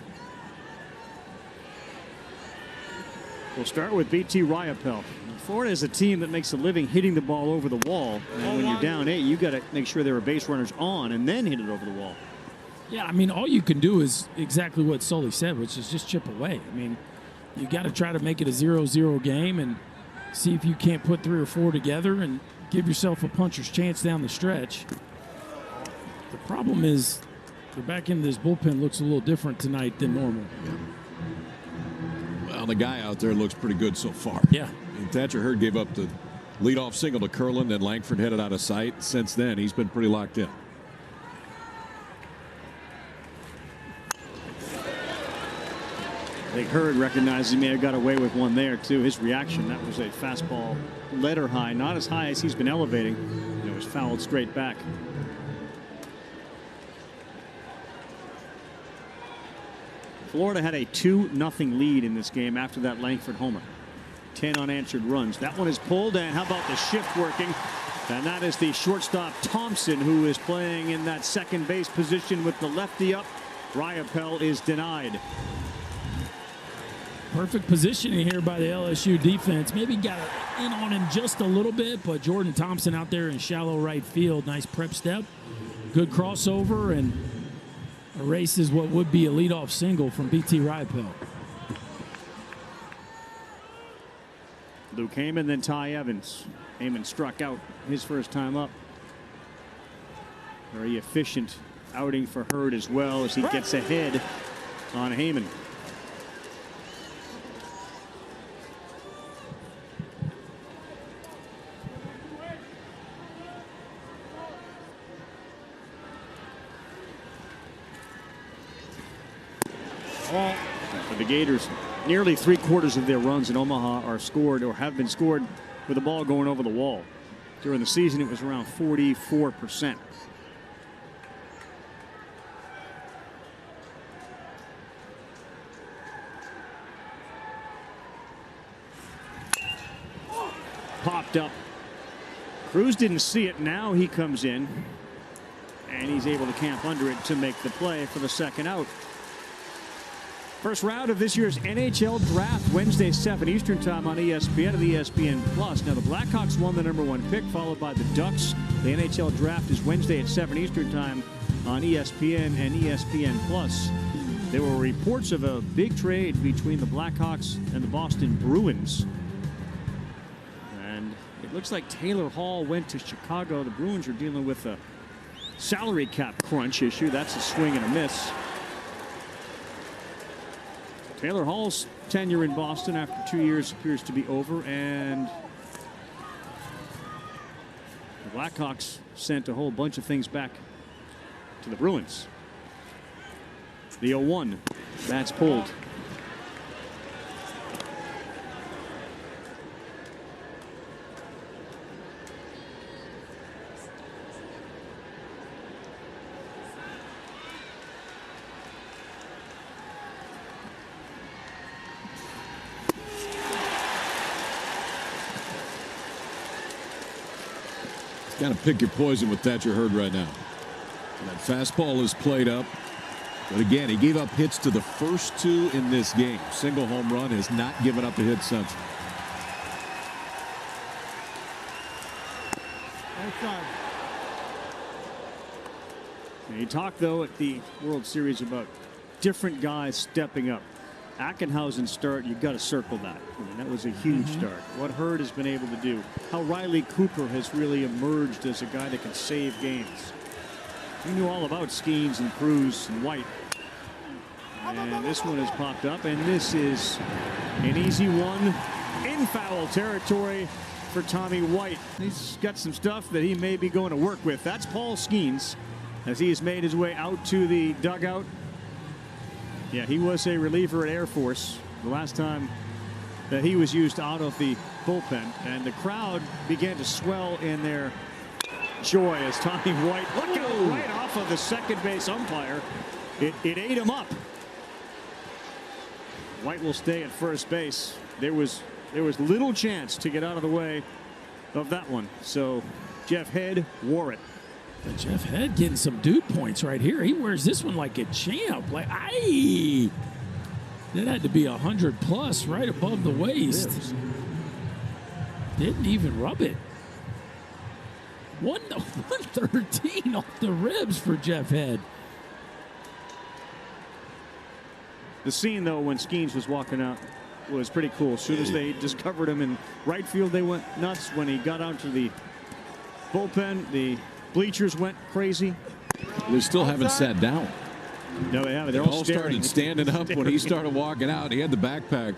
We'll start with BT Riopel. Florida is a team that makes a living hitting the ball over the wall. And when you're down 8, you got to make sure there are base runners on and then hit it over the wall. Yeah, I mean, all you can do is exactly what Sully said, which is just chip away. I mean, you got to try to make it a 0-0 game and see if you can't put 3 or 4 together and give yourself a puncher's chance down the stretch. The problem is the back end of this bullpen looks a little different tonight than normal. Well, the guy out there looks pretty good so far. Yeah. And Thatcher Hurd gave up the leadoff single to Curlin, then Langford headed out of sight. Since then, he's been pretty locked in. I think Hurd recognizes he may have got away with one there, too. His reaction, that was a fastball letter high, not as high as he's been elevating. It was fouled straight back. Florida had a 2-0 lead in this game after that Langford homer. 10 unanswered runs. That one is pulled, and how about the shift working? And that is the shortstop Thompson, who is playing in that second base position with the lefty up. Riopel is denied. Perfect positioning here by the LSU defense. Maybe got in on him just a little bit, but Jordan Thompson out there in shallow right field. Nice prep step. Good crossover and erases what would be a leadoff single from BT Riopel. Luke Heyman, then Ty Evans. Heyman struck out his first time up. Very efficient outing for Hurd as well as he gets ahead on Heyman. For the Gators, nearly 3/4 of their runs in Omaha are scored or have been scored with the ball going over the wall. During the season, it was around 44%. Popped up. Cruz didn't see it. Now he comes in, and he's able to camp under it to make the play for the second out. First round of this year's NHL Draft, Wednesday, 7 Eastern Time on ESPN and ESPN+. Now, the Blackhawks won the #1 pick, followed by the Ducks. The NHL Draft is Wednesday at 7 Eastern Time on ESPN and ESPN+. There were reports of a big trade between the Blackhawks and the Boston Bruins. And it looks like Taylor Hall went to Chicago. The Bruins are dealing with a salary cap crunch issue. That's a swing and a miss. Taylor Hall's tenure in Boston after 2 years appears to be over, and the Blackhawks sent a whole bunch of things back to the Bruins. The 0-1, that's pulled. Got to pick your poison with Thatcher Hurd right now. That fastball is played up. But again, he gave up hits to the first two in this game. Single home run, has not given up a hit since. He talked, though, at the World Series about different guys stepping up. Ackenhausen's start, you've got to circle that. I mean, that was a huge start. What Hurd has been able to do. How Riley Cooper has really emerged as a guy that can save games. We knew all about Skeens and Cruz and White. And this one has popped up, and this is an easy one in foul territory for Tommy White. He's got some stuff that he may be going to work with. That's Paul Skeens as he has made his way out to the dugout. Yeah, he was a reliever at Air Force the last time that he was used out of the bullpen, and the crowd began to swell in their joy as Tommy White, look out, right off of the second base umpire. It ate him up. White will stay at first base. There was little chance to get out of the way of that one. So Jeff Head wore it. But Jeff Head getting some dude points right here. He wears this one like a champ. Like, aye. That had to be 100 plus right above the waist. Didn't even rub it. 113 off the ribs for Jeff Head. The scene, though, when Skeens was walking out was pretty cool. As soon as they discovered him in right field, they went nuts. When he got out to the bullpen, the bleachers went crazy. They still haven't sat down. No, they haven't. They're They all started standing up when he started walking out. He had the backpack.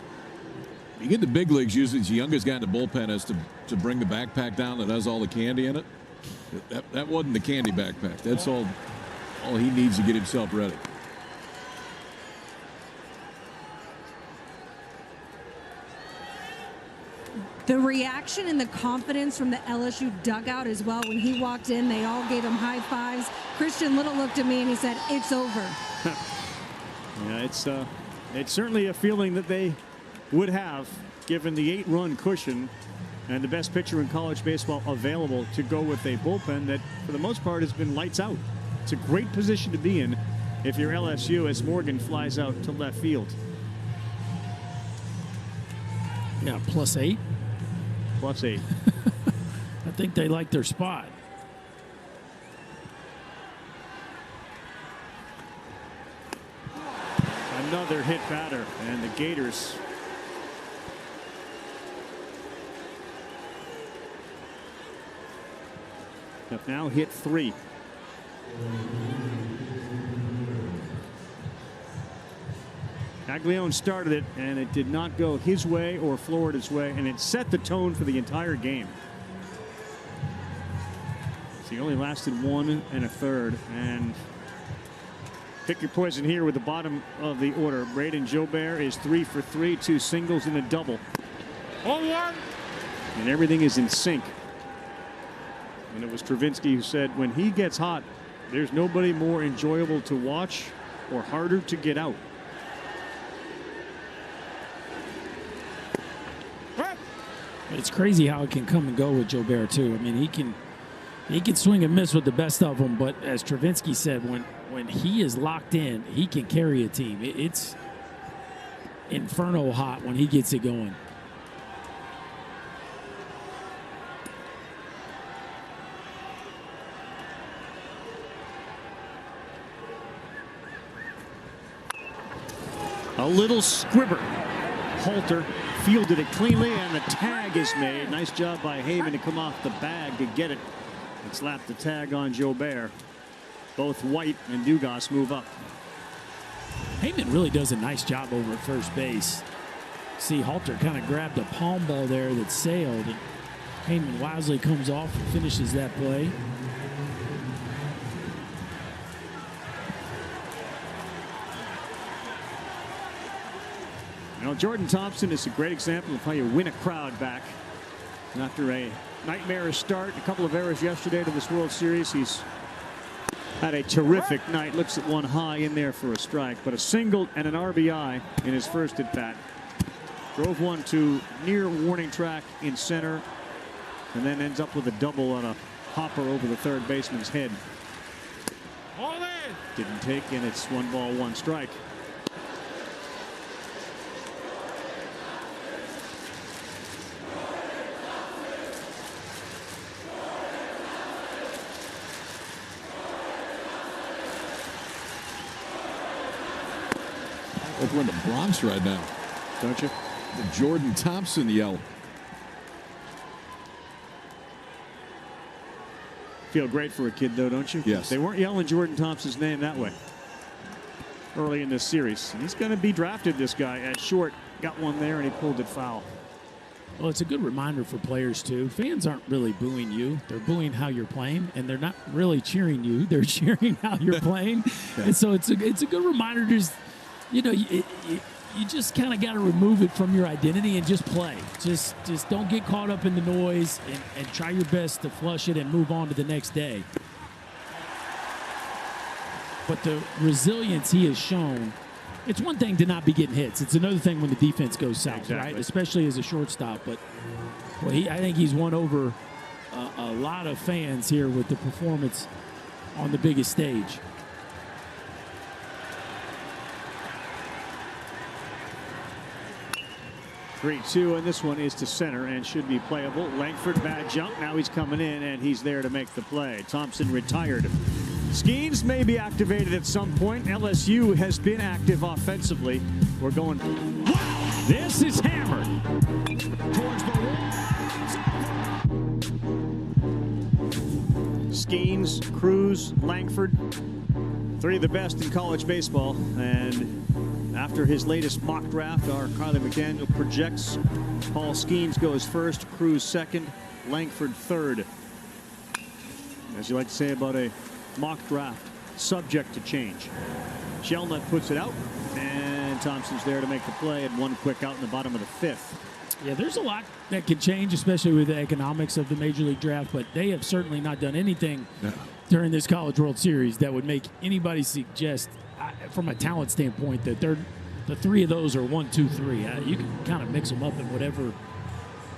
You get the big leagues, usually the youngest guy in the bullpen has to bring the backpack down that has all the candy in it. That wasn't the candy backpack. That's all he needs to get himself ready. The reaction and the confidence from the LSU dugout as well. When he walked in, they all gave him high fives. Christian Little looked at me and he said, "It's over." Yeah, it's certainly a feeling that they would have, given the 8-run cushion and the best pitcher in college baseball available to go with a bullpen that, for the most part, has been lights out. It's a great position to be in if you're LSU as Morgan flies out to left field. Yeah, +8. +8. I think they like their spot. Another hit batter, and the Gators have now hit 3. Caglione started it, and it did not go his way or Florida's way, and it set the tone for the entire game. So he only lasted 1 1/3, and pick your poison here with the bottom of the order. Braden Jobert is 3 for 3, 2 singles and a double. 0-1. And everything is in sync. And it was Travinski who said, when he gets hot, there's nobody more enjoyable to watch or harder to get out. It's crazy how it can come and go with Jobert too. I mean, he can swing and miss with the best of them, but as Travinski said, when he is locked in, he can carry a team. It's inferno hot when he gets it going. A little squibber. Halter fielded it cleanly, and the tag is made. Nice job by Haven to come off the bag to get it and slap the tag on Jobert. Both White and Dugas move up. Heyman really does a nice job over at first base. See, Halter kind of grabbed a palm ball there that sailed, and Heyman wisely comes off and finishes that play. You know, Jordan Thompson is a great example of how you win a crowd back. And after a nightmarish start, a couple of errors yesterday to this World Series, he's had a terrific night. Looks at one high in there for a strike, but a single and an RBI in his first at bat. Drove one to near warning track in center, and then ends up with a double on a hopper over the third baseman's head. All in. Didn't take, and it's 1 ball, 1 strike. Like we're in the Bronx right now. Don't you? The Jordan Thompson yell. Feel great for a kid, though, don't you? Yes. They weren't yelling Jordan Thompson's name that way early in this series. And he's going to be drafted, this guy, at short. Got one there, and he pulled it foul. Well, it's a good reminder for players, too. Fans aren't really booing you. They're booing how you're playing, and they're not really cheering you. They're cheering how you're playing. Yeah. And so it's a good reminder. Just, you know, you just kind of got to remove it from your identity and just play. Just don't get caught up in the noise and try your best to flush it and move on to the next day. But the resilience he has shown, it's one thing to not be getting hits. It's another thing when the defense goes south, exactly. right? Especially as a shortstop. But well, I think he's won over a lot of fans here with the performance on the biggest stage. Three-two, and this one is to center and should be playable. Langford, bad jump. Now he's coming in, and he's there to make the play. Thompson retired. Skeens may be activated at some point. LSU has been active offensively. We're going. Wow! This is hammered towards the wall. Skeens, Cruz, Langford, 3 of the best in college baseball. And after his latest mock draft, our Kylie McDaniel projects Paul Skeens goes first, Cruz second, Langford third. As you like to say about a mock draft, subject to change. Shelnut puts it out, and Thompson's there to make the play, and 1 quick out in the bottom of the 5th. Yeah, there's a lot that can change, especially with the economics of the Major League Draft, but they have certainly not done anything during this College World Series that would make anybody suggest, from a talent standpoint, that the 3 of those are 1, 2, 3. You can kind of mix them up in whatever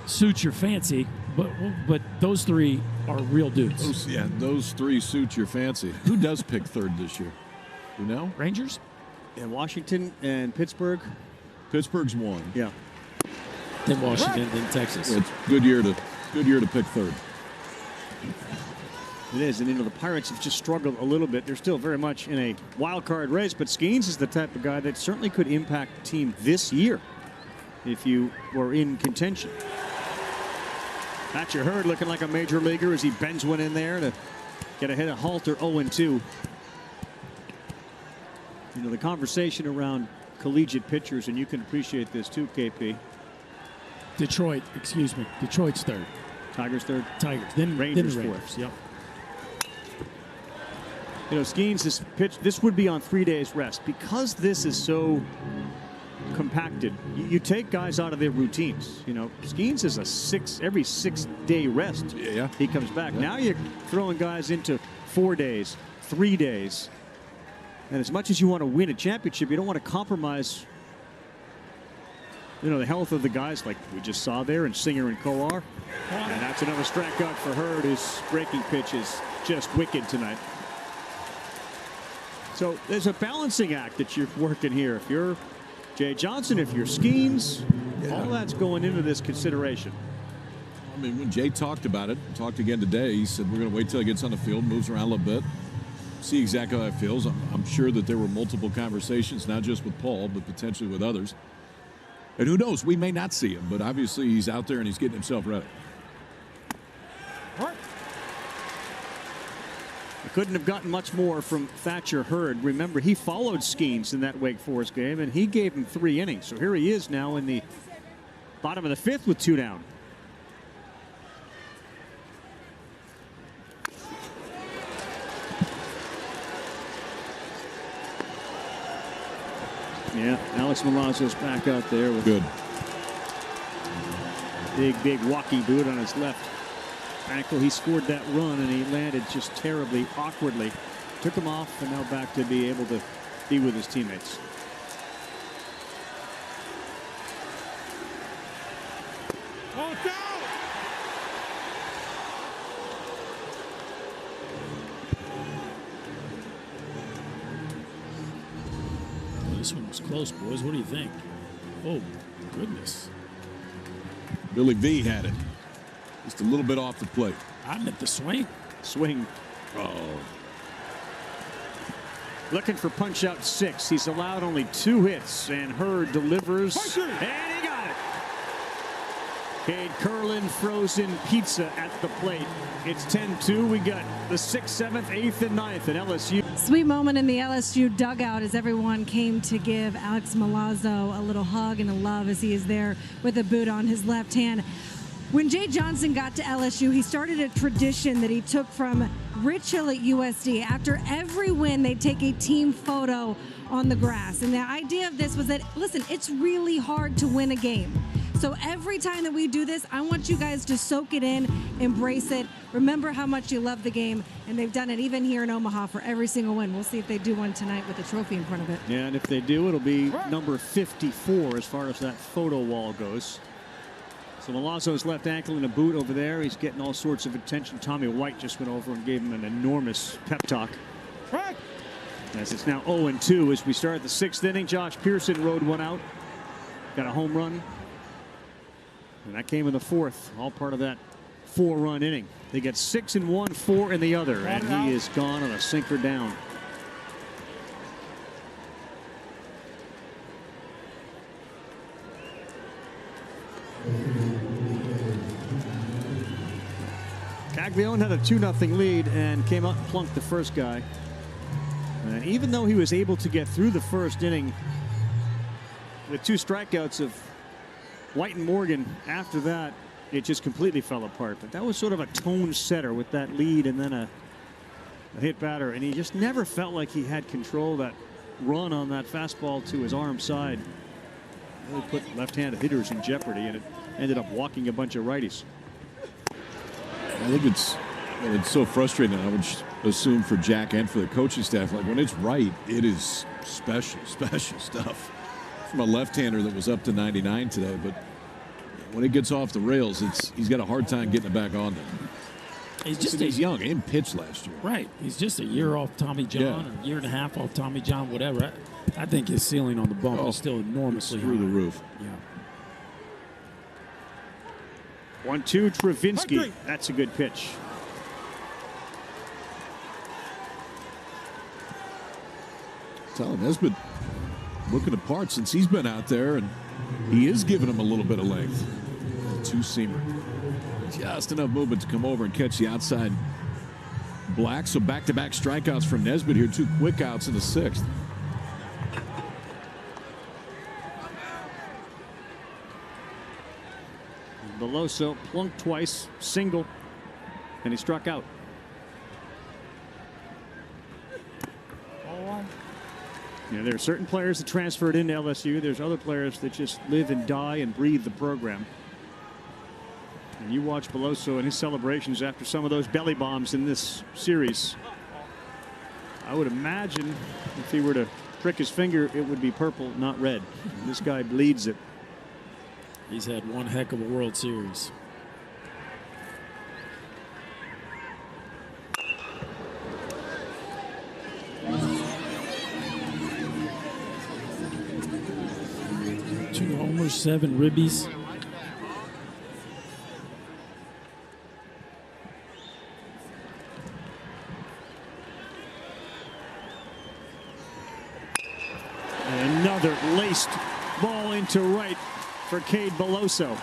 suits your fancy, but those 3 are real dudes. Those 3 suit your fancy. Who does pick third this year? You know? Rangers? And Washington and Pittsburgh. Pittsburgh's 1. Yeah. Then Washington, then Texas. It's good year to pick third. It is, and you know the Pirates have just struggled a little bit. They're still very much in a wild card race, but Skeens is the type of guy that certainly could impact the team this year if you were in contention. Thatcher Hurd looking like a major leaguer as he bends one in there to get ahead of Halter. 0-2. You know, the conversation around collegiate pitchers, and you can appreciate this too, KP. Detroit's third. Tigers third. Tigers. Then Rangers Rangers. fourth. Yep. You know, Skeens is pitch. This would be on 3 days rest because this is so compacted. You take guys out of their routines. You know, Skeens is every 6 day rest. Yeah. He comes back. Yeah. Now you're throwing guys into 4 days, 3 days, and as much as you want to win a championship, you don't want to compromise, you know, the health of the guys like we just saw there in Singer and Kolar. And that's another strikeout for Hurd. His breaking pitch is just wicked tonight. So there's a balancing act that you're working here. If you're Jay Johnson, if you're Skeens, all that's going into this consideration. I mean, when Jay talked about it, talked again today, he said we're going to wait till he gets on the field, moves around a little bit, see exactly how it feels. I'm sure that there were multiple conversations, not just with Paul, but potentially with others. And who knows, we may not see him, but obviously he's out there and he's getting himself ready. The couldn't have gotten much more from Thatcher Hurd. Remember, he followed Skeens in that Wake Forest game, and he gave him 3 innings. So here he is now in the bottom of the 5th with 2 down. Yeah, Alex Milazzo's back out there with good big walking boot on his left ankle. He scored that run and he landed just terribly awkwardly. Took him off and now back to be able to be with his teammates. Oh, no! This one was close, boys. What do you think? Oh, goodness. Billy V had it. Just a little bit off the plate. I meant the swing. Swing. Oh. Looking for punch out 6. He's allowed only 2 hits, and Hurd delivers. And he got it. Cade Curlin frozen pizza at the plate. It's 10-2. We got the 6th, 7th, 8th, and 9th at LSU. Sweet moment in the LSU dugout as everyone came to give Alex Milazzo a little hug and a love as he is there with a boot on his left hand. When Jay Johnson got to LSU, he started a tradition that he took from Rich Hill at USD. After every win, they'd take a team photo on the grass. And the idea of this was that, listen, it's really hard to win a game. So every time that we do this, I want you guys to soak it in, embrace it, remember how much you love the game, and they've done it even here in Omaha for every single win. We'll see if they do one tonight with a trophy in front of it. Yeah, and if they do, it'll be number 54 as far as that photo wall goes. So Milazzo's left ankle in a boot over there. He's getting all sorts of attention. Tommy White just went over and gave him an enormous pep talk. As it's now 0-2 as we start the 6th inning. Josh Pearson rode one out. Got a home run. And that came in the 4th. All part of that 4-run inning. They get 6 in one, 4 in the other. And he is gone on a sinker down. Caglione had a 2-0 lead and came out and plunked the first guy. And even though he was able to get through the first inning with 2 strikeouts of White and Morgan, after that it just completely fell apart. But that was sort of a tone setter with that lead and then a hit batter, and he just never felt like he had control of that run on that fastball to his arm side. Really put left-handed hitters in jeopardy, and it ended up walking a bunch of righties. I think it's so frustrating. I would assume for Jack and for the coaching staff, like when it's right, it is special stuff. From a left-hander that was up to 99 today, but when it gets off the rails, he's got a hard time getting it back on there. He's young and pitched last year. Right. He's just a year off Tommy John, or a year and a half off Tommy John, whatever. I think his ceiling on the bump is still enormously through the high. roof. Yeah. 1-2 Travinsky. That's a good pitch. Tyler Nesbitt looking apart since he's been out there, and he is giving him a little bit of length. A 2-seamer. Just enough movement to come over and catch the outside black. So back-to-back strikeouts from Nesbitt here. 2 quick outs in the 6th. Veloso plunked twice, single, and he struck out. You know, there are certain players that transferred into LSU. There's other players that just live and die and breathe the program. And you watch Veloso and his celebrations after some of those belly bombs in this series. I would imagine if he were to prick his finger, it would be purple, not red. This guy bleeds it. He's had one heck of a World Series. Two homers, 7 ribbies. And another laced ball into right for Cade Veloso.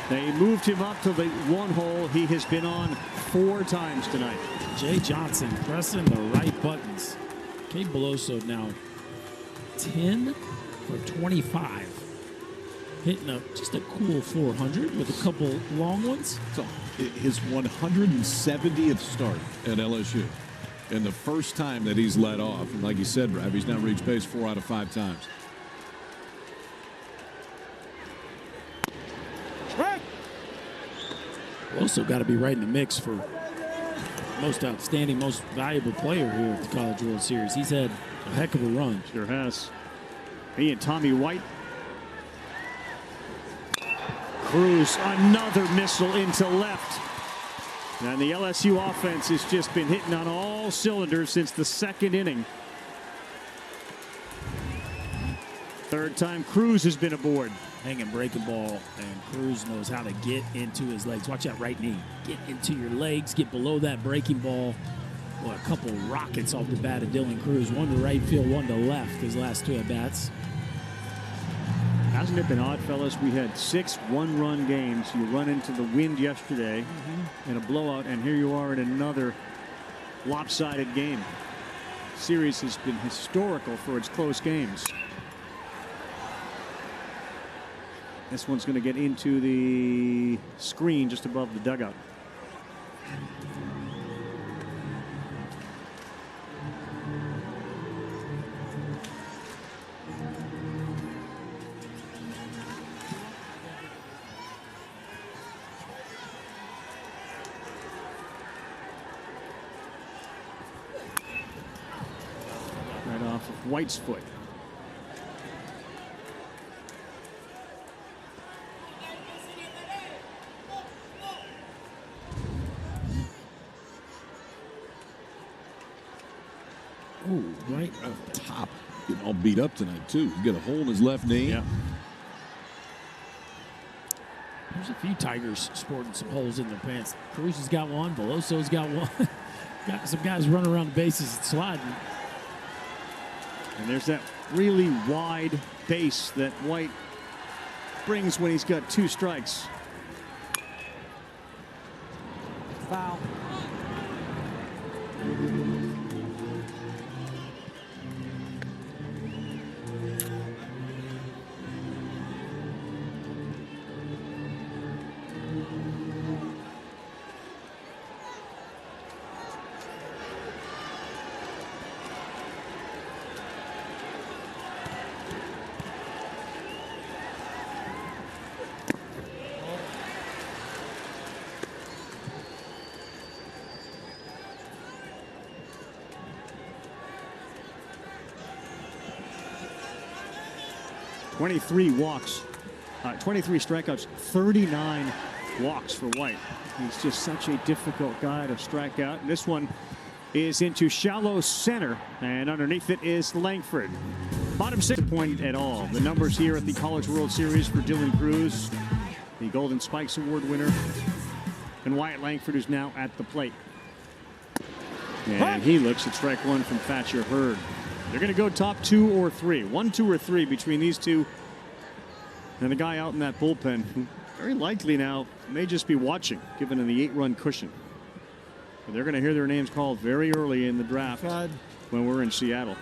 They moved him up to the 1 hole. He has been on 4 times tonight. Jay Johnson pressing the right buttons. Gabe Beloso now 10 for 25. Hitting just a cool 400 with a couple long ones. So his 170th start at LSU. And the first time that he's led off. And like you said, Rav, he's now reached base 4 out of 5 times. Also got to be right in the mix for most outstanding, most valuable player here at the College World Series. He's had a heck of a run. Sure has. He and Tommy White. Cruz, another missile into left. And the LSU offense has just been hitting on all cylinders since the 2nd inning. 3rd time Cruz has been aboard. Hanging breaking ball, and Cruz knows how to get into his legs. Watch that right knee. Get into your legs, get below that breaking ball. Well, a couple rockets off the bat of Dylan Cruz. One to right field, one to left his last 2 at-bats. Hasn't it been odd, fellas? We had 6 one-run games. You run into the wind yesterday in a blowout, and here you are in another lopsided game. Series has been historical for its close games. This one's going to get into the screen just above the dugout. Right off of White's foot. Ooh, right off the top. Getting all beat up tonight, too. He's got a hole in his left knee. Yeah. There's a few Tigers sporting some holes in their pants. Cruz has got one. Beloso's got one. Got some guys running around the bases and sliding. And there's that really wide base that White brings when he's got 2 strikes. Foul. Twenty-three walks, 23 strikeouts, 39 walks for White. He's just such a difficult guy to strike out. And this one is into shallow center, and underneath it is Langford. Bottom 6 point at all. The numbers here at the College World Series for Dylan Cruz, the Golden Spikes Award winner, and Wyatt Langford, who's now at the plate. And he looks at strike 1 from Thatcher Hurd. They're going to go top 2 or 3. 1, 2, or 3 between these two and the guy out in that bullpen, who very likely now may just be watching, given the 8-run cushion. But they're going to hear their names called very early in the draft when we're in Seattle.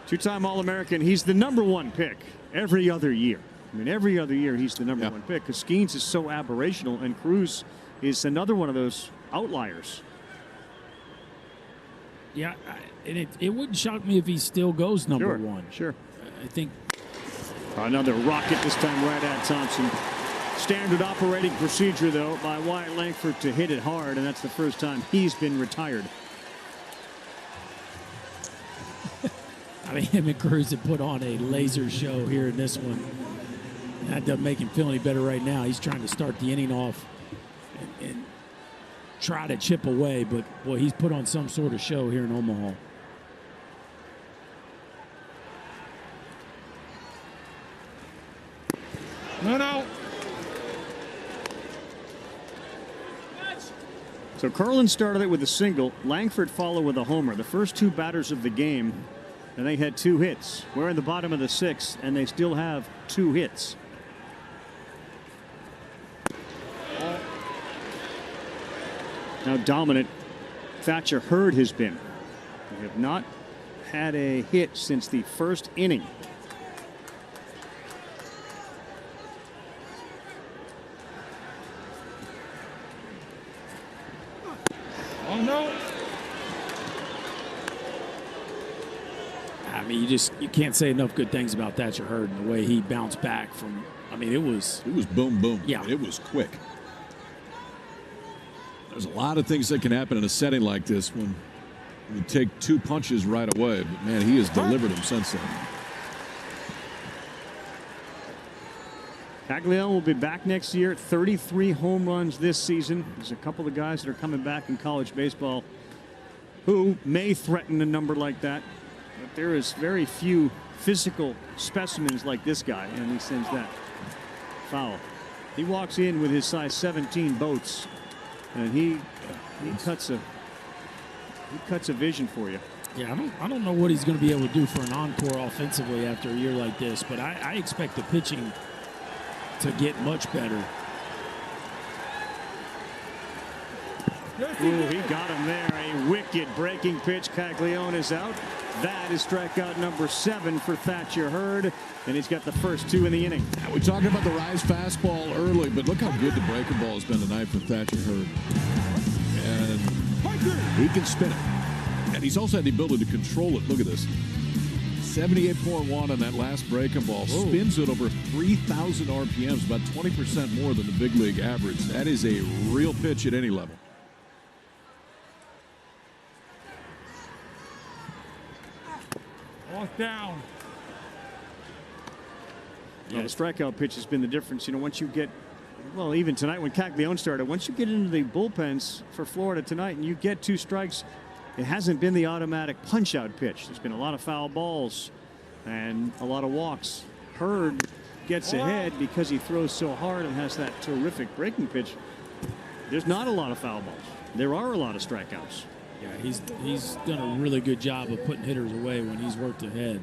2-time All-American. He's the #1 pick every other year. I mean, every other year he's the number 1 pick because Skeens is so aberrational, and Cruz is another one of those outliers. Yeah, and it wouldn't shock me if he still goes number 1. Sure. I think another rocket, this time right at Thompson. Standard operating procedure, though, by Wyatt Langford to hit it hard, and that's the first time he's been retired. I mean, him and Cruz have put on a laser show here in this one. That doesn't make him feel any better right now. He's trying to start the inning off and try to chip away, but boy, he's put on some sort of show here in Omaha. No. So Carlin started it with a single. Langford followed with a homer. The first 2 batters of the game, and they had 2 hits. We're in the bottom of the 6th, and they still have 2 hits. how dominant Thatcher Hurd has been. They have not had a hit since the first inning. Oh, no. I mean, you can't say enough good things about Thatcher Hurd and the way he bounced back from. I mean, it was boom, boom. Yeah. It was quick. There's a lot of things that can happen in a setting like this when you take 2 punches right away. But, man, he has delivered them since then. Caglione will be back next year. 33 home runs this season. There's a couple of guys that are coming back in college baseball who may threaten a number like that. But there is very few physical specimens like this guy, and he sends that foul. He walks in with his size 17 boats, and he cuts a vision for you. Yeah, I don't know what he's going to be able to do for an encore offensively after a year like this, but I expect the pitching to get much better. Ooh, he got him there. A wicked breaking pitch. Caglione is out. That is strikeout number 7 for Thatcher Hurd, and he's got the first 2 in the inning. Now, we're talking about the rise fastball early, but look how good the breaking ball has been tonight for Thatcher Hurd. And he can spin it. And he's also had the ability to control it. Look at this. 78.1 on that last breaking ball. Whoa. Spins at over 3,000 RPMs, about 20% more than the big league average. That is a real pitch at any level. Off down. Well, the strikeout pitch has been the difference. You know, once you get, well, even tonight when Caglione started, once you get into the bullpens for Florida tonight and you get 2 strikes, it hasn't been the automatic punch-out pitch. There's been a lot of foul balls and a lot of walks. Hurd gets ahead because he throws so hard and has that terrific breaking pitch. There's not a lot of foul balls. There are a lot of strikeouts. Yeah, he's done a really good job of putting hitters away when he's worked ahead.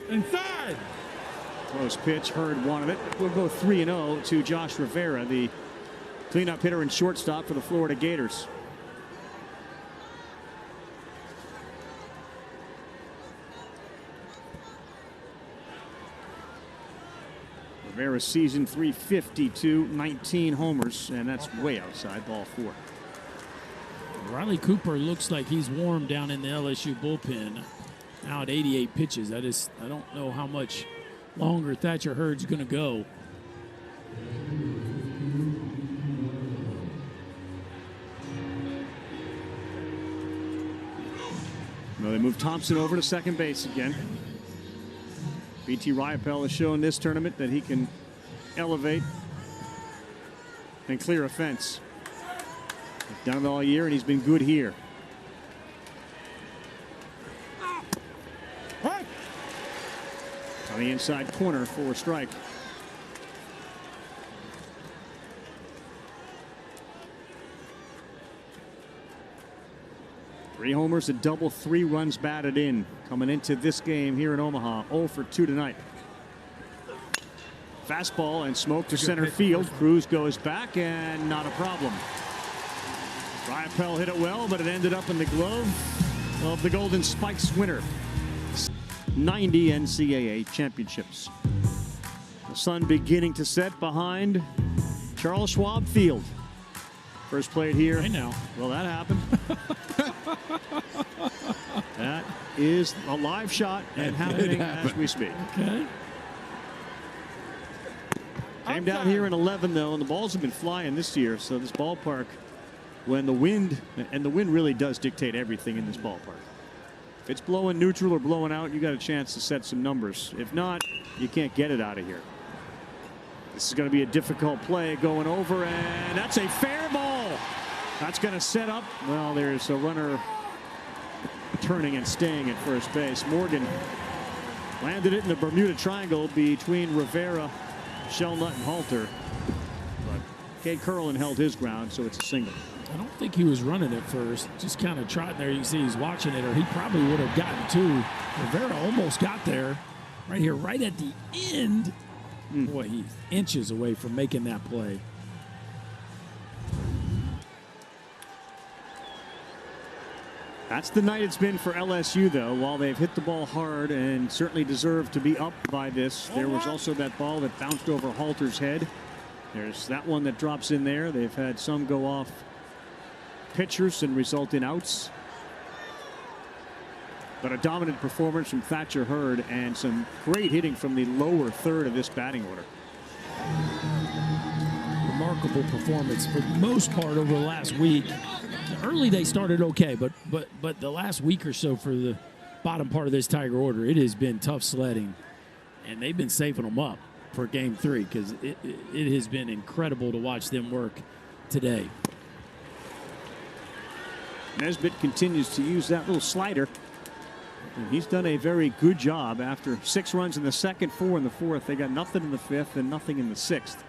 Inside. Close pitch. Hurd wanted it. We'll go 3-0 to Josh Rivera, the cleanup hitter and shortstop for the Florida Gators. Rivera's season 352, 19 homers, and that's way outside, ball 4. Riley Cooper looks like he's warm down in the LSU bullpen. Now at 88 pitches. I don't know how much longer Thatcher Hurd's going to go. Well, they move Thompson over to second base again. BT Riopel has shown this tournament that he can elevate and clear a fence. He's done it all year, and he's been good here. On the inside corner for a strike. Three homers, a double, 3 runs batted in. Coming into this game here in Omaha, 0 for 2 tonight. Fastball and smoke to center field. Cruz goes back and not a problem. Riopel hit it well, but it ended up in the glove of the Golden Spikes winner. 90 NCAA championships. The sun beginning to set behind Charles Schwab Field. First played here. Right now. Well, that happened. That is a live shot and happening as we speak. Okay. Came down here in 11, though, and the balls have been flying this year. So this ballpark, when the wind, and the wind really does dictate everything in this ballpark. If it's blowing neutral or blowing out, you got a chance to set some numbers. If not, you can't get it out of here. This is going to be a difficult play going over, and that's a fair ball. That's going to set up. Well, there's a runner turning and staying at first base. Morgan landed it in the Bermuda Triangle between Rivera, Shellnut, and Halter. But Cade Curlin held his ground, so it's a single. I don't think he was running it first. Just kind of trotting there. You can see he's watching it, or he probably would have gotten to. Rivera almost got there. Right here, right at the end. Boy, he's inches away from making that play. That's the night it's been for LSU, though. While they've hit the ball hard and certainly deserve to be up by this, there was also that ball that bounced over Halter's head. There's that one that drops in there. They've had some go off pitchers and result in outs. But a dominant performance from Thatcher Hurd and some great hitting from the lower third of this batting order. Remarkable performance for the most part over the last week. Early they started okay, but the last week or so for the bottom part of this Tiger order, it has been tough sledding, and they've been saving them up for Game 3 because it has been incredible to watch them work today. Nesbitt continues to use that little slider. And he's done a very good job after 6 runs in the second, 4 in the fourth. They got nothing in the fifth and nothing in the sixth.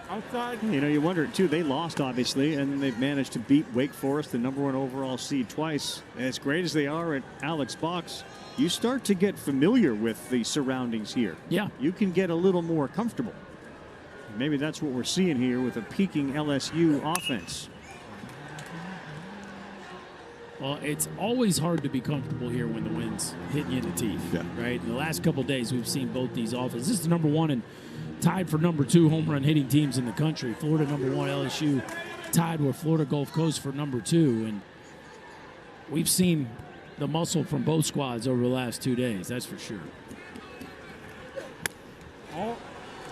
Outside. You know, you wonder too, they lost obviously, and they've managed to beat Wake Forest, the #1 overall seed, twice. As great as they are at Alex Box, you start to get familiar with the surroundings here. Yeah. You can get a little more comfortable. Maybe that's what we're seeing here with a peaking LSU offense. Well, it's always hard to be comfortable here when the wind's hitting you in the teeth, right? In the last couple of days, we've seen both these offenses. This is the #1 and tied for #2 home run hitting teams in the country. Florida #1, LSU tied with Florida Gulf Coast for #2. And we've seen the muscle from both squads over the last 2 days, that's for sure. Oh.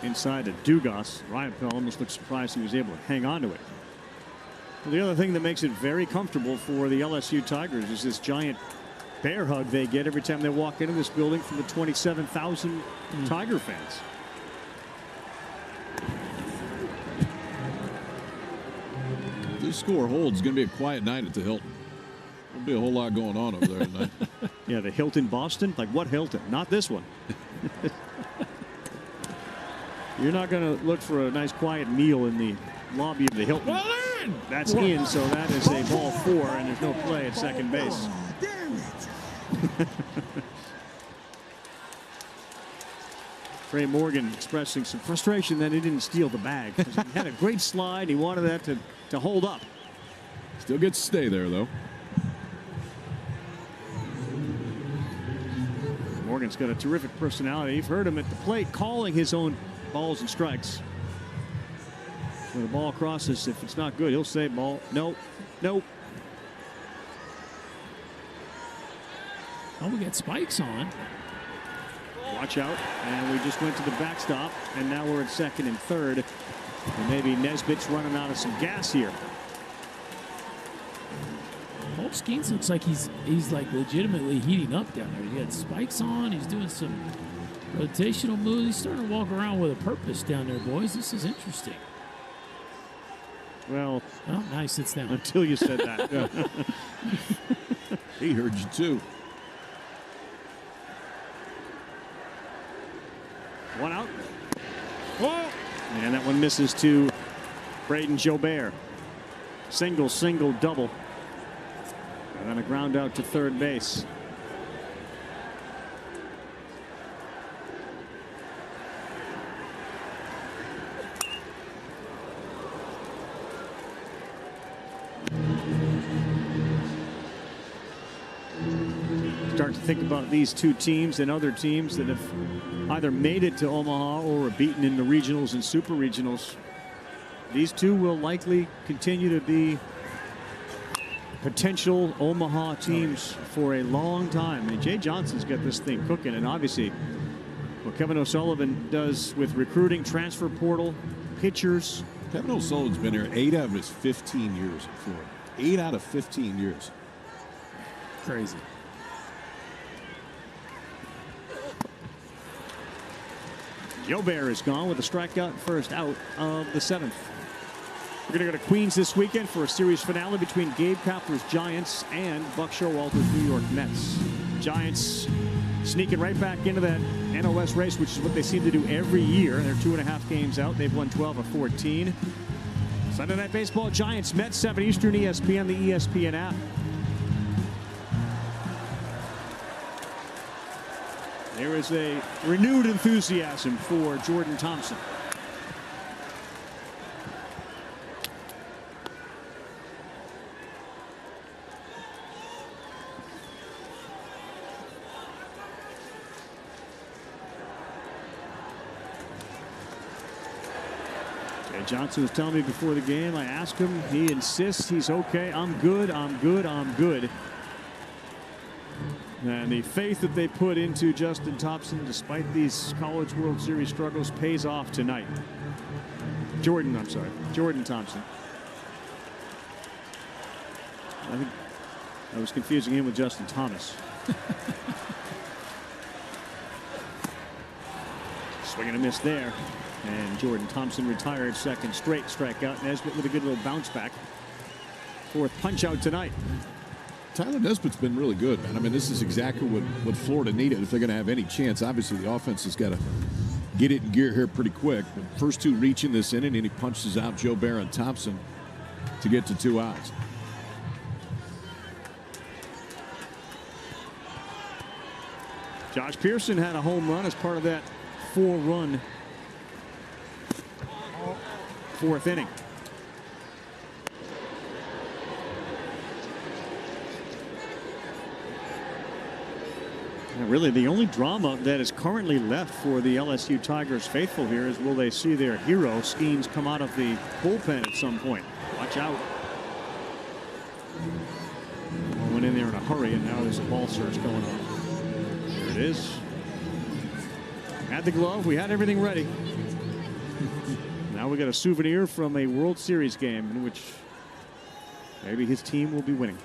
Inside to Dugas. Ryan Pell almost looked surprised he was able to hang on to it. Well, the other thing that makes it very comfortable for the LSU Tigers is this giant bear hug they get every time they walk into this building from the 27,000 Tiger fans. If this score holds, it's going to be a quiet night at the Hilton. There'll be a whole lot going on over there tonight. Yeah, the Hilton Boston? Like what Hilton? Not this one. You're not going to look for a nice quiet meal in the lobby of the Hilton. Well in! That's in, so that is a ball 4, and there's no play at second base. Damn it! Trey Morgan expressing some frustration that he didn't steal the bag. He had a great slide. He wanted that to hold up. Still gets to stay there, though. Morgan's got a terrific personality. You've heard him at the plate calling his own balls and strikes. When the ball crosses, if it's not good, he'll say ball. Nope. Nope. Oh, we got spikes on. Watch out. And we just went to the backstop, and now we're at second and third. And maybe Nesbitt's running out of some gas here. Paul Skeens looks like he's like legitimately heating up down there. He had spikes on. He's doing some rotational moves. He's starting to walk around with a purpose down there, boys. This is interesting. Well, oh, nice. Sits down. Until you said that. He heard you too. One out. Whoa. And that one misses to Braden Jobert. Single, single, double. And then a ground out to third base. Start to think about these two teams and other teams that have either made it to Omaha or were beaten in the regionals and super regionals. These two will likely continue to be potential Omaha teams for a long time. And Jay Johnson's got this thing cooking, and obviously what Kevin O'Sullivan does with recruiting, transfer portal, pitchers. Kevin O'Sullivan's been here 8 out of his 15 years in Florida. 8 out of 15 years. Crazy. Jobert is gone with a strikeout, first out of the 7th. We're going to go to Queens this weekend for a series finale between Gabe Kapler's Giants and Buck Showalter's New York Mets. Giants sneaking right back into that NOS race, which is what they seem to do every year. They're 2.5 games out. They've won 12 of 14. Sunday Night Baseball, Giants, Mets, 7 Eastern, ESPN, the ESPN app. There is a renewed enthusiasm for Jordan Thompson. Johnson was telling me before the game, I asked him, he insists he's okay. I'm good, I'm good, I'm good. And the faith that they put into Justin Thompson, despite these College World Series struggles, pays off tonight. Jordan Thompson. I think I was confusing him with Justin Thomas. Swing and a miss there. And Jordan Thompson retired, second straight strikeout. Nesbitt with a good little bounce back. Fourth punch out tonight. Tyler Nesbitt's been really good, man. I mean, this is exactly what Florida needed if they're going to have any chance. Obviously, the offense has got to get it in gear here pretty quick. But first two reach in this inning, and he punches out Joe Barron Thompson to get to 2 outs. Josh Pearson had a home run as part of that 4-run fourth inning. And really, the only drama that is currently left for the LSU Tigers faithful here is, will they see their hero Skeens come out of the bullpen at some point? Watch out. Well, went in there in a hurry, and now there's a ball search going on. There it is. Had the glove. We had everything ready. Now we got a souvenir from a World Series game in which maybe his team will be winning.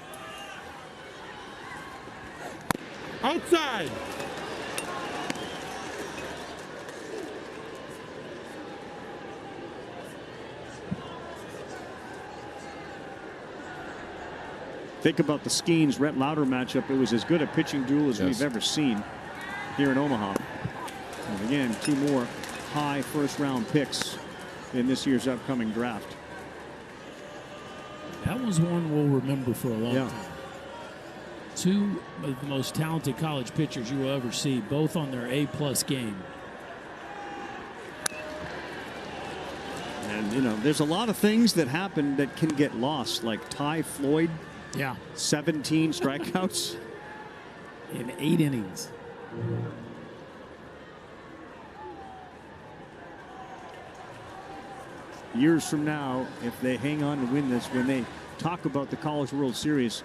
Outside. Think about the Skeens-Rhett Lauder matchup. It was as good a pitching duel as we've ever seen here in Omaha. And again, two more high first-round picks in this year's upcoming draft. That was one we'll remember for a long time. Two of the most talented college pitchers you will ever see, both on their A+ game. And, you know, there's a lot of things that happen that can get lost, like Ty Floyd. 17 strikeouts. In 8 innings. Years from now, if they hang on to win this, when they talk about the College World Series,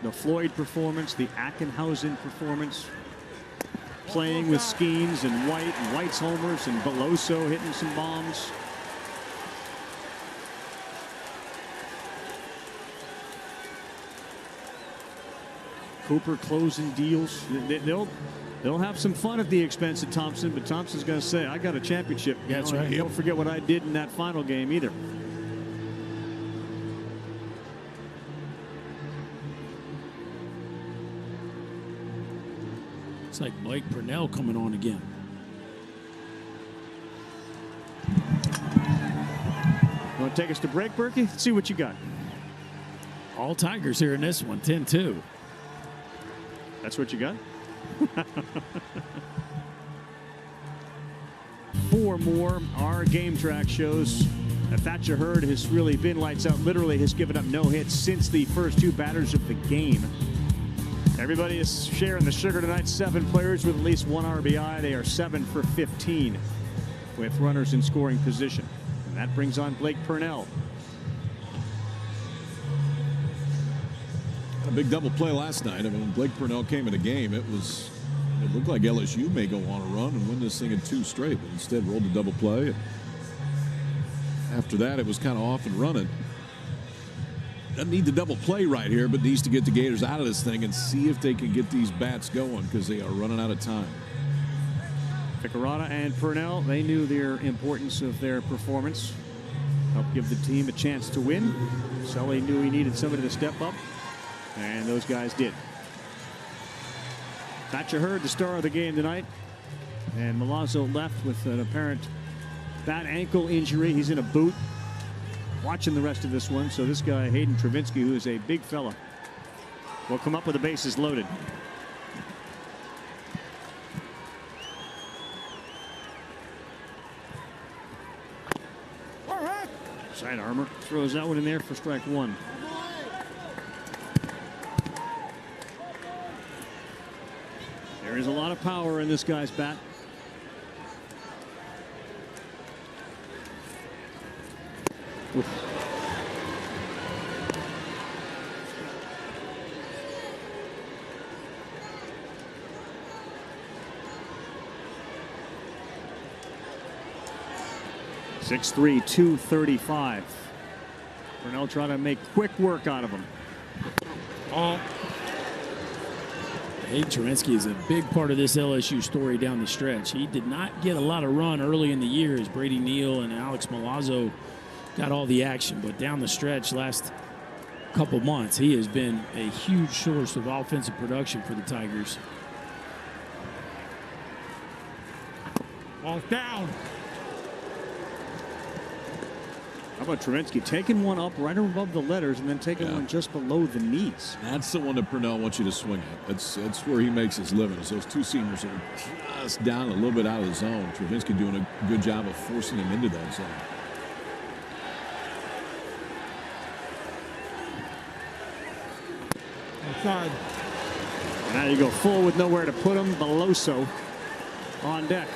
the Floyd performance, the Ackenhausen performance, playing with Skeens and White's homers, and Beloso hitting some bombs. Cooper closing deals. They'll have some fun at the expense of Thompson, but Thompson's going to say, I got a championship. Yeah, that's right. Don't forget what I did in that final game either. It's like Blake Purnell coming on again. You want to take us to break, Berkey? Let's see what you got. All Tigers here in this one, 10-2. That's what you got? 4 more. Our game track shows that Thatcher Hurd has really been lights out. Literally has given up no hits since the first 2 batters of the game. Everybody is sharing the sugar tonight. 7 players with at least 1 RBI. They are 7 for 15 with runners in scoring position. And that brings on Blake Purnell. A big double play last night. I mean, when Blake Purnell came in the game, it looked like LSU may go on a run and win this thing in 2 straight, but instead rolled a double play. And after that, it was kind of off and running. Doesn't need the double play right here, but needs to get the Gators out of this thing and see if they can get these bats going, because they are running out of time. Ficarrata and Purnell, they knew their importance of their performance. Helped give the team a chance to win. Sully knew he needed somebody to step up, and those guys did. Thatcher Hurd, the star of the game tonight. And Milazzo left with an apparent bad ankle injury. He's in a boot. Watching the rest of this one. So this guy, Hayden Travinsky, who is a big fella, will come up with the bases loaded. Side armor throws that one in there for strike one. There is a lot of power in this guy's bat. Oof. .6'3", 235. Purnell trying to make quick work out of him. Hey, Terensky is a big part of this LSU story down the stretch. He did not get a lot of run early in the year as Brady Neal and Alex Milazzo got all the action, but down the stretch last couple months, he has been a huge source of offensive production for the Tigers. Ball's down. How about Terensky taking one up right above the letters and then taking one just below the knees? That's the one that Purnell wants you to swing at. That's where he makes his living. Is those two seniors are just down a little bit out of the zone. Travinsky doing a good job of forcing him into that zone. Outside. Now you go full with nowhere to put him. Beloso on deck.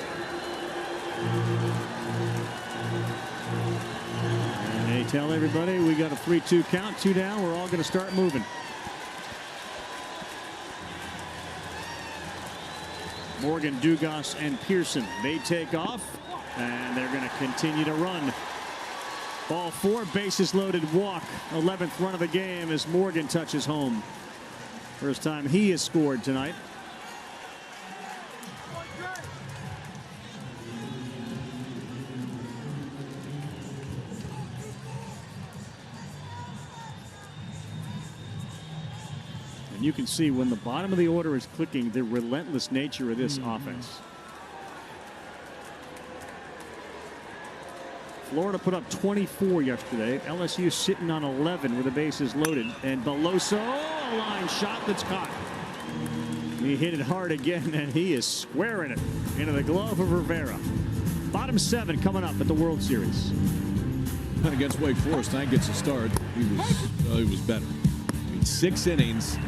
And they tell everybody we got a 3-2 count, 2 down. We're all going to start moving. Morgan, Dugas, and Pearson. They take off, and they're going to continue to run. Ball 4, bases loaded, walk. 11th run of the game as Morgan touches home. First time he has scored tonight. And you can see when the bottom of the order is clicking, the relentless nature of this offense. Florida put up 24 yesterday. LSU sitting on 11 with the bases loaded. And Beloso, a line shot that's caught. He hit it hard again, and he is squaring it into the glove of Rivera. Bottom 7 coming up at the World Series. And against Wake Forest, Tank gets a start. He was better. I mean, 6 innings,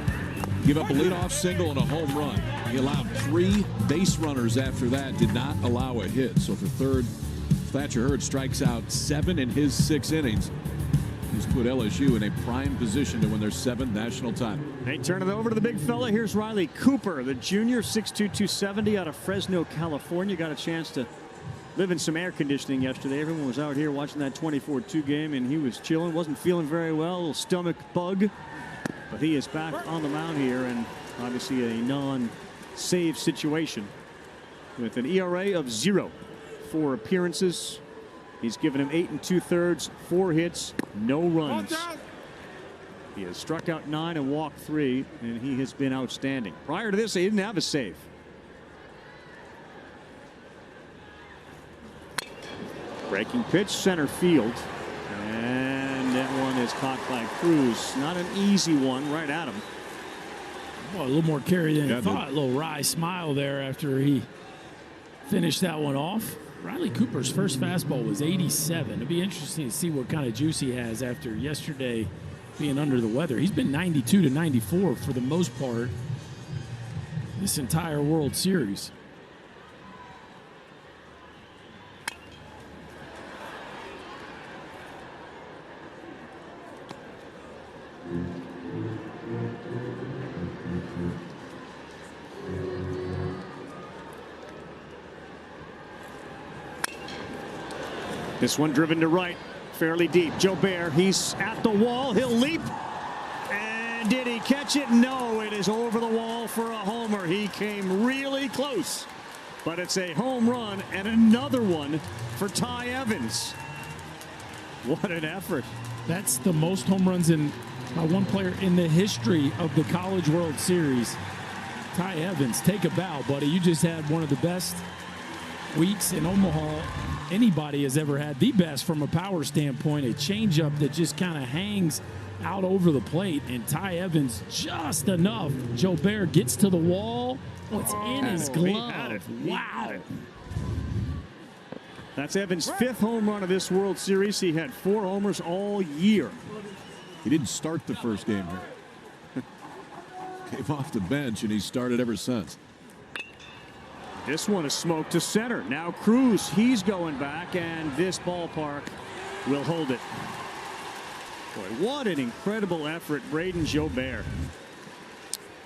give up a leadoff single and a home run. He allowed 3 base runners after that, did not allow a hit. So for third, Thatcher Hurd strikes out 7 in his 6 innings. He's put LSU in a prime position to win their 7th national title. They turn it over to the big fella. Here's Riley Cooper, the junior, 6'2", 270 out of Fresno, California. Got a chance to live in some air conditioning yesterday. Everyone was out here watching that 24-2 game, and he was chilling. Wasn't feeling very well, a little stomach bug. But he is back on the mound here, and obviously a non-save situation with an ERA of 0. 4 appearances. He's given him 8 2/3, 4 hits, no runs. He has struck out 9 and walked 3, and he has been outstanding. Prior to this, he didn't have a save. Breaking pitch, center field, and that one is caught by Cruz. Not an easy one, right at him. Well, a little more carry than he thought. A little wry smile there after he finished that one off. Riley Cooper's first fastball was 87. It'll be interesting to see what kind of juice he has after yesterday being under the weather. He's been 92 to 94 for the most part this entire World Series. This one driven to right, fairly deep. Joe Bear, he's at the wall. He'll leap. And did he catch it? No, it is over the wall for a homer. He came really close. But it's a home run and another one for Ty Evans. What an effort. That's the most home runs by one player in the history of the College World Series. Ty Evans, take a bow, buddy. You just had one of the best weeks in Omaha anybody has ever had, the best from a power standpoint. A changeup that just kind of hangs out over the plate, and Ty Evans just enough. Joe Bear gets to the wall. Oh, it's in his glove. Wow. That's Evans' 5th home run of this World Series. He had 4 homers all year. He didn't start the first game here. Came off the bench, and he started ever since. This one is smoked to center. Now Cruz, he's going back, and this ballpark will hold it. Boy, what an incredible effort, Braden Jobert.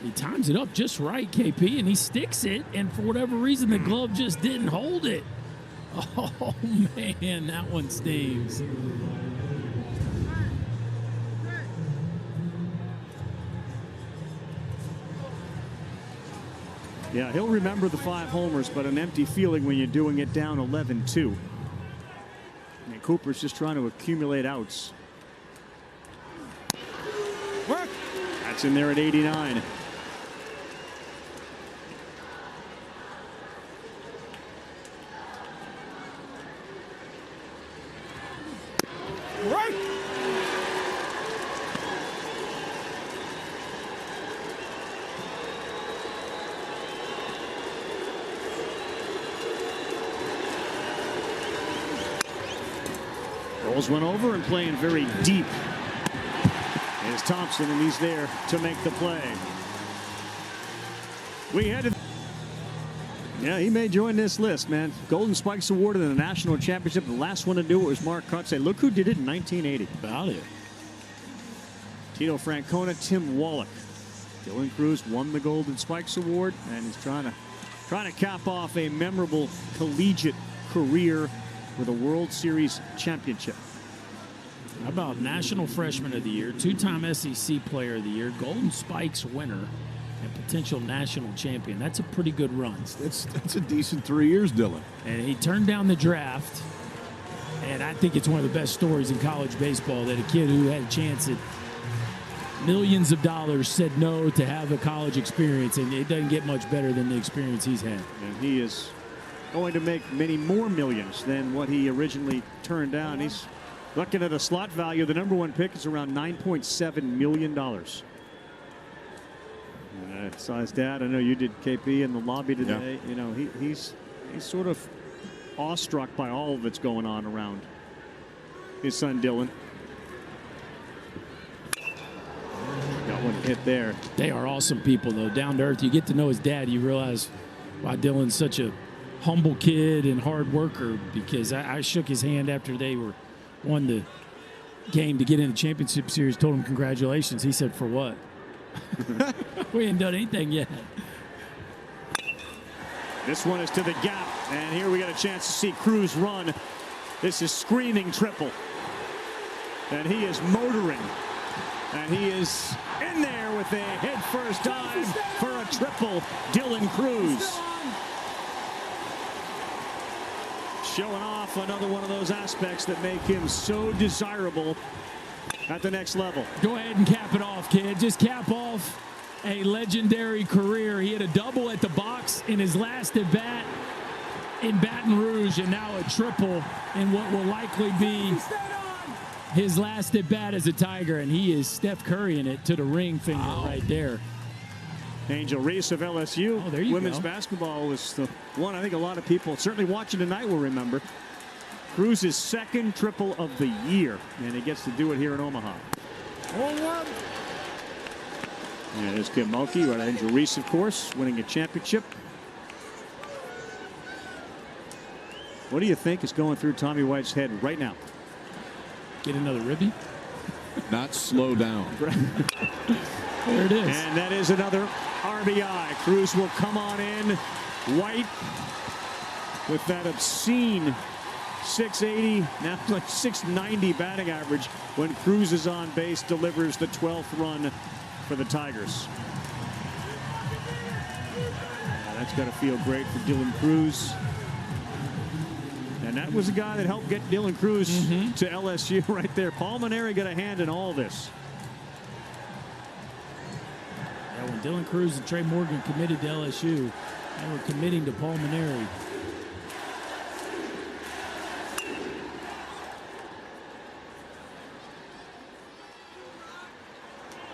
He times it up just right, KP, and he sticks it, and for whatever reason, the glove just didn't hold it. Oh, man, that one stings. Yeah, he'll remember the 5 homers, but an empty feeling when you're doing it down 11-2. And Cooper's just trying to accumulate outs. Work. That's in there at 89. Right. Rolls went over and playing very deep is Thompson, and he's there to make the play. We had to. Yeah, he may join this list, man. Golden Spikes awarded in the national championship. The last one to do it was Mark Cutts. Look who did it in 1980. About it. Tito Francona, Tim Wallach. Dylan Cruz won the Golden Spikes award, and he's trying to cap off a memorable collegiate career with a World Series championship. How about National Freshman of the Year, 2-time SEC Player of the Year, Golden Spikes winner, and potential national champion? That's a pretty good run. That's a decent 3 years, Dylan. And he turned down the draft, and I think it's one of the best stories in college baseball that a kid who had a chance at millions of dollars said no to have a college experience, and it doesn't get much better than the experience he's had. And he is going to make many more millions than what he originally turned down. He's looking at a slot value. The number 1 pick is around $9.7 million. I saw his dad. I know you did, KP, in the lobby today. Yeah. You know, he's sort of awestruck by all that's going on around his son Dylan. Got one hit there. They are awesome people, though. Down to earth. You get to know his dad, you realize why Dylan's such a humble kid and hard worker, because I shook his hand after they won the game to get in the championship series, told him congratulations. He said, for what? We ain't done anything yet. This one is to the gap, and here we got a chance to see Cruz run. This is screaming triple, and he is motoring, and he is in there with a head-first dive for a triple. Dylan Cruz showing off another one of those aspects that make him so desirable at the next level. Go ahead and cap it off, kid. Just cap off a legendary career. He had a double at the box in his last at bat in Baton Rouge, and now a triple in what will likely be his last at bat as a Tiger, and he is Steph Curry in it to the ring finger right there. Angel Reese of LSU. Oh, there you Women's go. basketball was the one I think a lot of people certainly watching tonight will remember. Cruz's 2nd triple of the year, and he gets to do it here in Omaha. One. Yeah, there's Kim Mulkey, right? Angel Reese, of course, winning a championship. What do you think is going through Tommy White's head right now? Get another ribby. Not slow down. There it is. And that is another RBI. Cruz will come on in. White with that obscene 680, now like 690 batting average when Cruz is on base, delivers the 12th run for the Tigers. That's got to feel great for Dylan Cruz. And that was a guy that helped get Dylan Cruz to LSU right there. Paul Maneri got a hand in all this. Yeah, when Dylan Cruz and Trey Morgan committed to LSU, they were committing to Paul Maneri.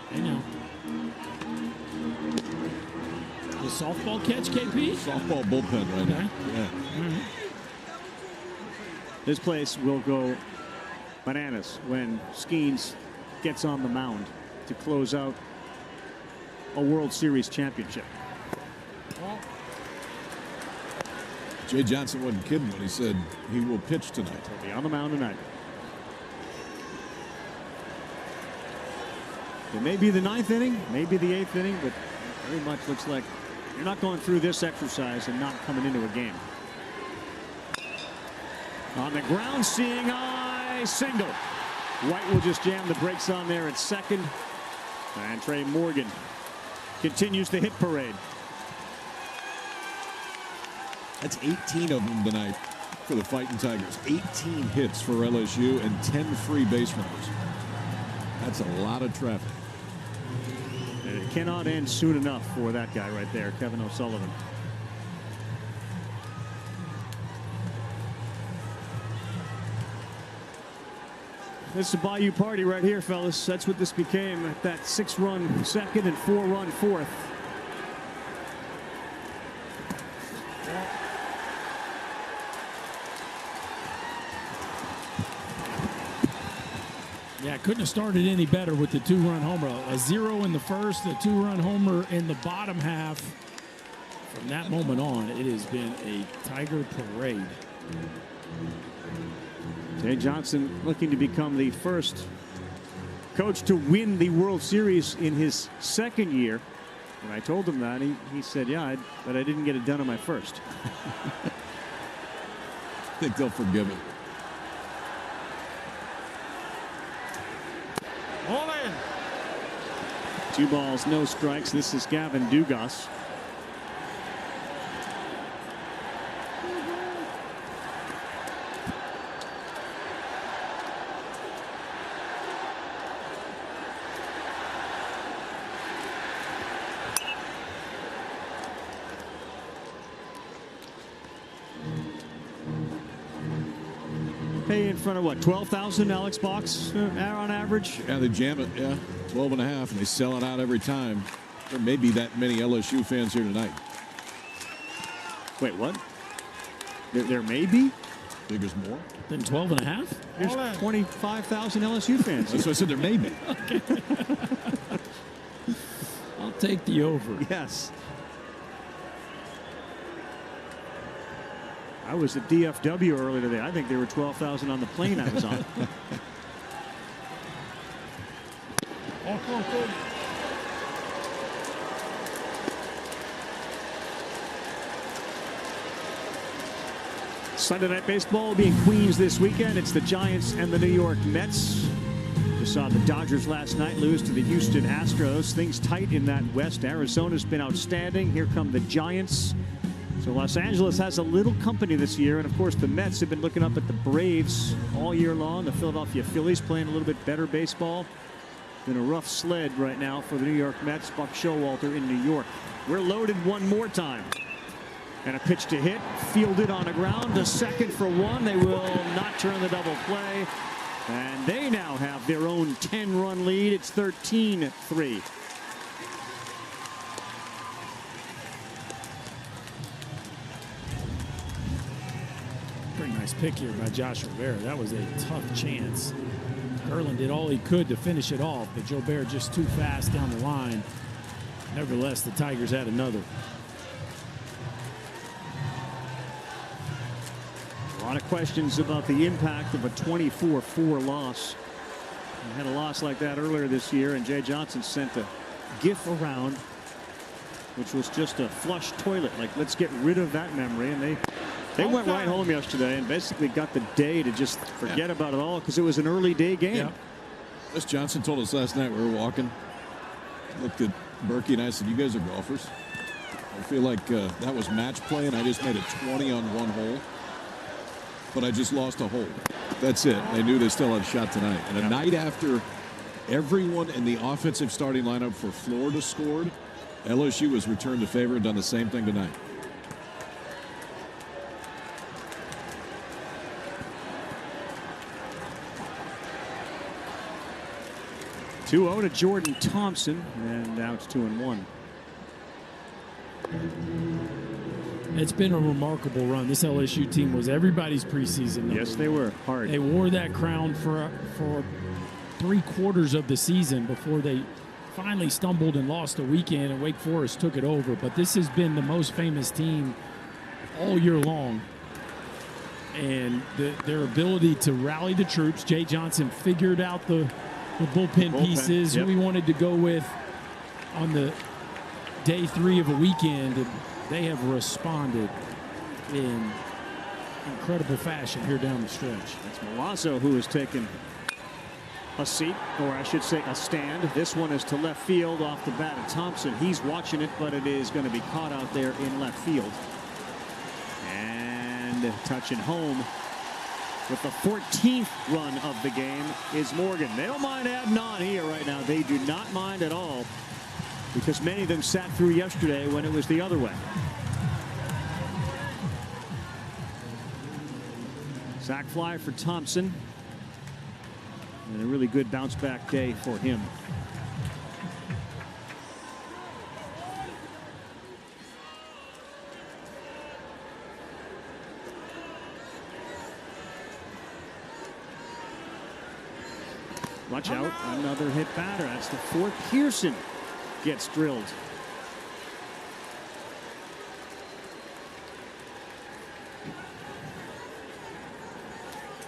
Hey now. The softball catch, KP? Softball bullpen right now. Yeah. This place will go bananas when Skeens gets on the mound to close out a World Series championship. Jay Johnson wasn't kidding when he said he will pitch tonight. He'll be on the mound tonight. It may be the 9th inning, maybe the 8th inning, but very much looks like you're not going through this exercise and not coming into a game. On the ground, seeing eye, single. White will just jam the brakes on there at second. And Trey Morgan continues the hit parade. That's 18 of them tonight for the Fighting Tigers. 18 hits for LSU and 10 free base runners. That's a lot of traffic. And it cannot end soon enough for that guy right there, Kevin O'Sullivan. This is a Bayou party right here, fellas. That's what this became at that 6-run second and 4-run fourth. Yeah, couldn't have started any better with the 2-run homer. A 0 in the first, a 2-run homer in the bottom half. From that moment on, it has been a Tiger parade. Jay Johnson looking to become the first coach to win the World Series in his second year. And I told him that. He said, yeah, but I didn't get it done on my first. I think they'll forgive him. All in. 2 balls, no strikes. This is Gavin Dugas. Pay in front of what, 12,000 Alex Box on average? Yeah, they jam it. Yeah, 12 and a half, and they sell it out every time. There may be that many LSU fans here tonight. Wait, what? There may be? I think there's more. Then 12 and a half? There's 25,000 LSU fans. That's what I said, there may be. Okay. I'll take the over. Yes. I was at DFW earlier today. I think there were 12,000 on the plane I was on. Sunday Night Baseball will be in Queens this weekend. It's the Giants and the New York Mets. Just saw the Dodgers last night lose to the Houston Astros. Things tight in that West. Arizona's been outstanding. Here come the Giants. So Los Angeles has a little company this year, and of course the Mets have been looking up at the Braves all year long. The Philadelphia Phillies playing a little bit better baseball. Been a rough sled right now for the New York Mets. Buck Showalter in New York. We're loaded one more time. And a pitch to hit, fielded on the ground, a second for one. They will not turn the double play. And they now have their own 10-run lead. It's 13-3. Pretty nice pick here by Josh Rivera. That was a tough chance. Erlin did all he could to finish it off, but Joe Bear just too fast down the line. Nevertheless, the Tigers had another. A lot of questions about the impact of a 24-4 loss. We had a loss like that earlier this year, and Jay Johnson sent a GIF around, which was just a flush toilet. Like, let's get rid of that memory. And they went right home yesterday and basically got the day to just forget about it all because it was an early day game. Yeah. Miss Johnson told us last night we were walking. Looked at Berkey and I said, you guys are golfers. I feel like that was match play and I just made it 20 on one hole. But I just lost a hole. That's it. I knew they still had a shot tonight. And a night after everyone in the offensive starting lineup for Florida scored, LSU has returned the favor and done the same thing tonight. (2-0) to Jordan Thompson, and now it's 2-1. It's been a remarkable run. This LSU team was everybody's preseason number. Yes, they were. Hard. They wore that crown for 3/4 of the season before they finally stumbled and lost a weekend, and Wake Forest took it over. But this has been the most famous team all year long. And their ability to rally the troops. Jay Johnson figured out the bullpen pieces we wanted to go with on the day 3 of a weekend, and they have responded in incredible fashion here down the stretch. That's Milazzo who has taken a seat, or I should say a stand. This one is to left field off the bat of Thompson. He's watching it, but it is going to be caught out there in left field. And touching home with the 14th run of the game is Morgan. They don't mind adding on here right now. They do not mind at all, because many of them sat through yesterday when it was the other way. Sac fly for Thompson. And a really good bounce back day for him. Watch out, another hit batter. That's the 4th. Pearson gets drilled.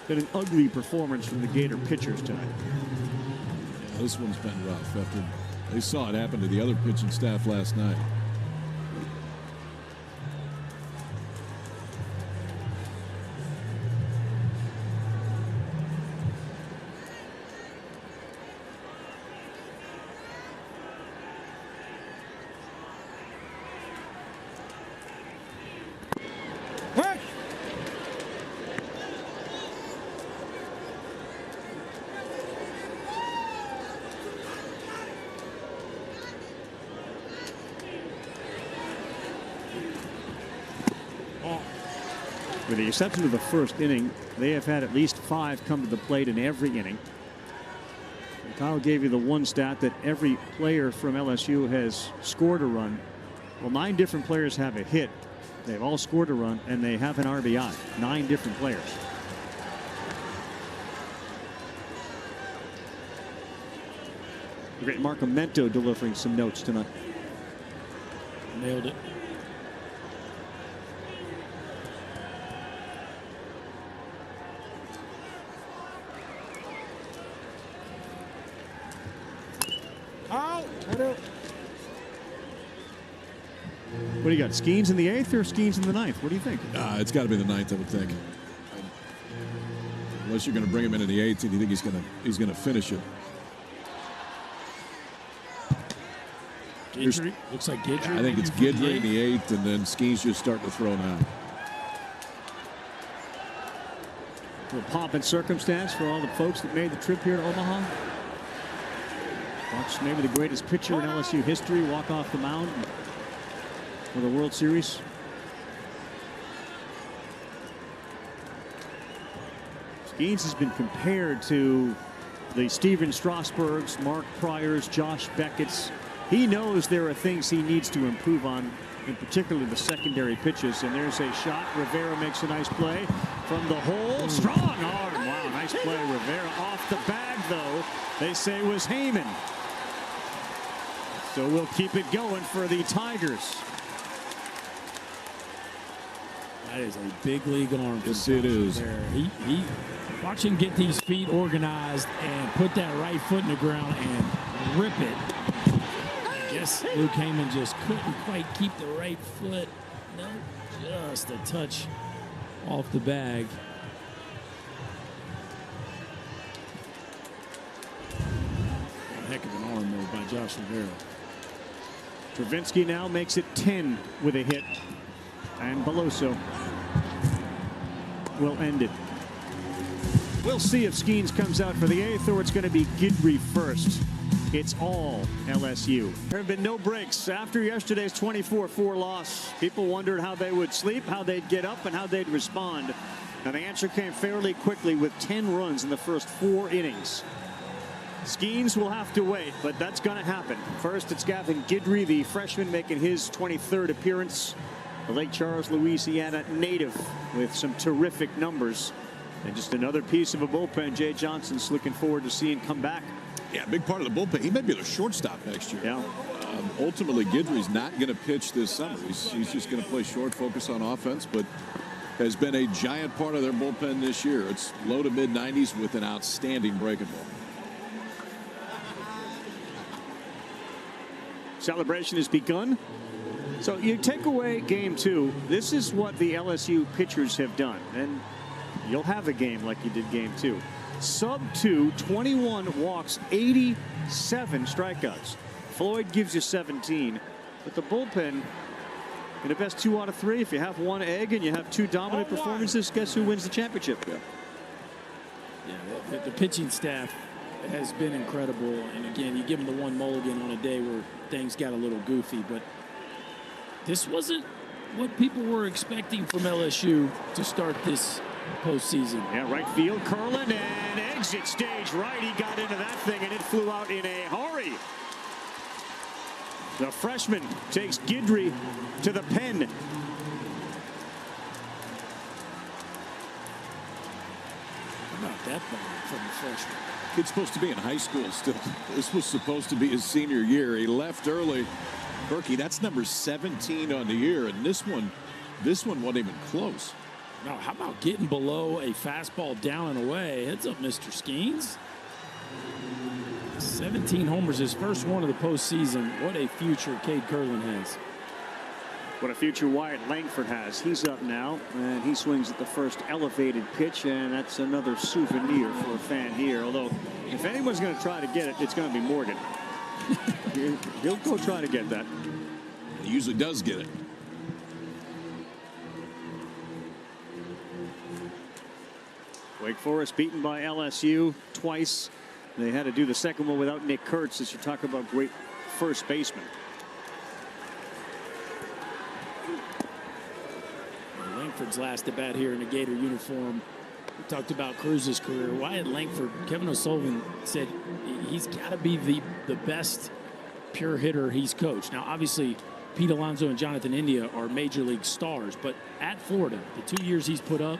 Been an ugly performance from the Gator pitchers tonight. Yeah, this one's been rough. After they saw it happen to the other pitching staff last night. With the exception of the first inning, they have had at least 5 come to the plate in every inning. And Kyle gave you the one stat that every player from LSU has scored a run. Well, 9 different players have a hit. They've all scored a run, and they have an RBI. 9 different players. The great Marco Mento delivering some notes tonight. Nailed it. What do you got? Skeens in the 8th or Skeens in the 9th? What do you think? It's got to be the 9th, I would think. Unless you're going to bring him into the 8th, and you think he's going to finish it. Guidry. Looks like Guidry. I think it's Guidry in the 8th, and then Skeens just starting to throw now. A little pomp and circumstance for all the folks that made the trip here to Omaha. Watch maybe the greatest pitcher in LSU history walk off the mound for the World Series. Skeens has been compared to the Steven Strasburgs, Mark Pryors, Josh Beckett's. He knows there are things he needs to improve on, in particular the secondary pitches. And there's a shot. Rivera makes a nice play from the hole. Strong arm. Wow, nice play. Rivera off the bag, though. They say was Heyman. So we'll keep it going for the Tigers. That is a big league arm. Yes, it is. He watch him get these feet organized and put that right foot in the ground and rip it. I guess Luke Heyman just couldn't quite keep the right foot. No, just a touch off the bag. A heck of an arm though by Josh Rivera. Travinski now makes it 10 with a hit. And Beloso will end it. We'll see if Skeens comes out for the 8th or it's going to be Guidry first. It's all LSU. There have been no breaks after yesterday's 24-4 loss. People wondered how they would sleep, how they'd get up, and how they'd respond. And the answer came fairly quickly with 10 runs in the first 4 innings. Skeens will have to wait, but that's going to happen. First, it's Gavin Guidry, the freshman, making his 23rd appearance a Lake Charles, Louisiana native with some terrific numbers. And just another piece of a bullpen Jay Johnson's looking forward to seeing come back. Yeah, big part of the bullpen. He may be the shortstop next year. Yeah. Ultimately, Guidry's not going to pitch this summer. He's just going to play short, focus on offense, but has been a giant part of their bullpen this year. It's low to mid 90s with an outstanding breaking ball. Celebration has begun. So you take away game 2. This is what the LSU pitchers have done, and you'll have a game like you did game 2. Sub 2, 21 walks, 87 strikeouts. Floyd gives you 17, but the bullpen in the best 2 out of 3. If you have one egg and you have 2 dominant performances, guess who wins the championship? The pitching staff has been incredible, and again, you give them the one mulligan on a day where things got a little goofy, but this wasn't what people were expecting from LSU to start this postseason. Yeah, right field, Curlin, and exit stage right. He got into that thing, and it flew out in a hurry. The freshman takes Guidry to the pen. How about that ball from the freshman? Kid's supposed to be in high school still. This was supposed to be his senior year. He left early. Berkey, that's number 17 on the year, and this one wasn't even close. No, how about getting below a fastball down and away? Heads up, Mr. Skeens. 17 homers, his first one of the postseason. What a future Cade Curlin has. What a future Wyatt Langford has. He's up now, and he swings at the first elevated pitch, and that's another souvenir for a fan here. Although, if anyone's going to try to get it, it's going to be Morgan. He'll go try to get that. He usually does get it. Wake Forest beaten by LSU twice. They had to do the second one without Nick Kurtz, as you talk about great first baseman. Langford's last at bat here in a Gator uniform. We talked about Cruz's career. Wyatt Langford, Kevin O'Sullivan said he's got to be the best pure hitter he's coached. Now, obviously, Pete Alonso and Jonathan India are major league stars, but at Florida, the 2 years he's put up,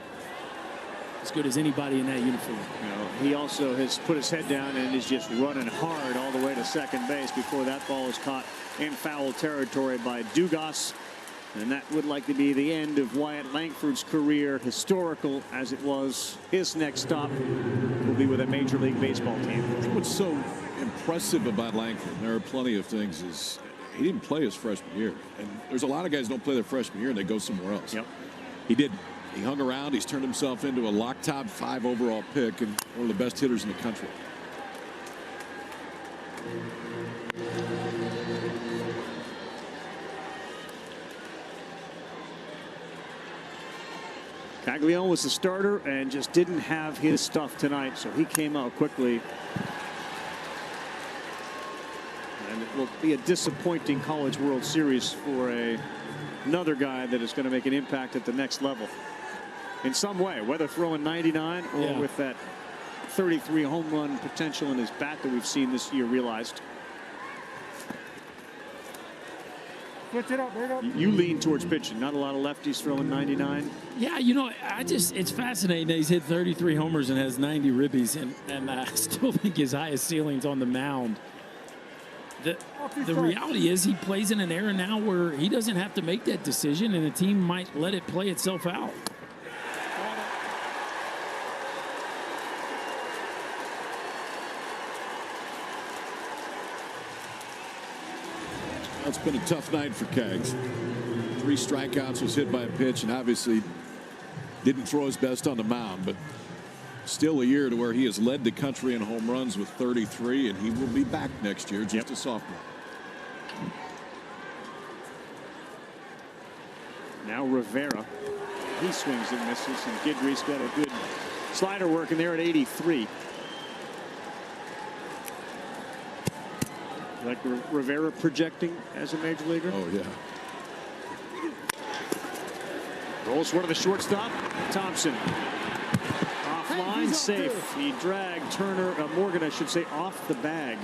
as good as anybody in that uniform. You know, he also has put his head down and is just running hard all the way to second base before that ball is caught in foul territory by Dugas. And that would likely be the end of Wyatt Langford's career, historical as it was. His next stop will be with a Major League Baseball team. I think what's so impressive about Langford, and there are plenty of things, is he didn't play his freshman year. And there's a lot of guys who don't play their freshman year and they go somewhere else. Yep. He did. He hung around. He's turned himself into a lock top 5 overall pick and one of the best hitters in the country. Caglione was the starter and just didn't have his stuff tonight, so he came out quickly. And it will be a disappointing College World Series for another guy that is going to make an impact at the next level in some way, whether throwing 99 or with that 33 home run potential in his bat that we've seen this year realized. Switch it up, You lean towards pitching. Not a lot of lefties throwing 99. Yeah, you know, it's fascinating that he's hit 33 homers and has 90 ribbies, and I still think his highest ceiling's on the mound. The reality is he plays in an era now where he doesn't have to make that decision, and the team might let it play itself out. It's been a tough night for Keggs. 3 strikeouts, was hit by a pitch, and obviously didn't throw his best on the mound, but still a year to where he has led the country in home runs with 33, and he will be back next year, just a sophomore. Now Rivera. He swings and misses, and Guidry's got a good slider working there at 83. Like Rivera projecting as a major leaguer? Oh, yeah. Rolls one to the shortstop. Thompson. Offline, safe. He dragged Turner, Morgan, I should say, off the bag.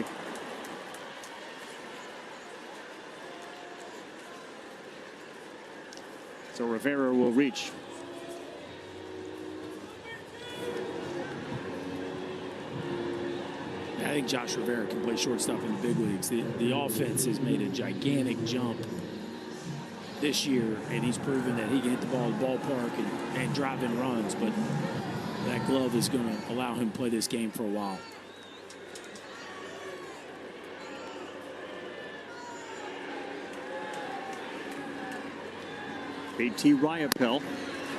So Rivera will reach. I think Josh Rivera can play shortstop in the big leagues. The offense has made a gigantic jump this year, and he's proven that he can hit the ball in the ballpark and drive in runs, but that glove is going to allow him to play this game for a while. A.T. Ryapel,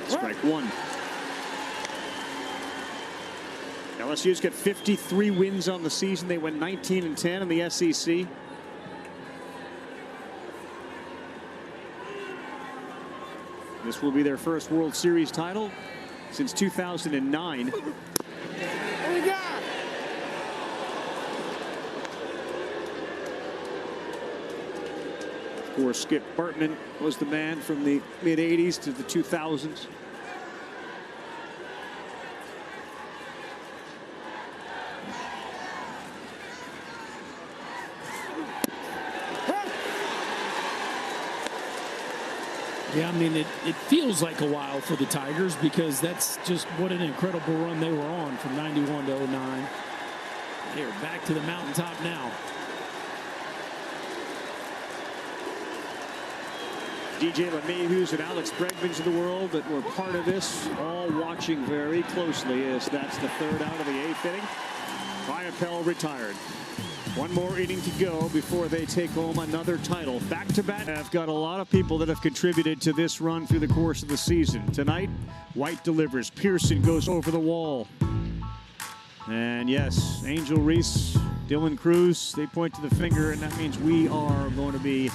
strike one. LSU's got 53 wins on the season. They went 19-10 in the SEC. This will be their first World Series title since 2009. What we got? Of course, Skip Bartman was the man from the mid-'80s to the 2000s. Yeah, I mean, it feels like a while for the Tigers because that's just what an incredible run they were on from 91 to 09. They're back to the mountaintop now. DJ LeMahieu's and Alex Bregmans of the world that were part of this, all watching very closely as that's the third out of the eighth inning. Ryapel retired. One more inning to go before they take home another title. Back-to-back. I've got a lot of people that have contributed to this run through the course of the season. Tonight, White delivers. Pearson goes over the wall. And yes, Angel Reese, Dylan Cruz, they point to the finger, and that means we are going to be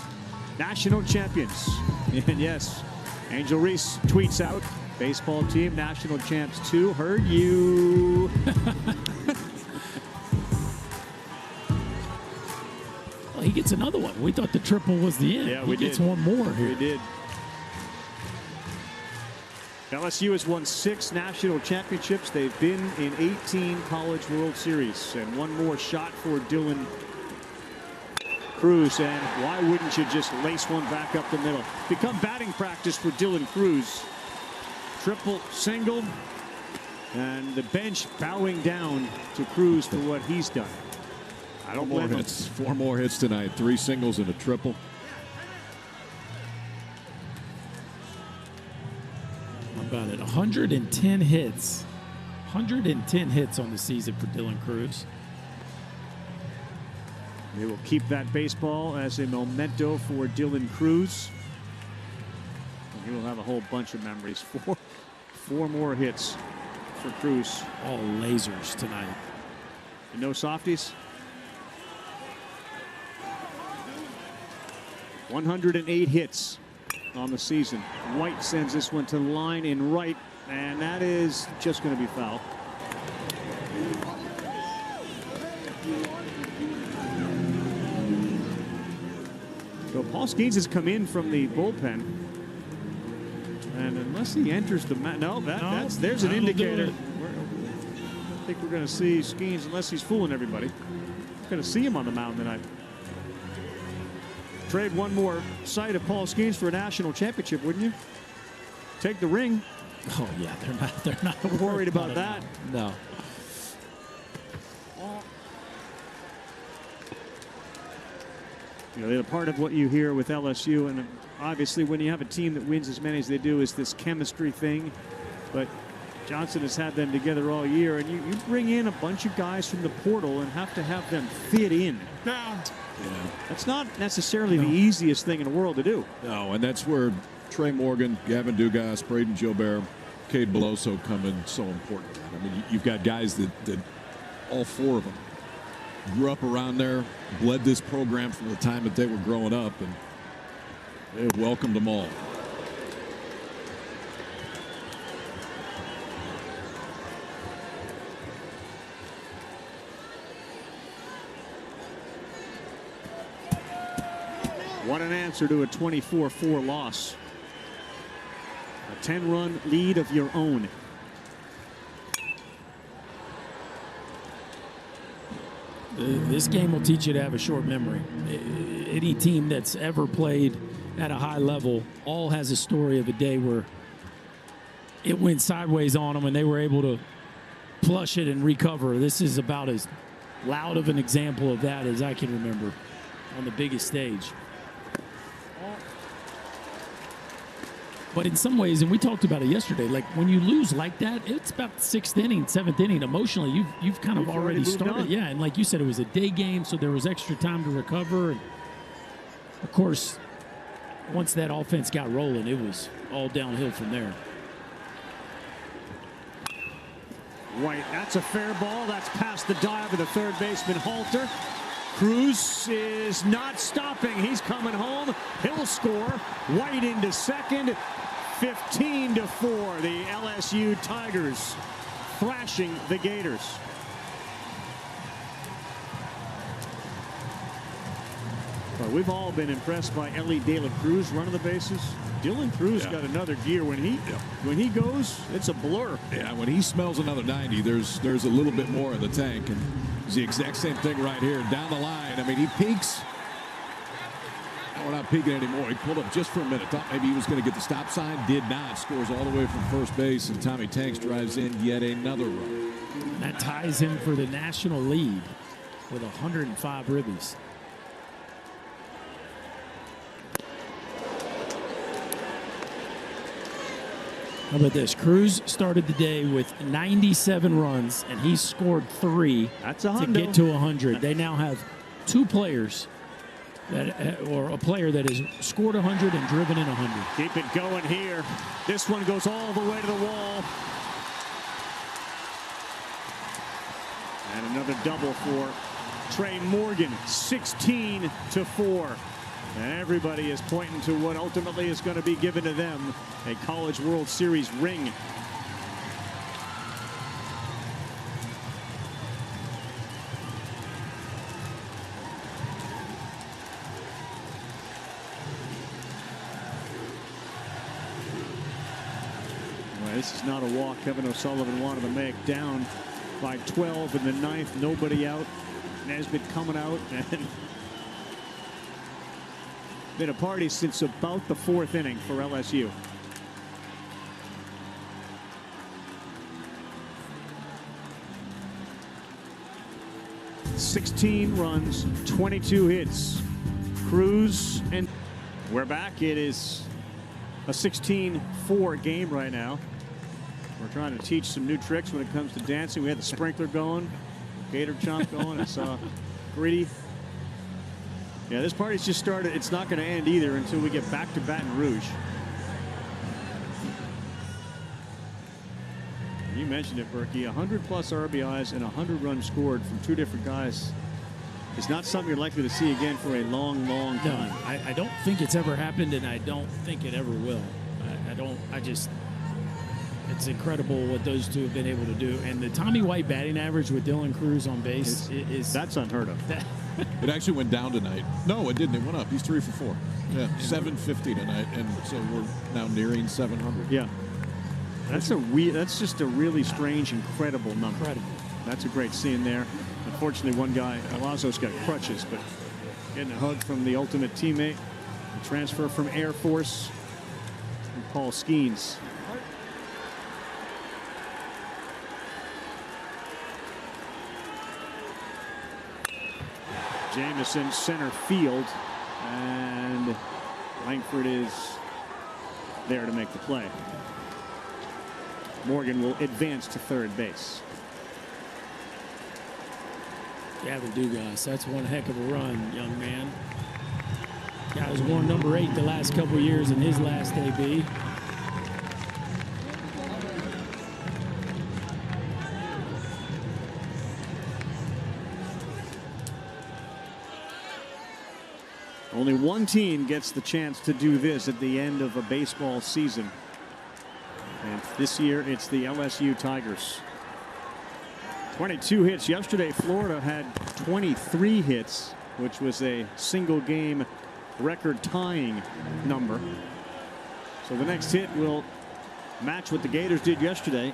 national champions. And yes, Angel Reese tweets out, baseball team, national champs 2. Heard you. Well, he gets another one. We thought the triple was the end. Yeah, he gets one more here. We did. LSU has won 6 national championships. They've been in 18 College World Series. And one more shot for Dylan Cruz. And why wouldn't you just lace one back up the middle? Become batting practice for Dylan Cruz. Triple, single. And the bench bowing down to Cruz for what he's done. I don't blame him. 4 more hits tonight. 3 singles and a triple. How about it? 110 hits. 110 hits on the season for Dylan Cruz. They will keep that baseball as a memento for Dylan Cruz. And he will have a whole bunch of memories. 4 more hits for Cruz. All lasers tonight. And no softies. 108 hits on the season. White sends this one to the line in right, and that is just going to be foul. So Paul Skeens has come in from the bullpen, and unless he enters the there's an indicator. I think we're going to see Skeens unless he's fooling everybody. We're going to see him on the mound tonight. Trade one more sight of Paul Skeens for a national championship, wouldn't you? Take the ring. Oh yeah, they're not worried about that. No. You know, they're part of what you hear with LSU, and obviously when you have a team that wins as many as they do, is this chemistry thing. But Johnson has had them together all year, and you bring in a bunch of guys from the portal and have to have them fit in. Down. Yeah. That's not necessarily the easiest thing in the world to do. No, and that's where Trey Morgan, Gavin Dugas, Braden Gilbert, Cade Beloso come in so important. I mean, you've got guys that all 4 of them grew up around there, bled this program from the time that they were growing up, and they welcomed them all. What an answer to a 24-4 loss. A 10-run lead of your own. This game will teach you to have a short memory. Any team that's ever played at a high level all has a story of a day where it went sideways on them and they were able to flush it and recover. This is about as loud of an example of that as I can remember on the biggest stage. But in some ways, and we talked about it yesterday, like when you lose like that, it's about the 6th inning, 7th inning. Emotionally, you've kind of already started. On. Yeah, and like you said, it was a day game, so there was extra time to recover. And of course, once that offense got rolling, it was all downhill from there. White, that's a fair ball. That's past the dive of the third baseman, Halter. Cruz is not stopping. He's coming home. He'll score. White into second. 15-4. The LSU Tigers thrashing the Gators. Well, we've all been impressed by Ellie De La Cruz running the bases. Dylan Cruz got another gear. When he goes, it's a blur. Yeah, when he smells another 90, there's a little bit more in the tank. And it's the exact same thing right here down the line. I mean, he peaks. No, we're not peaking anymore. He pulled up just for a minute. Thought maybe he was going to get the stop sign. Did not. Scores all the way from first base. And Tommy Tanks drives in yet another run. That ties him for the national lead with 105 ribbies. How about this? Cruz started the day with 97 runs, and he scored 3 to get to 100. They now have 2 players, or a player that has scored 100 and driven in 100. Keep it going here. This one goes all the way to the wall. And another double for Trey Morgan, 16-4. And everybody is pointing to what ultimately is going to be given to them, a College World Series ring. Well, this is not a walk Kevin O'Sullivan wanted to make. Down by 12 in the 9th, nobody out. Nesbitt coming out, and been a party since about the 4th inning for LSU. "16 runs, 22 hits. Cruz, and we're back. It is a 16-4 game right now. We're trying to teach some new tricks when it comes to dancing. We had the sprinkler going, Gator Chomp going. I saw Gritty. Yeah, this party's just started. It's not going to end either until we get back to Baton Rouge. You mentioned it, Berkey. 100-plus RBIs and 100 runs scored from 2 different guys is not something you're likely to see again for a long, long time. No, I don't think it's ever happened, and I don't think it ever will. It's incredible what those two have been able to do. And the Tommy White batting average with Dylan Cruz on base is that's unheard of. It actually went down tonight. No, it didn't. It went up. He's 3 for 4. Yeah, 750 tonight, and so we're now nearing 700. Yeah, that's just a really strange, incredible number. Incredible. That's a great scene there. Unfortunately, one guy, Alonso's got crutches, but getting a hug from the ultimate teammate. A transfer from Air Force, and Paul Skeens. Jamison center field, and Langford is there to make the play. Morgan will advance to third base. Gavin Dugas, that's one heck of a run, young man. Guy was worn number 8 the last couple years in his last AB. Only one team gets the chance to do this at the end of a baseball season. And this year, it's the LSU Tigers. 22 hits. Yesterday, Florida had 23 hits, which was a single game record tying number. So the next hit will match what the Gators did yesterday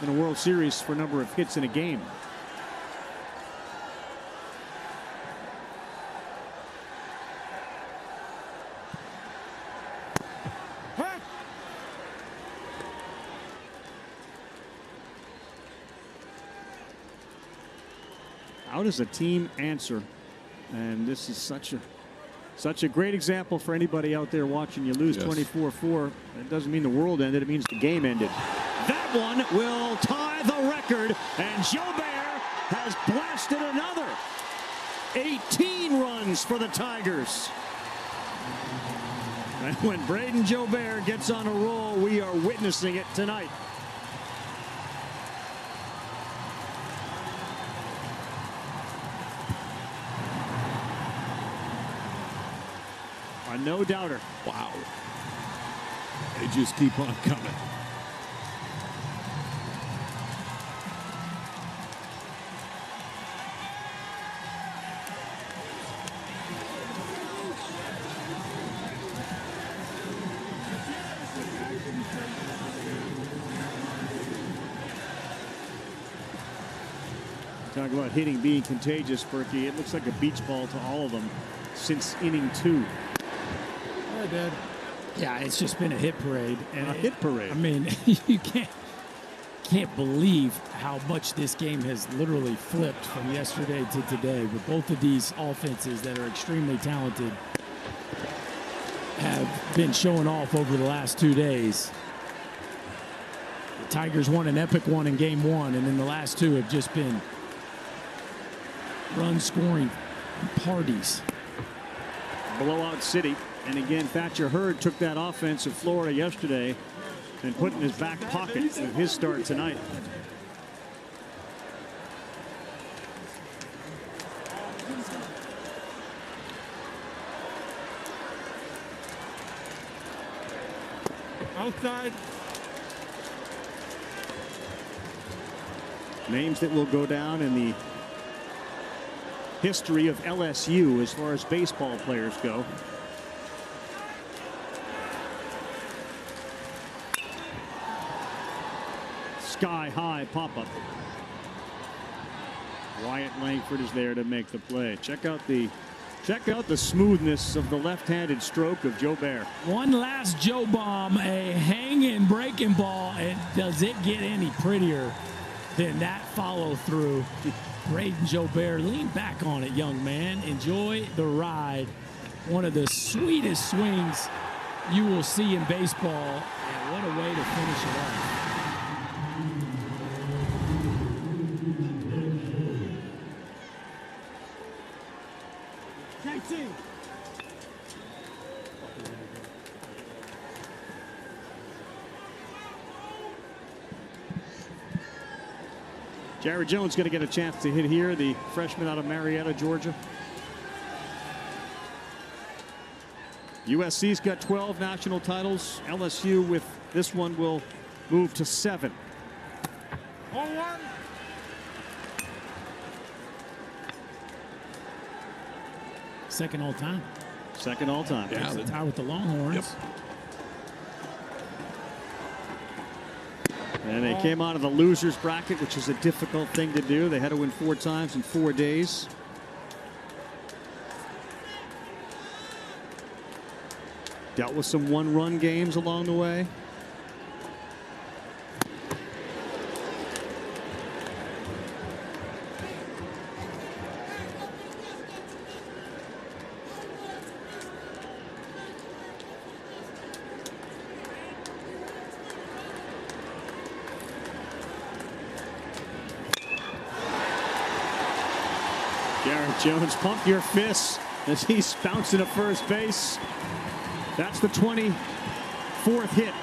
in a World Series for number of hits in a game. How does a team answer? And this is such a great example for anybody out there watching. You lose 24-4. It doesn't mean the world ended. It means the game ended. That one will tie the record, and Jobert has blasted another. 18 runs for the Tigers. And when Braden Jobert gets on a roll, we are witnessing it tonight. A no-doubter. Wow. They just keep on coming. Talk about hitting being contagious, Berkey. It looks like a beach ball to all of them since inning 2. I did. Yeah, it's just been a hit parade. And a hit parade. I mean, you can't believe how much this game has literally flipped from yesterday to today. With both of these offenses that are extremely talented have been showing off over the last 2 days. The Tigers won an epic one in game 1, and then the last 2 have just been run-scoring parties. Blowout city. And again, Thatcher Hurd took that offense of Florida yesterday and put it in his back pocket with his start tonight. Outside. Names that will go down in the history of LSU as far as baseball players go. Sky high pop-up. Wyatt Langford is there to make the play. Check out the smoothness of the left-handed stroke of Jobert. One last Joe bomb, a hanging breaking ball, and does it get any prettier than that follow through? Braden Jobert, lean back on it, young man. Enjoy the ride. One of the sweetest swings you will see in baseball, and what a way to finish it off. Jared Jones going to get a chance to hit here, the freshman out of Marietta, Georgia. USC's got 12 national titles. LSU with this one will move to 7. 0-1. Second all time. Second all time. Yeah, It's a tie with the Longhorns. Yep. And they came out of the losers bracket, which is a difficult thing to do. They had to win 4 times in 4 days. Dealt with some one-run games along the way. Jared Jones, pump your fists as he's bouncing to first base. That's the 24th hit.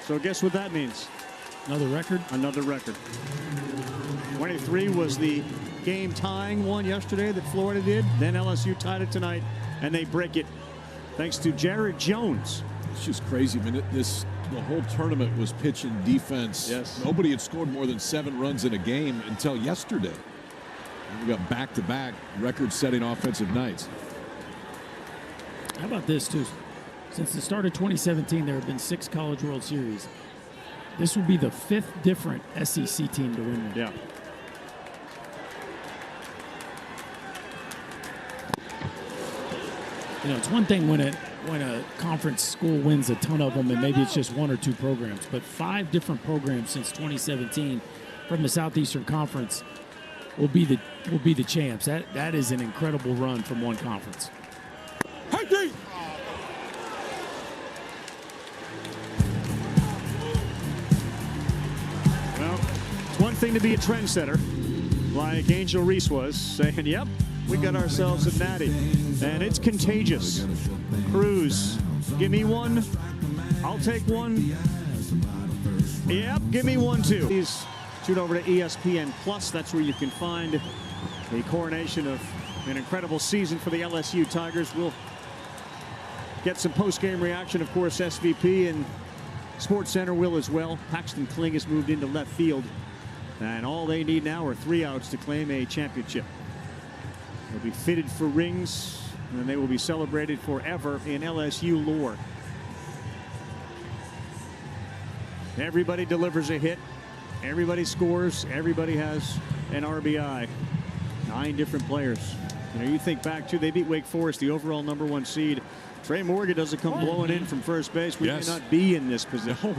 So guess what that means? Another record? Another record. 23 was the game tying one yesterday that Florida did. Then LSU tied it tonight, and they break it thanks to Jared Jones. It's just crazy. I mean, the whole tournament was pitch and defense. Yes. Nobody had scored more than 7 runs in a game until yesterday. And we got back-to-back record-setting offensive nights. How about this, too? Since the start of 2017, there have been 6 College World Series. This will be the 5th different SEC team to win one. Yeah. You know, it's one thing when when a conference school wins a ton of them, and maybe it's just one or two programs, but 5 different programs since 2017 from the Southeastern Conference will be the champs. That is an incredible run from one conference. Well, it's one thing to be a trendsetter, like Angel Reese was, saying, yep, we got ourselves a natty. And it's contagious. Cruz, give me one. I'll take one. Yep, give me one too. Please tune over to ESPN Plus. That's where you can find the coronation of an incredible season for the LSU Tigers. We'll get some post-game reaction. Of course, SVP and Sports Center will as well. Paxton Kling has moved into left field. And all they need now are 3 outs to claim a championship. They'll be fitted for rings, and they will be celebrated forever in LSU lore. Everybody delivers a hit. Everybody scores. Everybody has an RBI. 9 different players. You think back to, they beat Wake Forest, the overall #1 seed. Trey Morgan doesn't come blowing in from first base. We may not be in this position. No.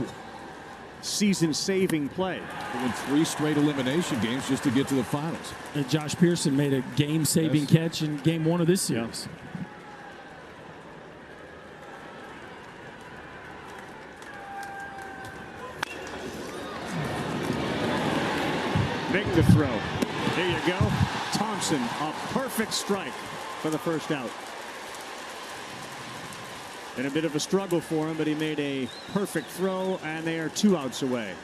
Season-saving play. They won 3 straight elimination games just to get to the finals. And Josh Pearson made a game-saving catch in Game 1 of this series. Make the throw. There you go. Thompson, a perfect strike for the first out. And a bit of a struggle for him, but he made a perfect throw, and they are 2 outs away.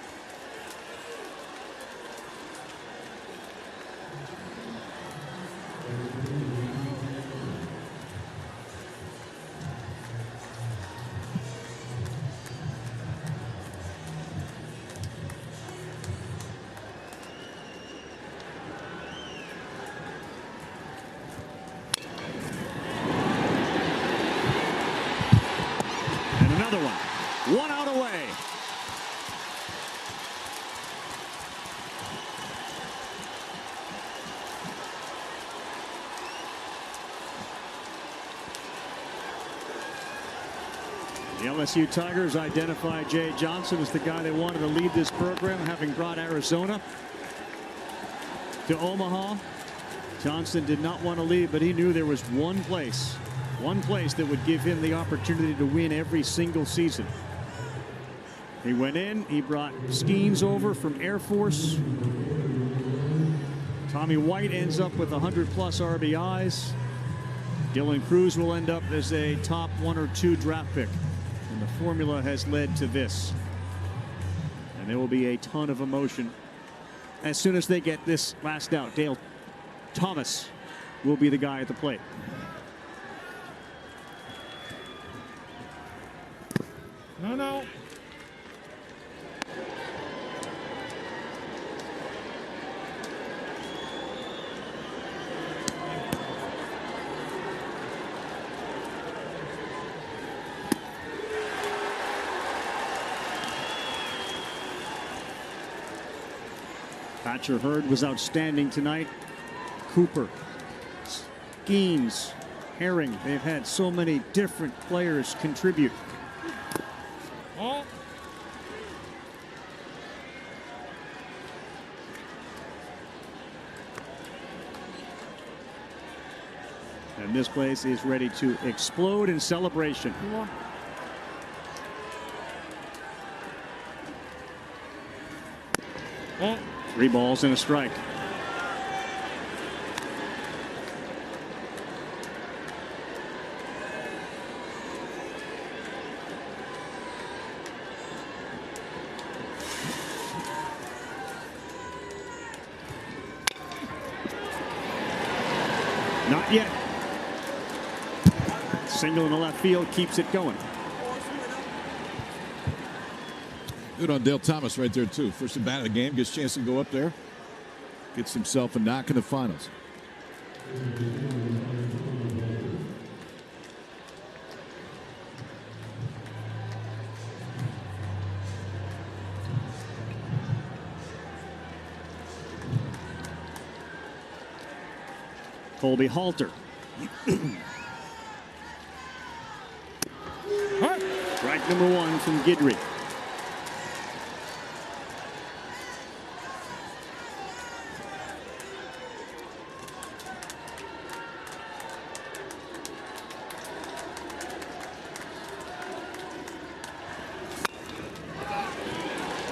One out away. The LSU Tigers identify Jay Johnson as the guy they wanted to lead this program, having brought Arizona to Omaha. Johnson did not want to leave, but he knew there was one place that would give him the opportunity to win every single season. He went in, he brought Skeens over from Air Force. Tommy White ends up with 100+ RBIs. Dylan Cruz will end up as a top 1 or 2 draft pick. And the formula has led to this. And there will be a ton of emotion as soon as they get this last out. Dale Thomas will be the guy at the plate. No. Thatcher Hurd was outstanding tonight. Cooper, Skeens, Herring. They've had so many different players contribute. And this place is ready to explode in celebration. 3 balls and a strike. Not yet. Single in the left field keeps it going. Good on Dale Thomas right there, too. First at bat of the game, gets a chance to go up there. Gets himself a knock in the finals. Colby Halter. number 1 from Guidry.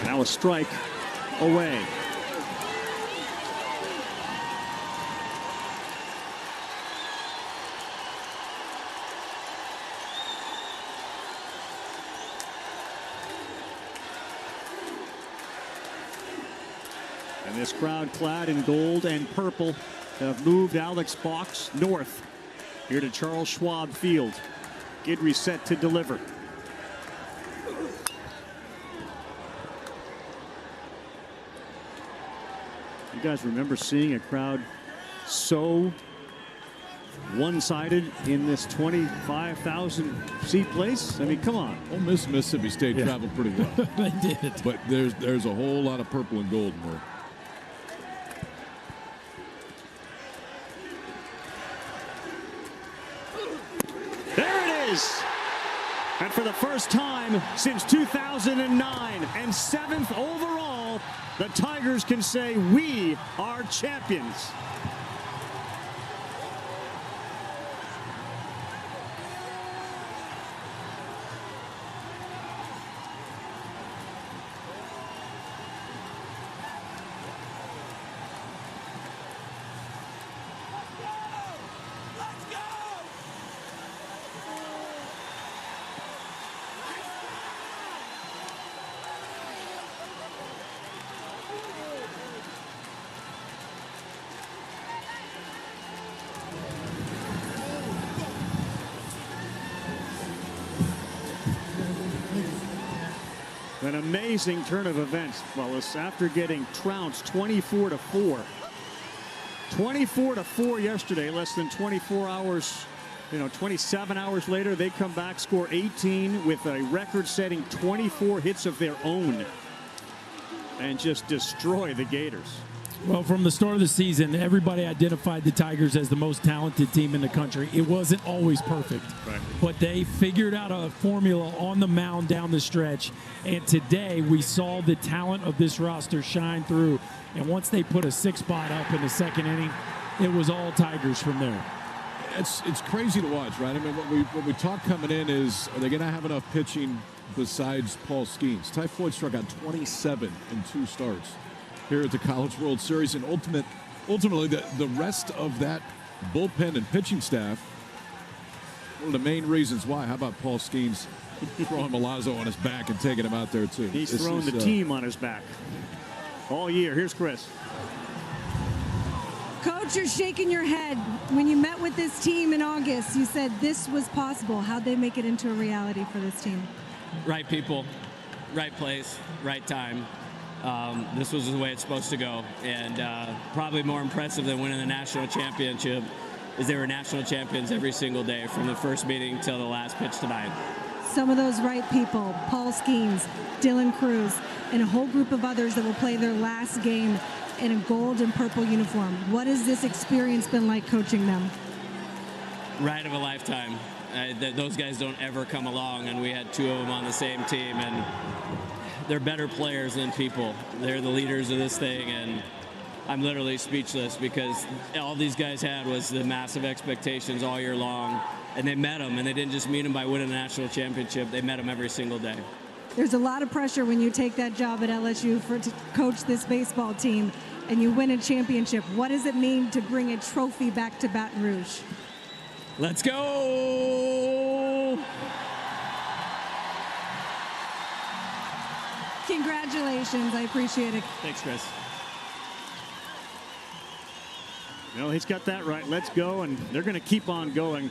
Now a strike away. And this crowd clad in gold and purple have moved Alex Box north here to Charles Schwab Field. Guidry set to deliver. You guys remember seeing a crowd so one-sided in this 25,000 seat place? I mean, come on. Ole Miss, Mississippi State traveled pretty well. They did. But there's a whole lot of purple and gold in there. There it is. And for the first time since 2009 and 7th overall, the Tigers can say, we are champions. An amazing turn of events, Wallace, after getting trounced 24-4. 24-4 yesterday, less than 24 hours, 27 hours later, they come back, score 18 with a record-setting 24 hits of their own and just destroy the Gators. Well, from the start of the season, everybody identified the Tigers as the most talented team in the country. It wasn't always perfect, right, but they figured out a formula on the mound down the stretch. And today we saw the talent of this roster shine through. And once they put a 6 spot up in the second inning, it was all Tigers from there. It's crazy to watch, right? I mean, what we talk coming in is, are they going to have enough pitching besides Paul Skeens? Ty Floyd struck out 27 in 2 starts here at the College World Series, and ultimately the rest of that bullpen and pitching staff, one of the main reasons why. How about Paul Skeens throwing Milazzo on his back and taking him out there too? He's thrown the team on his back all year. Here's Chris. Coach, you're shaking your head. When you met with this team in August, you said this was possible. How'd they make it into a reality for this team? Right people, right place, right time. This was the way it's supposed to go. And probably more impressive than winning the national championship is they were national champions every single day from the first meeting till the last pitch tonight. Some of those right people, Paul Skeens, Dylan Cruz, and a whole group of others that will play their last game in a gold and purple uniform. What has this experience been like coaching them? Ride of a lifetime. Those guys don't ever come along, and we had 2 of them on the same team, and they're better players than people. They're the leaders of this thing, and I'm literally speechless because all these guys had was the massive expectations all year long, and they met them, and they didn't just meet them by winning the national championship. They met them every single day. There's a lot of pressure when you take that job at LSU to coach this baseball team, and you win a championship. What does it mean to bring a trophy back to Baton Rouge? Let's go! Congratulations. I appreciate it. Thanks, Chris. He's got that right. Let's go, and they're going to keep on going.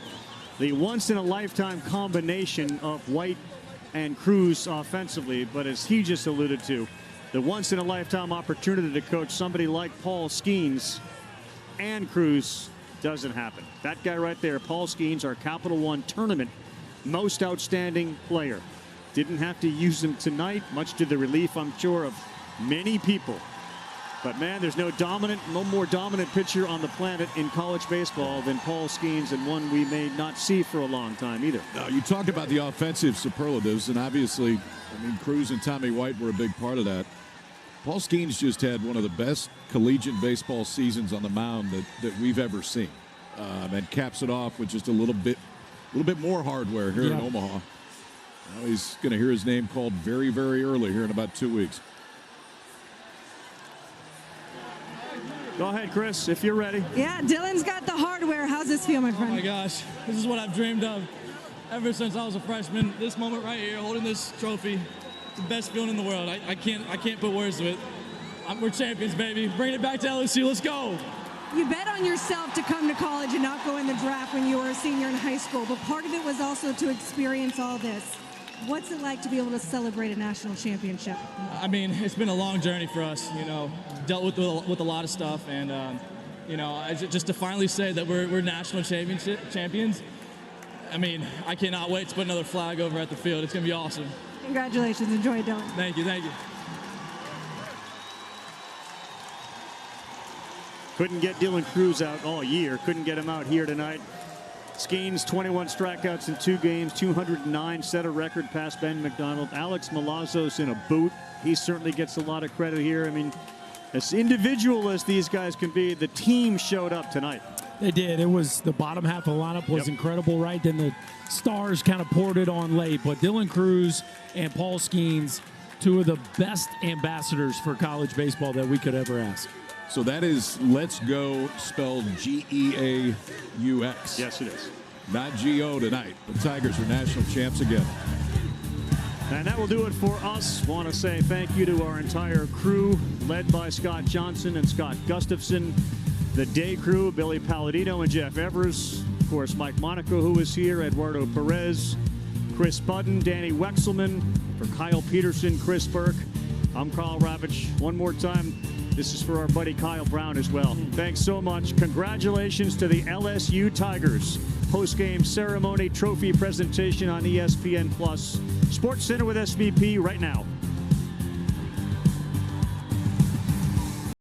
The once-in-a-lifetime combination of White and Cruz offensively, but as he just alluded to, the once-in-a-lifetime opportunity to coach somebody like Paul Skeens and Cruz doesn't happen. That guy right there, Paul Skeens, our Capital One tournament most outstanding player. Didn't have to use him tonight, much to the relief, I'm sure, of many people. But man, there's no more dominant pitcher on the planet in college baseball than Paul Skeens, and one we may not see for a long time either. Now, you talked about the offensive superlatives, and obviously, I mean, Cruz and Tommy White were a big part of that. Paul Skeens just had one of the best collegiate baseball seasons on the mound that we've ever seen, and caps it off with just a little bit more hardware here in Omaha. Now he's going to hear his name called very, very early here in about 2 weeks. Go ahead, Chris, if you're ready. Yeah, Dylan's got the hardware. How's this feel, my friend? Oh my gosh, this is what I've dreamed of ever since I was a freshman. This moment right here, holding this trophy, it's the best feeling in the world. I can't put words to it. We're champions, baby. Bring it back to LSU. Let's go. You bet on yourself to come to college and not go in the draft when you were a senior in high school, but part of it was also to experience all this. What's it like to be able to celebrate a national championship? I mean, it's been a long journey for us, dealt with a lot of stuff, and, just to finally say that we're national champions, I mean, I cannot wait to put another flag over at the field. It's going to be awesome. Congratulations. Enjoy it, Dylan. Thank you. Couldn't get Dylan Cruz out all year. Couldn't get him out here tonight. Skeens, 21 strikeouts in 2 games, 209, set a record past Ben McDonald. Alex Malazos in a boot. He certainly gets a lot of credit here. I mean, as individual as these guys can be, the team showed up tonight. They did. It was the bottom half of the lineup was incredible, right? Then the stars kind of poured it on late. But Dylan Cruz and Paul Skeens, 2 of the best ambassadors for college baseball that we could ever ask. So that is Let's Go, spelled Geaux. Yes, it is. Not G-O tonight. The Tigers are national champs again. And that will do it for us. Want to say thank you to our entire crew, led by Scott Johnson and Scott Gustafson. The day crew, Billy Palladino and Jeff Evers. Of course, Mike Monaco, who is here, Eduardo Perez, Chris Budden, Danny Wexelman. For Kyle Peterson, Chris Burke, I'm Carl Ravitch. One more time, this is for our buddy Kyle Brown as well. Thanks so much. Congratulations to the LSU Tigers. Post-game ceremony, trophy presentation on ESPN+. Sports Center with SVP right now.